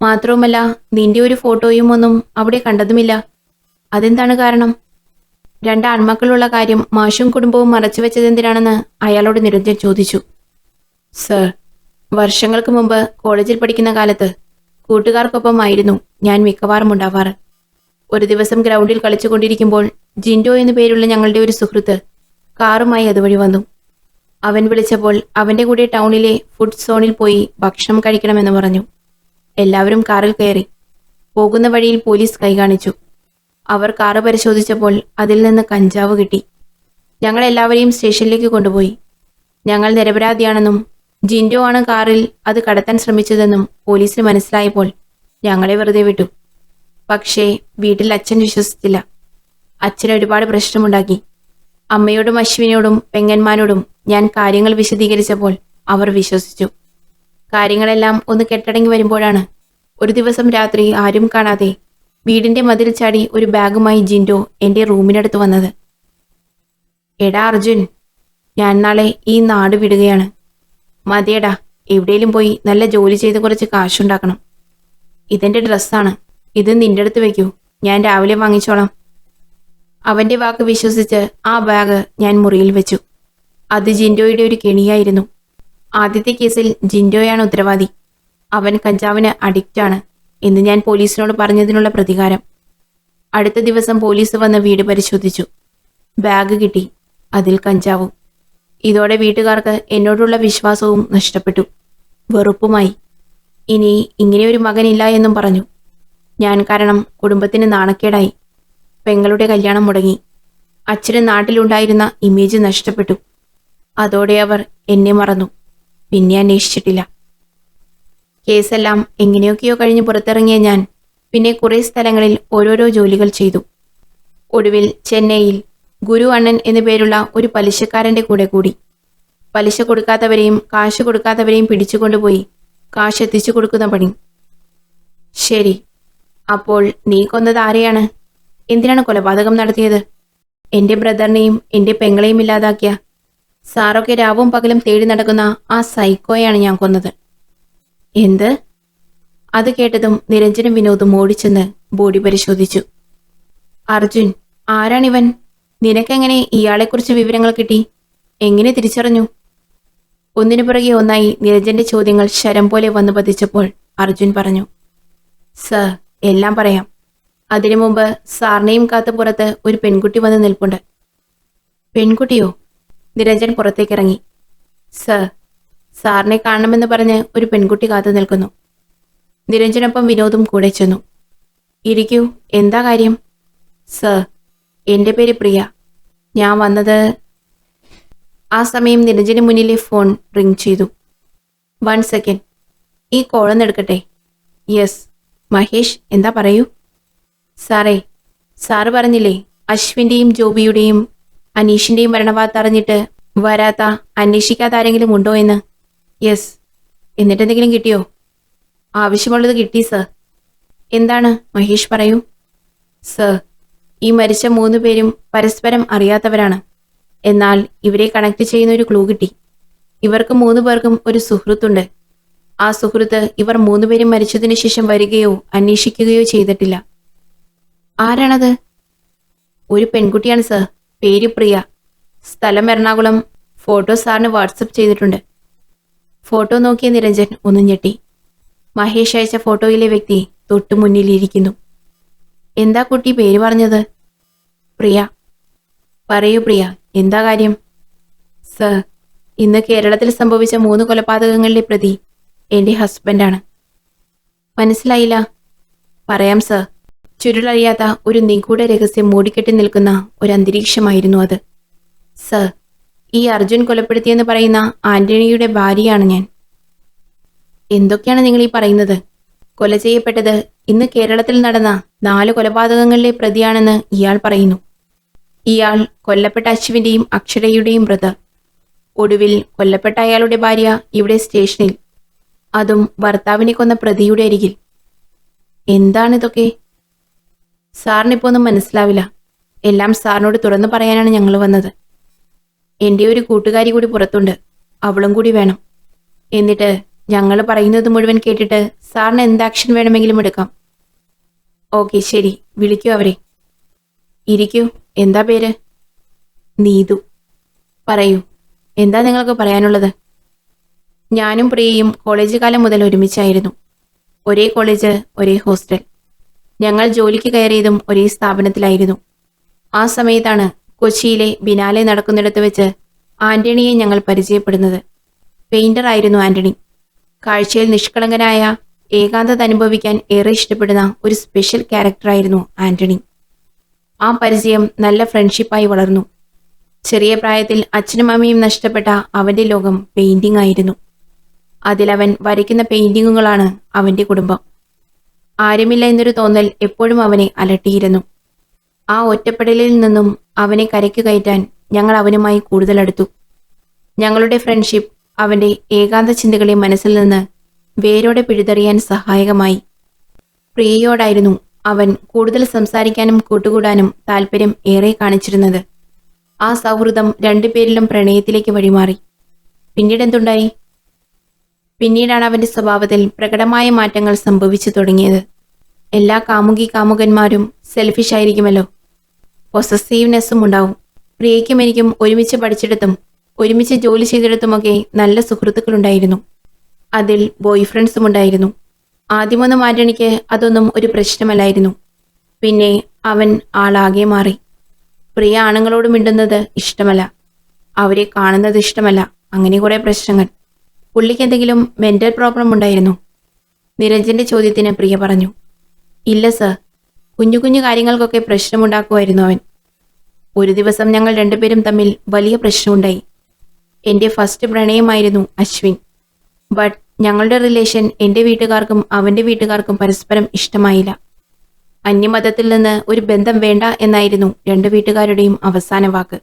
മാത്രവുമല്ല, നിന്റെ ഒരു ഫോട്ടോയും ഒന്നും അവിടെ കണ്ടതുമില്ല. അതെന്താണ് കാരണം? രണ്ട് ആൺമക്കളുള്ള കാര്യം മാഷും കുടുംബവും മറച്ചുവെച്ചതെന്തിനാണെന്ന് അയാളോട് നിരഞ്ജൻ ചോദിച്ചു. സർ, വർഷങ്ങൾക്ക് മുമ്പ് കോളേജിൽ പഠിക്കുന്ന കാലത്ത് കൂട്ടുകാർക്കൊപ്പമായിരുന്നു ഞാൻ മിക്കവാറും ഉണ്ടാവാറ്. ഒരു ദിവസം ഗ്രൗണ്ടിൽ കളിച്ചുകൊണ്ടിരിക്കുമ്പോൾ ജിൻഡോ എന്നു പേരുള്ള ഞങ്ങളുടെ ഒരു സുഹൃത്ത് കാറുമായി അതുവഴി വന്നു. അവൻ വിളിച്ചപ്പോൾ അവന്റെ കൂടെ ടൗണിലെ ഫുഡ് സോണിൽ പോയി ഭക്ഷണം കഴിക്കണമെന്ന് പറഞ്ഞു. എല്ലാവരും കാറിൽ കയറി. പോകുന്ന വഴിയിൽ പോലീസ് കൈകാണിച്ചു. അവർ കാറ് പരിശോധിച്ചപ്പോൾ അതിൽ നിന്ന് കഞ്ചാവ് കിട്ടി. ഞങ്ങൾ എല്ലാവരെയും സ്റ്റേഷനിലേക്ക് കൊണ്ടുപോയി. ഞങ്ങൾ നിരപരാധിയാണെന്നും ജിൻഡോ ആണ് കാറിൽ അത് കടത്താൻ ശ്രമിച്ചതെന്നും പോലീസിന് മനസ്സിലായപ്പോൾ ഞങ്ങളെ വെറുതെ വിട്ടു. പക്ഷേ വീട്ടിൽ അച്ഛൻ വിശ്വസിച്ചില്ല. അച്ഛൻ ഒരുപാട് പ്രശ്നമുണ്ടാക്കി. അമ്മയോടും അശ്വിനോടും പെങ്ങന്മാരോടും ഞാൻ കാര്യങ്ങൾ വിശദീകരിച്ചപ്പോൾ അവർ വിശ്വസിച്ചു. കാര്യങ്ങളെല്ലാം ഒന്ന് കെട്ടടങ്ങി വരുമ്പോഴാണ് ഒരു ദിവസം രാത്രി ആരും കാണാതെ വീടിന്റെ മതിൽ ചാടി ഒരു ബാഗുമായി ജിൻഡോ എന്റെ റൂമിനടുത്ത് വന്നത്. എടാ അർജുൻ, ഞാൻ നാളെ ഈ നാട് വിടുകയാണ്. മതിയടാ, എവിടെയും പോയി നല്ല ജോലി ചെയ്ത് കുറച്ച് കാശുണ്ടാക്കണം. ഇതെന്റെ ഡ്രസ്സാണ്, ഇത് നിന്റെ അടുത്ത് വെക്കൂ, ഞാൻ രാവിലെ വാങ്ങിച്ചോളാം. അവന്റെ വാക്ക് വിശ്വസിച്ച് ആ ബാഗ് ഞാൻ മുറിയിൽ വെച്ചു. അത് ജിൻഡോയുടെ ഒരു കെണിയായിരുന്നു. ആദ്യത്തെ കേസിൽ ജിൻഡോയാണ് ഉത്തരവാദി. അവൻ കഞ്ചാവിന് അഡിക്റ്റാണ് എന്ന് ഞാൻ പോലീസിനോട് പറഞ്ഞതിനുള്ള പ്രതികാരം. അടുത്ത ദിവസം പോലീസ് വന്ന് വീട് പരിശോധിച്ചു. ബാഗ് കിട്ടി, അതിൽ കഞ്ചാവും. ഇതോടെ വീട്ടുകാർക്ക് എന്നോടുള്ള വിശ്വാസവും നഷ്ടപ്പെട്ടു, വെറുപ്പുമായി. ഇനി ഇങ്ങനെയൊരു മകനില്ല എന്നും പറഞ്ഞു. ഞാൻ കാരണം കുടുംബത്തിന് നാണക്കേടായി. പെങ്ങളുടെ കല്യാണം മുടങ്ങി. അച്ഛന് നാട്ടിലുണ്ടായിരുന്ന ഇമേജ് നഷ്ടപ്പെട്ടു. അതോടെ അവർ എന്നെ മറന്നു. പിന്നെ അന്വേഷിച്ചിട്ടില്ല. കേസെല്ലാം എങ്ങനെയൊക്കെയോ കഴിഞ്ഞ് പുറത്തിറങ്ങിയ ഞാൻ പിന്നെ കുറേ സ്ഥലങ്ങളിൽ ഓരോരോ ജോലികൾ ചെയ്തു. ഒടുവിൽ ചെന്നൈയിൽ ഗുരു അണ്ണൻ എന്നു പേരുള്ള ഒരു പലിശക്കാരന്റെ കൂടെ കൂടി. പലിശ കൊടുക്കാത്തവരെയും കാശ് കൊടുക്കാത്തവരെയും പിടിച്ചുകൊണ്ടുപോയി കാശ് എത്തിച്ചു കൊടുക്കുന്ന പണി. ശരി, അപ്പോൾ നീ കൊന്നത് ആരെയാണ്? എന്തിനാണ് കൊലപാതകം നടത്തിയത്? എന്റെ ബ്രദറിനെയും എന്റെ പെങ്ങളെയും ഇല്ലാതാക്കിയ സാറൊക്കെ രാവും പകലും തേടി നടക്കുന്ന ആ സൈക്കോയാണ് ഞാൻ കൊന്നത്. എന്ത്? അത് കേട്ടതും നിരഞ്ജനും വിനോദും ഓടിച്ചെന്ന് ബോഡി പരിശോധിച്ചു. അർജുൻ, ആരാണിവൻ? നിനക്കെങ്ങനെ ഇയാളെക്കുറിച്ച് വിവരങ്ങൾ കിട്ടി? എങ്ങനെ തിരിച്ചറിഞ്ഞു? ഒന്നിനു പുറകെ ഒന്നായി നിരഞ്ജന്റെ ചോദ്യങ്ങൾ ശരം പോലെ വന്നു പതിച്ചപ്പോൾ അർജുൻ പറഞ്ഞു, സർ, എല്ലാം പറയാം. അതിനു മുമ്പ് സാറിനെയും കാത്ത് പുറത്ത് ഒരു പെൺകുട്ടി വന്ന് നിൽപ്പുണ്ട്. പെൺകുട്ടിയോ? നിരഞ്ജൻ പുറത്തേക്കിറങ്ങി. സർ, സാറിനെ കാണണമെന്ന് പറഞ്ഞ് ഒരു പെൺകുട്ടി കാത്തു നിൽക്കുന്നു. നിരഞ്ജനൊപ്പം വിനോദും കൂടെ ചെന്നു. ഇരിക്കൂ, എന്താ കാര്യം? സർ, എന്റെ പേര് പ്രിയ. ഞാൻ വന്നത്... ആ സമയം നിരഞ്ജന് മുന്നിലെ ഫോൺ റിംഗ് ചെയ്തു. 1 സെക്കൻഡ്, ഈ കോളൊന്ന് എടുക്കട്ടെ. യെസ്, മഹേഷ്, എന്താ പറയൂ. സാറേ, സാറ് പറഞ്ഞില്ലേ അശ്വിന്റെയും ജോബിയുടെയും അനീഷിന്റെയും മരണവാർത്ത അറിഞ്ഞിട്ട് വരാത്ത അന്വേഷിക്കാത്ത ആരെങ്കിലും ഉണ്ടോ എന്ന്? യെസ്. എന്നിട്ടെന്തെങ്കിലും കിട്ടിയോ? ആവശ്യമുള്ളത് കിട്ടി സർ. എന്താണ് മഹേഷ്, പറയൂ. സർ, ഈ മരിച്ച 3 പേരും പരസ്പരം അറിയാത്തവരാണ്. എന്നാൽ ഇവരെ കണക്ട് ചെയ്യുന്ന ഒരു ക്ലൂ കിട്ടി. ഇവർക്ക് 3 പേർക്കും ഒരു സുഹൃത്തുണ്ട്. ആ സുഹൃത്ത് ഇവർ 3 പേരും മരിച്ചതിനു ശേഷം വരികയോ അന്വേഷിക്കുകയോ ചെയ്തിട്ടില്ല. ആരാണത്? ഒരു പെൺകുട്ടിയാണ് സർ. പേര് പ്രിയ. സ്ഥലം എറണാകുളം. ഫോട്ടോ സാറിന് വാട്സപ്പ് ചെയ്തിട്ടുണ്ട്. ഫോട്ടോ നോക്കിയ നിരഞ്ജൻ ഒന്ന് ഞെട്ടി. മഹേഷ് അയച്ച ഫോട്ടോയിലെ വ്യക്തി തൊട്ടു മുന്നിലിരിക്കുന്നു. എന്താ കുട്ടി പേര് പറഞ്ഞത്? പ്രിയ. പറയൂ പ്രിയ, എന്താ കാര്യം? സർ, ഇന്ന് കേരളത്തിൽ സംഭവിച്ച 3 കൊലപാതകങ്ങളിലെ പ്രതി എന്റെ ഹസ്ബൻഡാണ്. മനസ്സിലായില്ല. പറയാം സർ. ചുരുളറിയാത്ത ഒരു നിഗൂഢ രഹസ്യം മൂടിക്കെട്ടി നിൽക്കുന്ന ഒരു അന്തരീക്ഷമായിരുന്നു അത്. സർ, ഈ അർജുൻ കൊലപ്പെടുത്തിയെന്ന് പറയുന്ന ആന്റണിയുടെ ഭാര്യയാണ് ഞാൻ. എന്തൊക്കെയാണ് നിങ്ങൾ ഈ പറയുന്നത്? കൊല ചെയ്യപ്പെട്ടത് ഇന്ന് കേരളത്തിൽ നടന്ന 4 കൊലപാതകങ്ങളിലെ പ്രതിയാണെന്ന് ഇയാൾ പറയുന്നു. ഇയാൾ കൊല്ലപ്പെട്ട അശ്വിന്റെയും അക്ഷരയുടെയും ബ്രദർ. ഒടുവിൽ കൊല്ലപ്പെട്ട അയാളുടെ ഭാര്യ ഇവിടെ സ്റ്റേഷനിൽ, അതും ഭർത്താവിനെ കൊന്ന പ്രതിയുടെ അരികിൽ. എന്താണിതൊക്കെ? സാറിനിപ്പോ ഒന്നും മനസ്സിലാവില്ല. എല്ലാം സാറിനോട് തുറന്നു പറയാനാണ് ഞങ്ങൾ വന്നത്. എൻ്റെ ഒരു കൂട്ടുകാരി കൂടി പുറത്തുണ്ട്, അവളും കൂടി വേണം. എന്നിട്ട് ഞങ്ങൾ പറയുന്നത് മുഴുവൻ കേട്ടിട്ട് സാറിന് എന്ത് ആക്ഷൻ വേണമെങ്കിലും എടുക്കാം. ഓക്കെ, ശരി, വിളിക്കൂ അവരെ. ഇരിക്കൂ. എന്താ പേര്? നീതു. പറയൂ, എന്താ നിങ്ങൾക്ക് പറയാനുള്ളത്? ഞാനും പ്രിയയും കോളേജ് കാലം മുതൽ ഒരുമിച്ചായിരുന്നു. ഒരേ കോളേജ്, ഒരേ ഹോസ്റ്റൽ. ഞങ്ങൾ ജോലിക്ക് കയറിയതും ഒരേ സ്ഥാപനത്തിലായിരുന്നു. ആ സമയത്താണ് കൊച്ചിയിലെ ബിനാലെ നടക്കുന്നിടത്ത് വെച്ച് ആന്റണിയെ ഞങ്ങൾ പരിചയപ്പെടുന്നത്. പെയിന്റർ ആയിരുന്നു ആന്റണി. കാഴ്ചയിൽ നിഷ്കളങ്കനായ, ഏകാന്തത അനുഭവിക്കാൻ ഏറെ ഇഷ്ടപ്പെടുന്ന ഒരു സ്പെഷ്യൽ ക്യാരക്ടറായിരുന്നു ആന്റണി. ആ പരിചയം നല്ല ഫ്രണ്ട്ഷിപ്പായി വളർന്നു. ചെറിയ പ്രായത്തിൽ അച്ഛനും അമ്മയും നഷ്ടപ്പെട്ട അവന്റെ ലോകം പെയിന്റിംഗ് ആയിരുന്നു. അതിലവൻ വരയ്ക്കുന്ന പെയിന്റിങ്ങുകളാണ് അവന്റെ കുടുംബം. ആരുമില്ല എന്നൊരു തോന്നൽ എപ്പോഴും അവനെ അലട്ടിയിരുന്നു. ആ ഒറ്റപ്പെടലിൽ നിന്നും അവനെ കരയ്ക്ക് കയറ്റാൻ ഞങ്ങൾ അവനുമായി കൂടുതൽ അടുത്തു. ഞങ്ങളുടെ ഫ്രണ്ട്ഷിപ്പ് അവന്റെ ഏകാന്ത ചിന്തകളെ മനസ്സിൽ നിന്ന് വേരോടെ പിഴുതെറിയാൻ സഹായകമായി. പ്രിയയോടായിരുന്നു അവൻ കൂടുതൽ സംസാരിക്കാനും കൂട്ടുകൂടാനും താല്പര്യം ഏറെ കാണിച്ചിരുന്നത്. ആ സൗഹൃദം രണ്ടുപേരിലും പ്രണയത്തിലേക്ക് വഴിമാറി. പിന്നീടെന്തുണ്ടായി? പിന്നീടാണ് അവന്റെ സ്വഭാവത്തിൽ പ്രകടമായ മാറ്റങ്ങൾ സംഭവിച്ചു തുടങ്ങിയത്. എല്ലാ കാമുകന്മാരും സെൽഫിഷ് ആയിരിക്കുമല്ലോ. പൊസസീവ്നെസ്സും ഉണ്ടാവും. പ്രിയയ്ക്കും എനിക്കും ഒരുമിച്ച് പഠിച്ചിടത്തും ഒരുമിച്ച് ജോലി ചെയ്തിടത്തുമൊക്കെ നല്ല സുഹൃത്തുക്കളുണ്ടായിരുന്നു. അതിൽ ബോയ് ഫ്രണ്ട്സും ഉണ്ടായിരുന്നു. ആദ്യമൊന്നും ആന്റണിക്ക് അതൊന്നും ഒരു പ്രശ്നമല്ലായിരുന്നു. പിന്നെ അവൻ ആളാകെ മാറി. പ്രിയ ആണുങ്ങളോട് മിണ്ടുന്നത് ഇഷ്ടമല്ല, അവരെ കാണുന്നത് ഇഷ്ടമല്ല, അങ്ങനെ കുറെ പ്രശ്നങ്ങൾ. പുള്ളിക്ക് എന്തെങ്കിലും മെന്റൽ പ്രോബ്ലം ഉണ്ടായിരുന്നു? നിരഞ്ജന്റെ ചോദ്യത്തിന് പ്രിയ പറഞ്ഞു, ഇല്ല സർ, കുഞ്ഞു കുഞ്ഞു കാര്യങ്ങൾക്കൊക്കെ പ്രശ്നമുണ്ടാക്കുമായിരുന്നു അവൻ. ഒരു ദിവസം ഞങ്ങൾ രണ്ടുപേരും തമ്മിൽ വലിയ പ്രശ്നമുണ്ടായി. എൻ്റെ ഫസ്റ്റ് പ്രണയമായിരുന്നു അശ്വിൻ. ബട്ട് ഞങ്ങളുടെ റിലേഷൻ എൻ്റെ വീട്ടുകാർക്കും അവൻ്റെ വീട്ടുകാർക്കും പരസ്പരം ഇഷ്ടമായില്ല. അന്യമതത്തിൽ നിന്ന് ഒരു ബന്ധം വേണ്ട എന്നായിരുന്നു രണ്ടു വീട്ടുകാരുടെയും അവസാന വാക്ക്.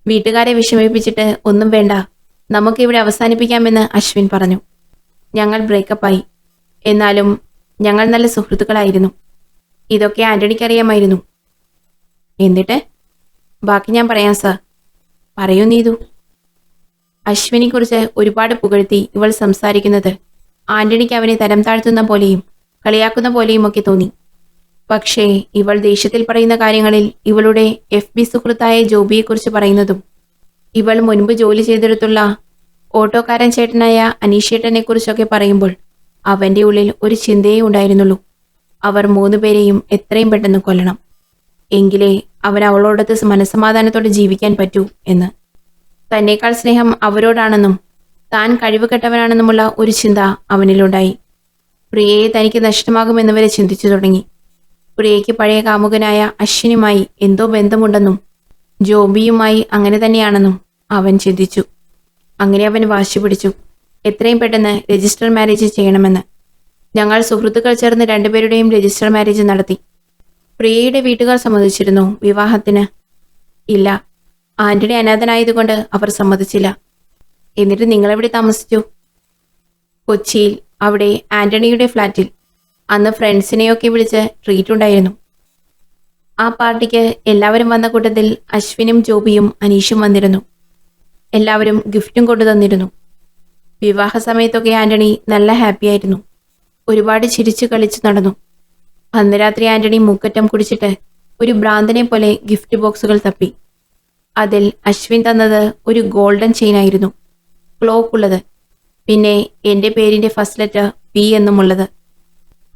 വീട്ടുകാരെ വിഷമിപ്പിച്ചിട്ട് ഒന്നും വേണ്ട, നമുക്കിവിടെ അവസാനിപ്പിക്കാമെന്ന് അശ്വിൻ പറഞ്ഞു. ഞങ്ങൾ ബ്രേക്കപ്പായി. എന്നാലും ഞങ്ങൾ നല്ല സുഹൃത്തുക്കളായിരുന്നു. ഇതൊക്കെ ആന്റണിക്കറിയാമായിരുന്നു. എന്നിട്ട് ബാക്കി ഞാൻ പറയാം സർ. പറയൂ നീതു. അശ്വിനെക്കുറിച്ച് ഒരുപാട് പുകഴ്ത്തി ഇവൾ സംസാരിക്കുന്നത് ആന്റണിക്ക് അവനെ തരം താഴ്ത്തുന്ന പോലെയും കളിയാക്കുന്ന പോലെയും ഒക്കെ തോന്നി. പക്ഷേ ഇവൾ ദേഷ്യത്തിൽ പറയുന്ന കാര്യങ്ങളിൽ ഇവളുടെ FB സുഹൃത്തായ ജോബിയെക്കുറിച്ച് പറയുന്നതും ഇവൾ മുൻപ് ജോലി ചെയ്തെടുത്തുള്ള ഓട്ടോക്കാരൻ ചേട്ടനായ അനീഷേട്ടനെ കുറിച്ചൊക്കെ പറയുമ്പോൾ അവന്റെ ഉള്ളിൽ ഒരു ചിന്തയേ ഉണ്ടായിരുന്നുള്ളൂ. അവർ 3 പേരെയും എത്രയും പെട്ടെന്ന് കൊല്ലണം, എങ്കിലേ അവൻ അവളോടൊത്ത് മനസ്സമാധാനത്തോടെ ജീവിക്കാൻ പറ്റൂ എന്ന്. തന്നേക്കാൾ സ്നേഹം അവരോടാണെന്നും താൻ കഴിവുകെട്ടവനാണെന്നുമുള്ള ഒരു ചിന്ത അവനിലുണ്ടായി. പ്രിയയെ തനിക്ക് നഷ്ടമാകുമെന്നുവരെ ചിന്തിച്ചു തുടങ്ങി. പ്രിയയ്ക്ക് പഴയ കാമുകനായ അശ്വിനുമായി എന്തോ ബന്ധമുണ്ടെന്നും ജോബിയുമായി അങ്ങനെ തന്നെയാണെന്നും അവൻ ചിന്തിച്ചു. അങ്ങനെ അവൻ വാശി പിടിച്ചു എത്രയും പെട്ടെന്ന് രജിസ്റ്റർ മാരേജ് ചെയ്യണമെന്ന്. ഞങ്ങൾ സുഹൃത്തുക്കൾ ചേർന്ന് രണ്ടുപേരുടെയും രജിസ്റ്റർ മാരേജ് നടത്തി. പ്രിയയുടെ വീട്ടുകാർ സമ്മതിച്ചിരുന്നു വിവാഹത്തിന്? ഇല്ല, ആന്റണി അനാഥനായതുകൊണ്ട് അവർ സമ്മതിച്ചില്ല. എന്നിട്ട് നിങ്ങളെവിടെ താമസിച്ചു? കൊച്ചിയിൽ, അവിടെ ആന്റണിയുടെ ഫ്ലാറ്റിൽ. അന്ന് ഫ്രണ്ട്സിനെയൊക്കെ വിളിച്ച് ട്രീറ്റ് ഉണ്ടായിരുന്നു. ആ പാർട്ടിക്ക് എല്ലാവരും വന്ന കൂട്ടത്തിൽ അശ്വിനും ജോബിയും അനീഷും വന്നിരുന്നു. എല്ലാവരും ഗിഫ്റ്റും കൊണ്ടു തന്നിരുന്നു. വിവാഹ സമയത്തൊക്കെ ആന്റണി നല്ല ഹാപ്പിയായിരുന്നു. ഒരുപാട് ചിരിച്ചു കളിച്ചു നടന്നു. അന്ന് രാത്രി ആന്റണി മൂക്കറ്റം കുടിച്ചിട്ട് ഒരു ഭ്രാന്തനെ പോലെ ഗിഫ്റ്റ് ബോക്സുകൾ തപ്പി. അതിൽ അശ്വിൻ തന്നത് ഒരു ഗോൾഡൻ ചെയിൻ ആയിരുന്നു, ക്ലോക്ക് ഉള്ളത്. പിന്നെ എൻ്റെ പേരിൻ്റെ ഫസ്റ്റ് ലെറ്റർ P എന്നുമുള്ളത്.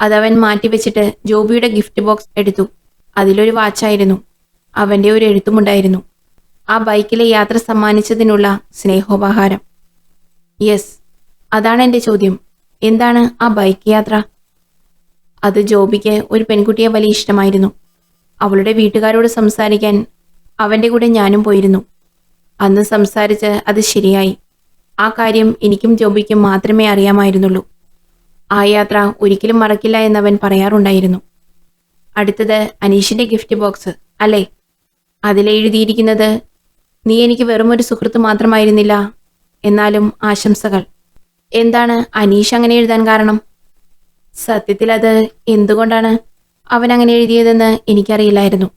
അതവൻ മാറ്റിവെച്ചിട്ട് ജോബിയുടെ ഗിഫ്റ്റ് ബോക്സ് എടുത്തു. അതിലൊരു വാച്ചായിരുന്നു. അവൻ്റെ ഒരു എഴുത്തുമുണ്ടായിരുന്നു. ആ ബൈക്കിലെ യാത്ര സമ്മാനിച്ചതിനുള്ള സ്നേഹോപഹാരം. യെസ്, അതാണ് എൻ്റെ ചോദ്യം. എന്താണ് ആ ബൈക്ക് യാത്ര? അത് ജോബിക്ക് ഒരു പെൺകുട്ടിയെ വലിയ ഇഷ്ടമായിരുന്നു. അവളുടെ വീട്ടുകാരോട് സംസാരിക്കാൻ അവൻ്റെ കൂടെ ഞാനും പോയിരുന്നു. അന്ന് സംസാരിച്ച് അത് ശരിയായി. ആ കാര്യം എനിക്കും ജോബിക്കും മാത്രമേ അറിയാമായിരുന്നുള്ളൂ. ആ യാത്ര ഒരിക്കലും മറക്കില്ല എന്നവൻ പറയാറുണ്ടായിരുന്നു. അടുത്തത് അനീഷിന്റെ ഗിഫ്റ്റ് ബോക്സ് അല്ലേ? അതിലെഴുതിയിരിക്കുന്നത് നീ എനിക്ക് വെറുമൊരു സുഹൃത്ത് മാത്രമായിരുന്നില്ല. എന്നാലും ആശംസകൾ. എന്താണ് അനീഷ് അങ്ങനെ എഴുതാൻ കാരണം? സത്യത്തിൽ അത് എന്തുകൊണ്ടാണ് അവൻ അങ്ങനെ എഴുതിയതെന്ന് എനിക്കറിയില്ലായിരുന്നു.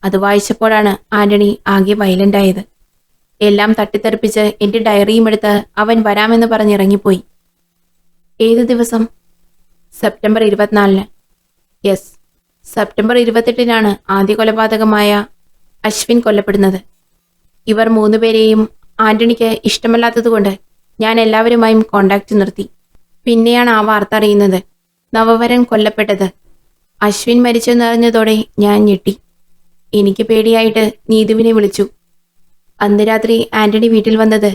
അത് വായിച്ചപ്പോഴാണ് ആന്റണി ആകെ വയലന്റായത്. എല്ലാം തട്ടിത്തെറിപ്പിച്ച് എന്റെ ഡയറിയും എടുത്ത് അവൻ വരാമെന്ന് പറഞ്ഞിറങ്ങിപ്പോയി. ഏത് ദിവസം? സെപ്റ്റംബർ 24. യെസ്, സെപ്റ്റംബർ 28 ആദ്യ കൊലപാതകമായ അശ്വിൻ കൊല്ലപ്പെടുന്നത്. ഇവർ 3 പേരെയും ആന്റണിക്ക് ഇഷ്ടമല്ലാത്തതുകൊണ്ട് ഞാൻ എല്ലാവരുമായും കോണ്ടാക്ട് നിർത്തി. പിന്നെയാണ് ആ വാർത്ത അറിയുന്നത്, നവവരൻ കൊല്ലപ്പെട്ടത്. അശ്വിൻ മരിച്ചെന്നറിഞ്ഞതോടെ ഞാൻ ഞെട്ടി. എനിക്ക് പേടിയായിട്ട് നീതുവിനെ വിളിച്ചു. അന്ന് രാത്രി ആന്റണി വീട്ടിൽ വന്നത്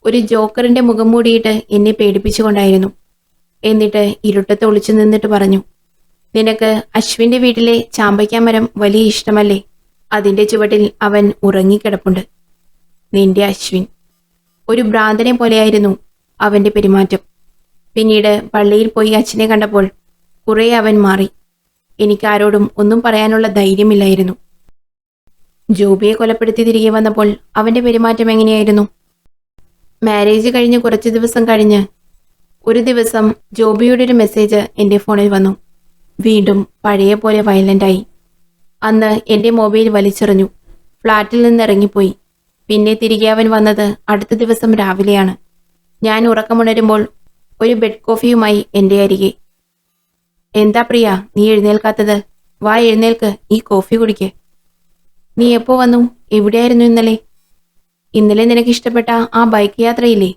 ഒരു ജോക്കറിന്റെ മുഖം മൂടിയിട്ട് എന്നെ പേടിപ്പിച്ചുകൊണ്ടായിരുന്നു. എന്നിട്ട് ഇരുട്ടത്ത് ഒളിച്ചു നിന്നിട്ട് പറഞ്ഞു, നിനക്ക് അശ്വിന്റെ വീട്ടിലെ ചാമ്പയ്ക്കാമരം വലിയ ഇഷ്ടമല്ലേ? അതിന്റെ ചുവട്ടിൽ അവൻ ഉറങ്ങിക്കിടപ്പുണ്ട്. നിന്റെ അശ്വിൻ. ഒരു ഭ്രാന്തനെ പോലെയായിരുന്നു അവന്റെ പെരുമാറ്റം. പിന്നീട് പള്ളിയിൽ പോയി അച്ഛനെ കണ്ടപ്പോൾ കുറെ അവൻ മാറി. എനിക്കാരോടും ഒന്നും പറയാനുള്ള ധൈര്യമില്ലായിരുന്നു. ജോബിയെ കൊലപ്പെടുത്തി തിരികെ വന്നപ്പോൾ അവന്റെ പെരുമാറ്റം എങ്ങനെയായിരുന്നു? മാരേജ് കഴിഞ്ഞ് കുറച്ച് ദിവസം കഴിഞ്ഞ് ഒരു ദിവസം ജോബിയുടെ ഒരു മെസ്സേജ് എൻ്റെ ഫോണിൽ വന്നു. വീണ്ടും പഴയ പോലെ വയലന്റായി. അന്ന് എൻ്റെ മൊബൈൽ വലിച്ചെറിഞ്ഞു. ഫ്ലാറ്റിൽ നിന്ന് ഇറങ്ങിപ്പോയി. പിന്നെ തിരികെ അവൻ വന്നത് അടുത്ത ദിവസം രാവിലെയാണ്. ഞാൻ ഉറക്കമുണരുമ്പോൾ ഒരു ബെഡ് കോഫിയുമായി എൻ്റെ അരികെ. എന്താ പ്രിയ, നീ എഴുന്നേൽക്കാത്തത്? വാ എഴുന്നേൽക്ക്, ഈ കോഫി കുടിക്ക്. നീ എപ്പോ വന്നു? എവിടെയായിരുന്നു ഇന്നലെ? ഇന്നലെ നിനക്ക് ഇഷ്ടപ്പെട്ട ആ ബൈക്ക് യാത്രയില്ലേ,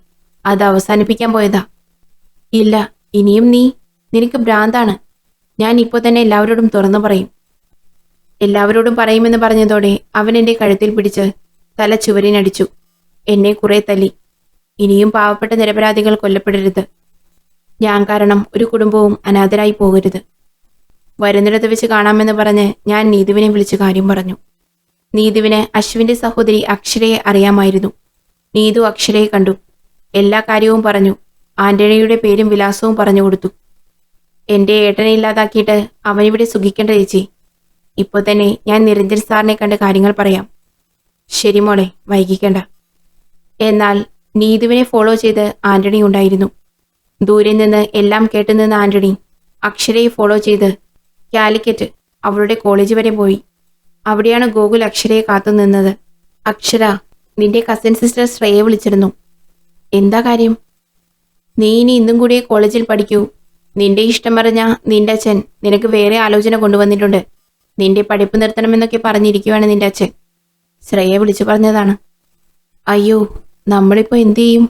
അത് അവസാനിപ്പിക്കാൻ പോയതാ. ഇല്ല, ഇനിയും നിനക്ക് ഭ്രാന്താണ്. ഞാൻ ഇപ്പോൾ തന്നെ എല്ലാവരോടും തുറന്നു പറയും. എല്ലാവരോടും പറയുമെന്ന് പറഞ്ഞതോടെ അവൻ എൻ്റെ കഴുത്തിൽ പിടിച്ച് തല ചുവരിനടിച്ചു. എന്നെ കുറെ തല്ലി. ഇനിയും പാവപ്പെട്ട നിരപരാധികൾ കൊല്ലപ്പെടരുത്. ഞാൻ കാരണം ഒരു കുടുംബവും അനാഥരായി പോകരുത്. വരുന്നിടത്ത് വെച്ച് കാണാമെന്ന് പറഞ്ഞ് ഞാൻ നീതുവിനെ വിളിച്ച് കാര്യം പറഞ്ഞു. നീതുവിന് അശ്വിന്റെ സഹോദരി അക്ഷരയെ അറിയാമായിരുന്നു. നീതു അക്ഷരയെ കണ്ടു. എല്ലാ കാര്യവും പറഞ്ഞു. ആന്റണിയുടെ പേരും വിലാസവും പറഞ്ഞു കൊടുത്തു. എന്റെ ഏട്ടനെ ഇല്ലാതാക്കിയിട്ട് അവനിവിടെ സുഖിക്കേണ്ട ചേച്ചി. ഇപ്പോൾ തന്നെ ഞാൻ നിരഞ്ജൻ സാറിനെ കണ്ട് കാര്യങ്ങൾ പറയാം. ശരി മോളെ, വൈകിക്കേണ്ട. എന്നാൽ നീതുവിനെ ഫോളോ ചെയ്ത് ആന്റണി ഉണ്ടായിരുന്നു. ദൂരെ നിന്ന് എല്ലാം കേട്ടുനിന്ന ആന്റണി അക്ഷരയെ ഫോളോ ചെയ്ത് കാലിക്കറ്റ് അവളുടെ കോളേജ് വരെ പോയി. അവിടെയാണ് ഗോകുൽ അക്ഷരയെ കാത്തുനിന്നത്. അക്ഷര, നിന്റെ കസിൻ സിസ്റ്റർ ശ്രേയെ വിളിച്ചിരുന്നു. എന്താ കാര്യം? നീ ഇനി ഇന്നും കൂടിയേ കോളേജിൽ പഠിക്കൂ. നിന്റെ ഇഷ്ടം പറഞ്ഞ നിന്റെ അച്ഛൻ നിനക്ക് വേറെ ആലോചന കൊണ്ടുവന്നിട്ടുണ്ട്. നിന്റെ പഠിപ്പ് നിർത്തണമെന്നൊക്കെ പറഞ്ഞിരിക്കുവാണ് നിന്റെ അച്ഛൻ. ശ്രേയെ വിളിച്ചു പറഞ്ഞതാണ്. അയ്യോ, നമ്മളിപ്പോ എന്തു ചെയ്യും?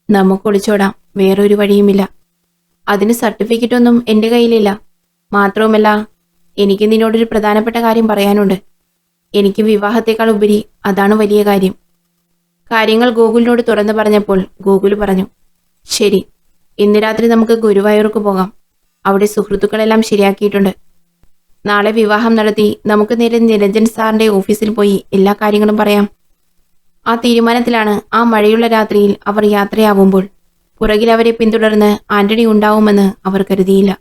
നമുക്ക് ഒളിച്ചോടാം, വേറൊരു വഴിയുമില്ല. അതിന് സർട്ടിഫിക്കറ്റൊന്നും എൻ്റെ കയ്യിലില്ല. മാത്രവുമല്ല, എനിക്ക് നിന്നോടൊരു പ്രധാനപ്പെട്ട കാര്യം പറയാനുണ്ട്. എനിക്ക് വിവാഹത്തെക്കാൾ ഉപരി അതാണ് വലിയ കാര്യം. കാര്യങ്ങൾ ഗോകുലിനോട് തുറന്നു പറഞ്ഞപ്പോൾ ഗോകുൽ പറഞ്ഞു, ശരി, ഇന്ന് രാത്രി നമുക്ക് ഗുരുവായൂർക്ക് പോകാം. അവിടെ സുഹൃത്തുക്കളെല്ലാം ശരിയാക്കിയിട്ടുണ്ട്. നാളെ വിവാഹം നടത്തി നമുക്ക് നേരെ നിരഞ്ജൻ സാറിന്റെ ഓഫീസിൽ പോയി എല്ലാ കാര്യങ്ങളും പറയാം. ആ തീരുമാനത്തിലാണ് ആ മഴയുള്ള രാത്രിയിൽ അവർ യാത്രയാവുമ്പോൾ പുറകിൽ അവരെ പിന്തുടർന്ന് ആന്റണി ഉണ്ടാവുമെന്ന് അവർ കരുതിയില്ല.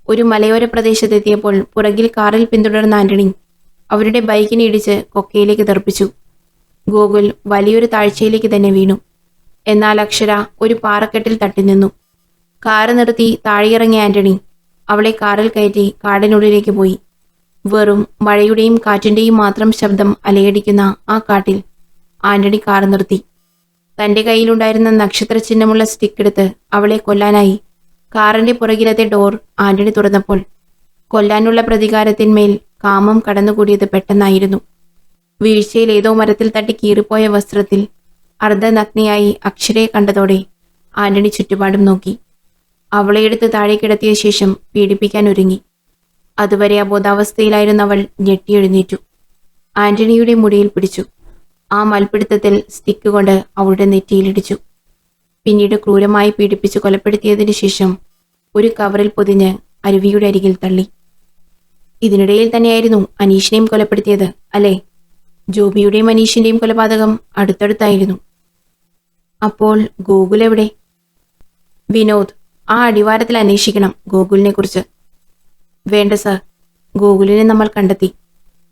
ഒരു മലയോര പ്രദേശത്തെത്തിയപ്പോൾ പുറകിൽ കാറിൽ പിന്തുടർന്ന ആന്റണി അവരുടെ ബൈക്കിനെ ഇടിച്ച് കൊക്കയിലേക്ക് തെറിപ്പിച്ചു. ഗോകുൽ വലിയൊരു താഴ്ചയിലേക്ക് തന്നെ വീണു. എന്നാൽ അക്ഷര ഒരു പാറക്കെട്ടിൽ തട്ടി നിന്നു. കാറ് നിർത്തി താഴെയിറങ്ങിയ ആന്റണി അവളെ കാറിൽ കയറ്റി കാടിനുള്ളിലേക്ക് പോയി. വെറും മഴയുടെയും കാറ്റിന്റെയും മാത്രം ശബ്ദം അലയടിക്കുന്ന ആ കാട്ടിൽ ആന്റണി കാർ നിർത്തി. തന്റെ കയ്യിലുണ്ടായിരുന്ന നക്ഷത്ര ചിഹ്നമുള്ള സ്റ്റിക്ക് എടുത്ത് അവളെ കൊല്ലാനായി കാറിന്റെ പുറകിലത്തെ ഡോർ ആന്റണി തുറന്നപ്പോൾ കൊല്ലാനുള്ള പ്രതികാരത്തിന്മേൽ കാമം കടന്നുകൂടിയത് പെട്ടെന്നായിരുന്നു. വീഴ്ചയിൽ ഏതോ മരത്തിൽ തട്ടി കീറിപ്പോയ വസ്ത്രത്തിൽ അർദ്ധനഗ്നയായി അക്ഷരയെ കണ്ടതോടെ ആന്റണി ചുറ്റുപാടും നോക്കി. അവളെ എടുത്ത് താഴെ കിടത്തിയ ശേഷം പീഡിപ്പിക്കാൻ ഒരുങ്ങി. അതുവരെ അബോധാവസ്ഥയിലായിരുന്ന അവൾ ഞെട്ടിയെഴുന്നേറ്റു. ആന്റണിയുടെ മുടിയിൽ പിടിച്ചു. ആ മൽപിടുത്തത്തിൽ സ്റ്റിക്ക് കൊണ്ട് അവളുടെ നെറ്റിയിലിടിച്ചു. പിന്നീട് ക്രൂരമായി പീഡിപ്പിച്ച് കൊലപ്പെടുത്തിയതിനു ശേഷം ഒരു കവറിൽ പൊതിഞ്ഞ് അരുവിയുടെ അരികിൽ തള്ളി. ഇതിനിടയിൽ തന്നെയായിരുന്നു അനീഷിനെയും കൊലപ്പെടുത്തിയത്, അല്ലേ? ജോബിയുടെയും അനീഷിന്റെയും കൊലപാതകം അടുത്തടുത്തായിരുന്നു. അപ്പോൾ ഗോകുൽ എവിടെ? വിനോദ്, ആ അടിവാരത്തിൽ അന്വേഷിക്കണം ഗോകുലിനെ കുറിച്ച്. വേണ്ട സർ, ഗോകുലിനെ നമ്മൾ കണ്ടെത്തി.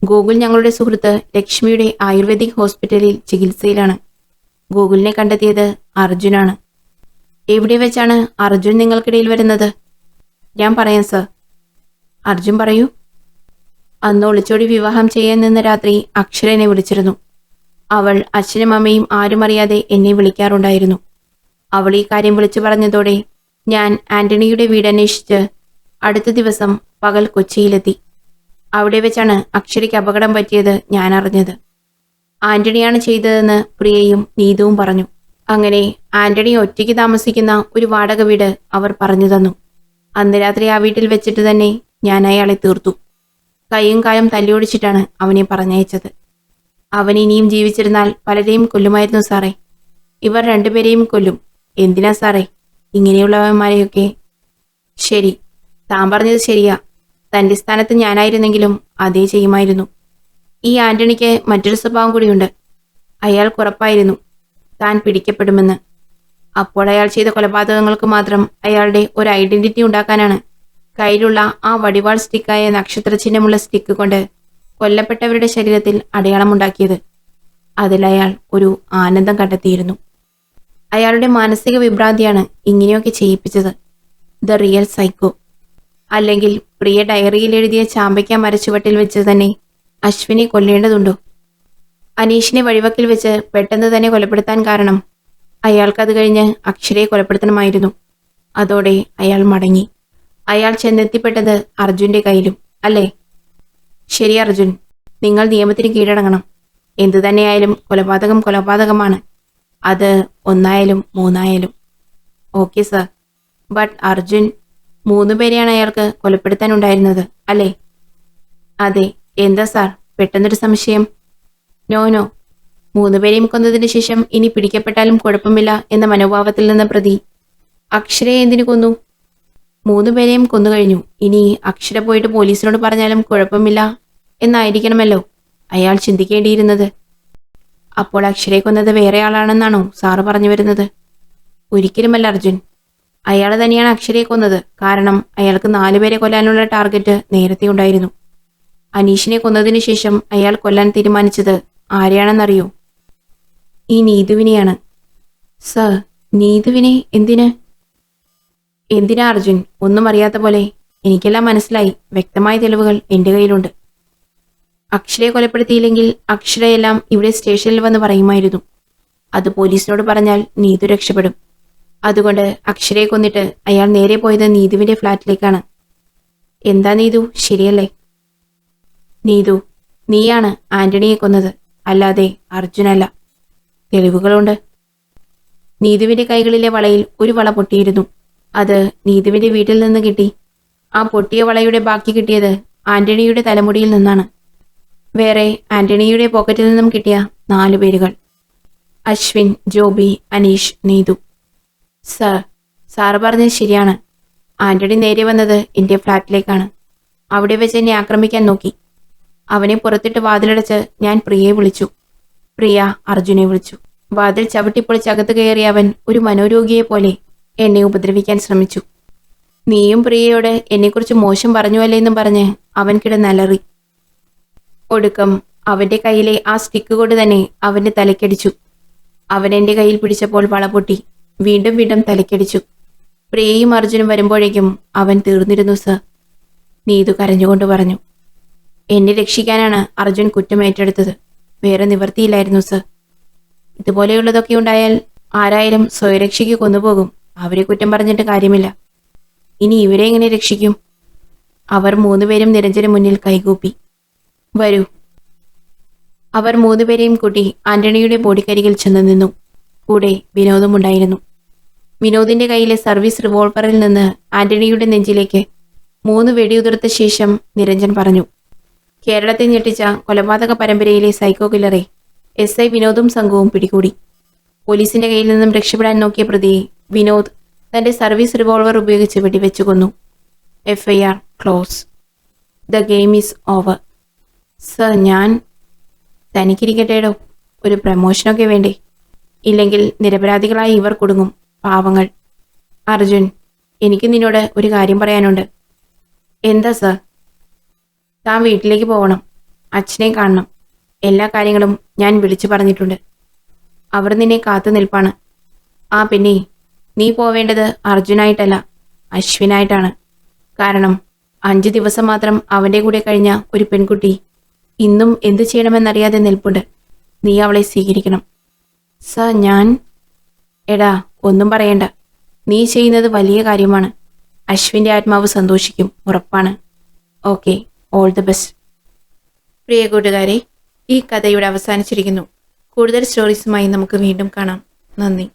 ഗോകുൽ ഞങ്ങളുടെ സുഹൃത്ത് ലക്ഷ്മിയുടെ ആയുർവേദിക് ഹോസ്പിറ്റലിൽ ചികിത്സയിലാണ്. ഗോകുലിനെ കണ്ടെത്തിയത് അർജുനാണ്. എവിടെ വെച്ചാണ് അർജുൻ നിങ്ങൾക്കിടയിൽ വരുന്നത്? ഞാൻ പറയാം സർ. അർജുൻ പറയൂ. അന്ന് ഒളിച്ചോടി വിവാഹം ചെയ്യാൻ നിന്ന രാത്രി അക്ഷര എന്നെ വിളിച്ചിരുന്നു. അവൾ അച്ഛനും അമ്മയും ആരും അറിയാതെ എന്നെ വിളിക്കാറുണ്ടായിരുന്നു. അവൾ ഈ കാര്യം വിളിച്ചു പറഞ്ഞതോടെ ഞാൻ ആന്റണിയുടെ വീടന്വേഷിച്ച് അടുത്ത ദിവസം പകൽ കൊച്ചിയിലെത്തി. അവിടെ വെച്ചാണ് അക്ഷരയ്ക്ക് അപകടം പറ്റിയത് ഞാൻ അറിഞ്ഞത്. ആന്റണിയാണ് ചെയ്തതെന്ന് പ്രിയയും നീതുവും പറഞ്ഞു. അങ്ങനെ ആന്റണി ഒറ്റയ്ക്ക് താമസിക്കുന്ന ഒരു വാടക വീട് അവർ പറഞ്ഞു തന്നു. അന്ന് രാത്രി ആ വീട്ടിൽ വെച്ചിട്ട് തന്നെ ഞാൻ അയാളെ തീർത്തു. കൈയും കാലും തല്ലിയൊടിച്ചിട്ടാണ് അവനെ പറഞ്ഞയച്ചത്. അവൻ ഇനിയും ജീവിച്ചിരുന്നാൽ പലരെയും കൊല്ലുമായിരുന്നു സാറേ. ഇവർ രണ്ടുപേരെയും കൊല്ലും. എന്തിനാ സാറേ ഇങ്ങനെയുള്ളവന്മാരെയൊക്കെ? ശരി, താൻ പറഞ്ഞത് ശരിയാ. തന്റെ സ്ഥാനത്ത് ഞാനായിരുന്നെങ്കിലും അതേ ചെയ്യുമായിരുന്നു. ഈ ആന്റണിക്ക് മറ്റൊരു സ്വഭാവം കൂടിയുണ്ട്. അയാൾക്ക് ഉറപ്പായിരുന്നു താൻ പിടിക്കപ്പെടുമെന്ന്. അപ്പോൾ അയാൾ ചെയ്ത കൊലപാതകങ്ങൾക്ക് മാത്രം അയാളുടെ ഒരു ഐഡന്റിറ്റി ഉണ്ടാക്കാനാണ് കയ്യിലുള്ള ആ വടിവാൾ സ്റ്റിക്കായ നക്ഷത്രചിഹ്നമുള്ള സ്റ്റിക്ക് കൊണ്ട് കൊല്ലപ്പെട്ടവരുടെ ശരീരത്തിൽ അടയാളമുണ്ടാക്കിയത്. അതിൽ അയാൾ ഒരു ആനന്ദം കണ്ടെത്തിയിരുന്നു. അയാളുടെ മാനസിക വിഭ്രാന്തിയാണ് ഇങ്ങനെയൊക്കെ ചെയ്യിപ്പിച്ചത്. The real psycho. അല്ലെങ്കിൽ പ്രിയ ഡയറിയിൽ എഴുതിയ ചാമ്പയ്ക്ക മരച്ചുവട്ടിൽ വെച്ച് തന്നെ അശ്വിനെ കൊല്ലേണ്ടതുണ്ടോ? അനീഷിനെ വഴിവക്കിൽ വെച്ച് പെട്ടെന്ന് തന്നെ കൊലപ്പെടുത്താൻ കാരണം അയാൾക്കത് കഴിഞ്ഞ് അക്ഷരയെ കൊലപ്പെടുത്തണമായിരുന്നു. അതോടെ അയാൾ മടങ്ങി. അയാൾ ചെന്നെത്തിപ്പെട്ടത് അർജുന്റെ കയ്യിലും, അല്ലേ? ശരി അർജുൻ, നിങ്ങൾ നിയമത്തിന് കീഴടങ്ങണം. എന്തു തന്നെയായാലും കൊലപാതകം കൊലപാതകമാണ്. അത് ഒന്നായാലും മൂന്നായാലും. Okay sir. ബട്ട് അർജുൻ 3 പേരെയാണ് അയാൾക്ക് കൊലപ്പെടുത്താനുണ്ടായിരുന്നത്, അല്ലേ? അതെ. എന്താ സാർ പെട്ടെന്നൊരു സംശയം? നോ, 3 പേരെയും കൊന്നതിന് ശേഷം ഇനി പിടിക്കപ്പെട്ടാലും കുഴപ്പമില്ല എന്ന മനോഭാവത്തിൽ നിന്ന് പ്രതി അക്ഷരയെ എന്തിനു കൊന്നു? 3 പേരെയും കൊന്നു കഴിഞ്ഞു. ഇനി അക്ഷര പോയിട്ട് പോലീസിനോട് പറഞ്ഞാലും കുഴപ്പമില്ല എന്നായിരിക്കണമല്ലോ അയാൾ ചിന്തിക്കേണ്ടിയിരുന്നത്. അപ്പോൾ അക്ഷരയെ കൊന്നത് വേറെ ആളാണെന്നാണോ സാറ് പറഞ്ഞു വരുന്നത്? ഒരിക്കലുമല്ല അർജുൻ. അയാൾ തന്നെയാണ് അക്ഷരയെ കൊന്നത്. കാരണം അയാൾക്ക് 4 പേരെ കൊല്ലാനുള്ള ടാർഗറ്റ് നേരത്തെ ഉണ്ടായിരുന്നു. അനീഷിനെ കൊന്നതിന് ശേഷം അയാൾ കൊല്ലാൻ തീരുമാനിച്ചത് ആരെയാണെന്നറിയോ? ഈ നീതുവിനെയാണ്. സർ, നീതുവിനെ എന്തിന്? എന്തിനാ അർജുൻ? ഒന്നും അറിയാത്ത പോലെ. എനിക്കെല്ലാം മനസ്സിലായി. വ്യക്തമായ തെളിവുകൾ എന്റെ കയ്യിലുണ്ട്. അക്ഷരയെ കൊലപ്പെടുത്തിയില്ലെങ്കിൽ അക്ഷരയെല്ലാം ഇവിടെ സ്റ്റേഷനിൽ വന്ന് പറയുമായിരുന്നു. അത് പോലീസിനോട് പറഞ്ഞാൽ നീതു രക്ഷപ്പെടും. അതുകൊണ്ട് അക്ഷരയെ കൊന്നിട്ട് അയാൾ നേരെ പോയത് നീതുവിന്റെ ഫ്ലാറ്റിലേക്കാണ്. എന്താ നീതു, ശരിയല്ലേ? നീതു, നീയാണ് ആന്റണിയെ കൊന്നത്, അല്ലാതെ അർജുനല്ല. തെളിവുകളുണ്ട്. നീതുവിന്റെ കൈകളിലെ വളയിൽ ഒരു വള പൊട്ടിയിരുന്നു. അത് നീതുവിന്റെ വീട്ടിൽ നിന്ന് കിട്ടി. ആ പൊട്ടിയ വളയുടെ ബാക്കി കിട്ടിയത് ആന്റണിയുടെ തലമുടിയിൽ നിന്നാണ്. വേറെ ആന്റണിയുടെ പോക്കറ്റിൽ നിന്നും കിട്ടിയ 4 പേരുകൾ: അശ്വിൻ, ജോബി, അനീഷ്, നീതു. സാറ് പറഞ്ഞത് ശരിയാണ്. ആന്റണി നേരെ വന്നത് എന്റെ ഫ്ലാറ്റിലേക്കാണ്. അവിടെ വെച്ച് എന്നെ ആക്രമിക്കാൻ നോക്കി. അവനെ പുറത്തിട്ട് വാതിലടച്ച് ഞാൻ പ്രിയയെ വിളിച്ചു. പ്രിയ അർജുനെ വിളിച്ചു. വാതിൽ ചവിട്ടിപ്പൊളിച്ചകത്ത് കയറിയ അവൻ ഒരു മനോരോഗിയെ പോലെ എന്നെ ഉപദ്രവിക്കാൻ ശ്രമിച്ചു. നീയും പ്രിയയോട് എന്നെക്കുറിച്ച് മോശം പറഞ്ഞുവല്ലേ എന്നും പറഞ്ഞ് അവൻ കിടന്നലറി. ഒടുക്കം അവന്റെ കയ്യിലെ ആ സ്റ്റിക്ക് കൊണ്ട് തന്നെ അവന്റെ തലക്കടിച്ചു. അവൻ എന്റെ കയ്യിൽ പിടിച്ചപ്പോൾ വള പൊട്ടി. വീണ്ടും വീണ്ടും തലക്കടിച്ചു. പ്രിയയും അർജുനും വരുമ്പോഴേക്കും അവൻ തീർന്നിരുന്നു സർ. നീതു കരഞ്ഞുകൊണ്ട് പറഞ്ഞു. എന്നെ രക്ഷിക്കാനാണ് അർജുൻ കുറ്റം ഏറ്റെടുത്തത്. വേറെ നിവർത്തിയില്ലായിരുന്നു സർ. ഇതുപോലെയുള്ളതൊക്കെ ഉണ്ടായാൽ ആരായാലും സ്വയരക്ഷയ്ക്ക് കൊന്നുപോകും. അവരെ കുറ്റം പറഞ്ഞിട്ട് കാര്യമില്ല. ഇനി ഇവരെ എങ്ങനെ രക്ഷിക്കും? അവർ 3 പേരും നിരഞ്ജന് മുന്നിൽ കൈകൂപ്പി. വരൂ. അവർ 3 പേരെയും കൂട്ടി ആന്റണിയുടെ ബോഡിക്കരികിൽ ചെന്ന് നിന്നു. കൂടെ വിനോദും ഉണ്ടായിരുന്നു. വിനോദിന്റെ കയ്യിലെ സർവീസ് റിവോൾവറിൽ നിന്ന് ആന്റണിയുടെ നെഞ്ചിലേക്ക് 3 വെടിയുതിർത്ത ശേഷം നിരഞ്ജൻ പറഞ്ഞു. കേരളത്തെ ഞെട്ടിച്ച കൊലപാതക പരമ്പരയിലെ സൈക്കോ കില്ലറെ SI വിനോദും സംഘവും പിടികൂടി. പോലീസിന്റെ കയ്യിൽ നിന്നും രക്ഷപ്പെടാൻ നോക്കിയ പ്രതിയെ വിനോദ് തന്റെ സർവീസ് റിവോൾവർ ഉപയോഗിച്ച് വെടിവെച്ചു കൊന്നു. FIR close. The game is over. Sir, ഞാൻ തനിക്കിരിക്കട്ടേടോ. ഒരു പ്രമോഷനൊക്കെ വേണ്ടേ? ഇല്ലെങ്കിൽ നിരപരാധികളായി ഇവർ കുടുങ്ങും. പാവങ്ങൾ. അർജുൻ, എനിക്ക് നിന്നോട് ഒരു കാര്യം പറയാനുണ്ട്. എന്താ സർ? താൻ വീട്ടിലേക്ക് പോകണം. അച്ഛനെ കാണണം. എല്ലാ കാര്യങ്ങളും ഞാൻ വിളിച്ചു പറഞ്ഞിട്ടുണ്ട്. അവർ നിന്നെ കാത്തു നിൽപ്പാണ്. ആ പിന്നെ നീ പോവേണ്ടത് അർജുനായിട്ടല്ല, അശ്വിനായിട്ടാണ്. കാരണം 5 ദിവസം മാത്രം അവൻ്റെ കൂടെ കഴിഞ്ഞ ഒരു പെൺകുട്ടി ഇന്നും എന്തു ചെയ്യണമെന്നറിയാതെ നിൽപ്പുണ്ട്. നീ അവളെ സ്വീകരിക്കണം. സർ, ഞാൻ... എടാ, ഒന്നും പറയണ്ട. നീ ചെയ്യുന്നത് വലിയ കാര്യമാണ്. അശ്വിൻ്റെ ആത്മാവ് സന്തോഷിക്കും, ഉറപ്പാണ്. Okay, all the best. പ്രിയ കൂട്ടുകാരെ, ഈ കഥ ഇവിടെ അവസാനിച്ചിരിക്കുന്നു. കൂടുതൽ സ്റ്റോറീസുമായി നമുക്ക് വീണ്ടും കാണാം. നന്ദി.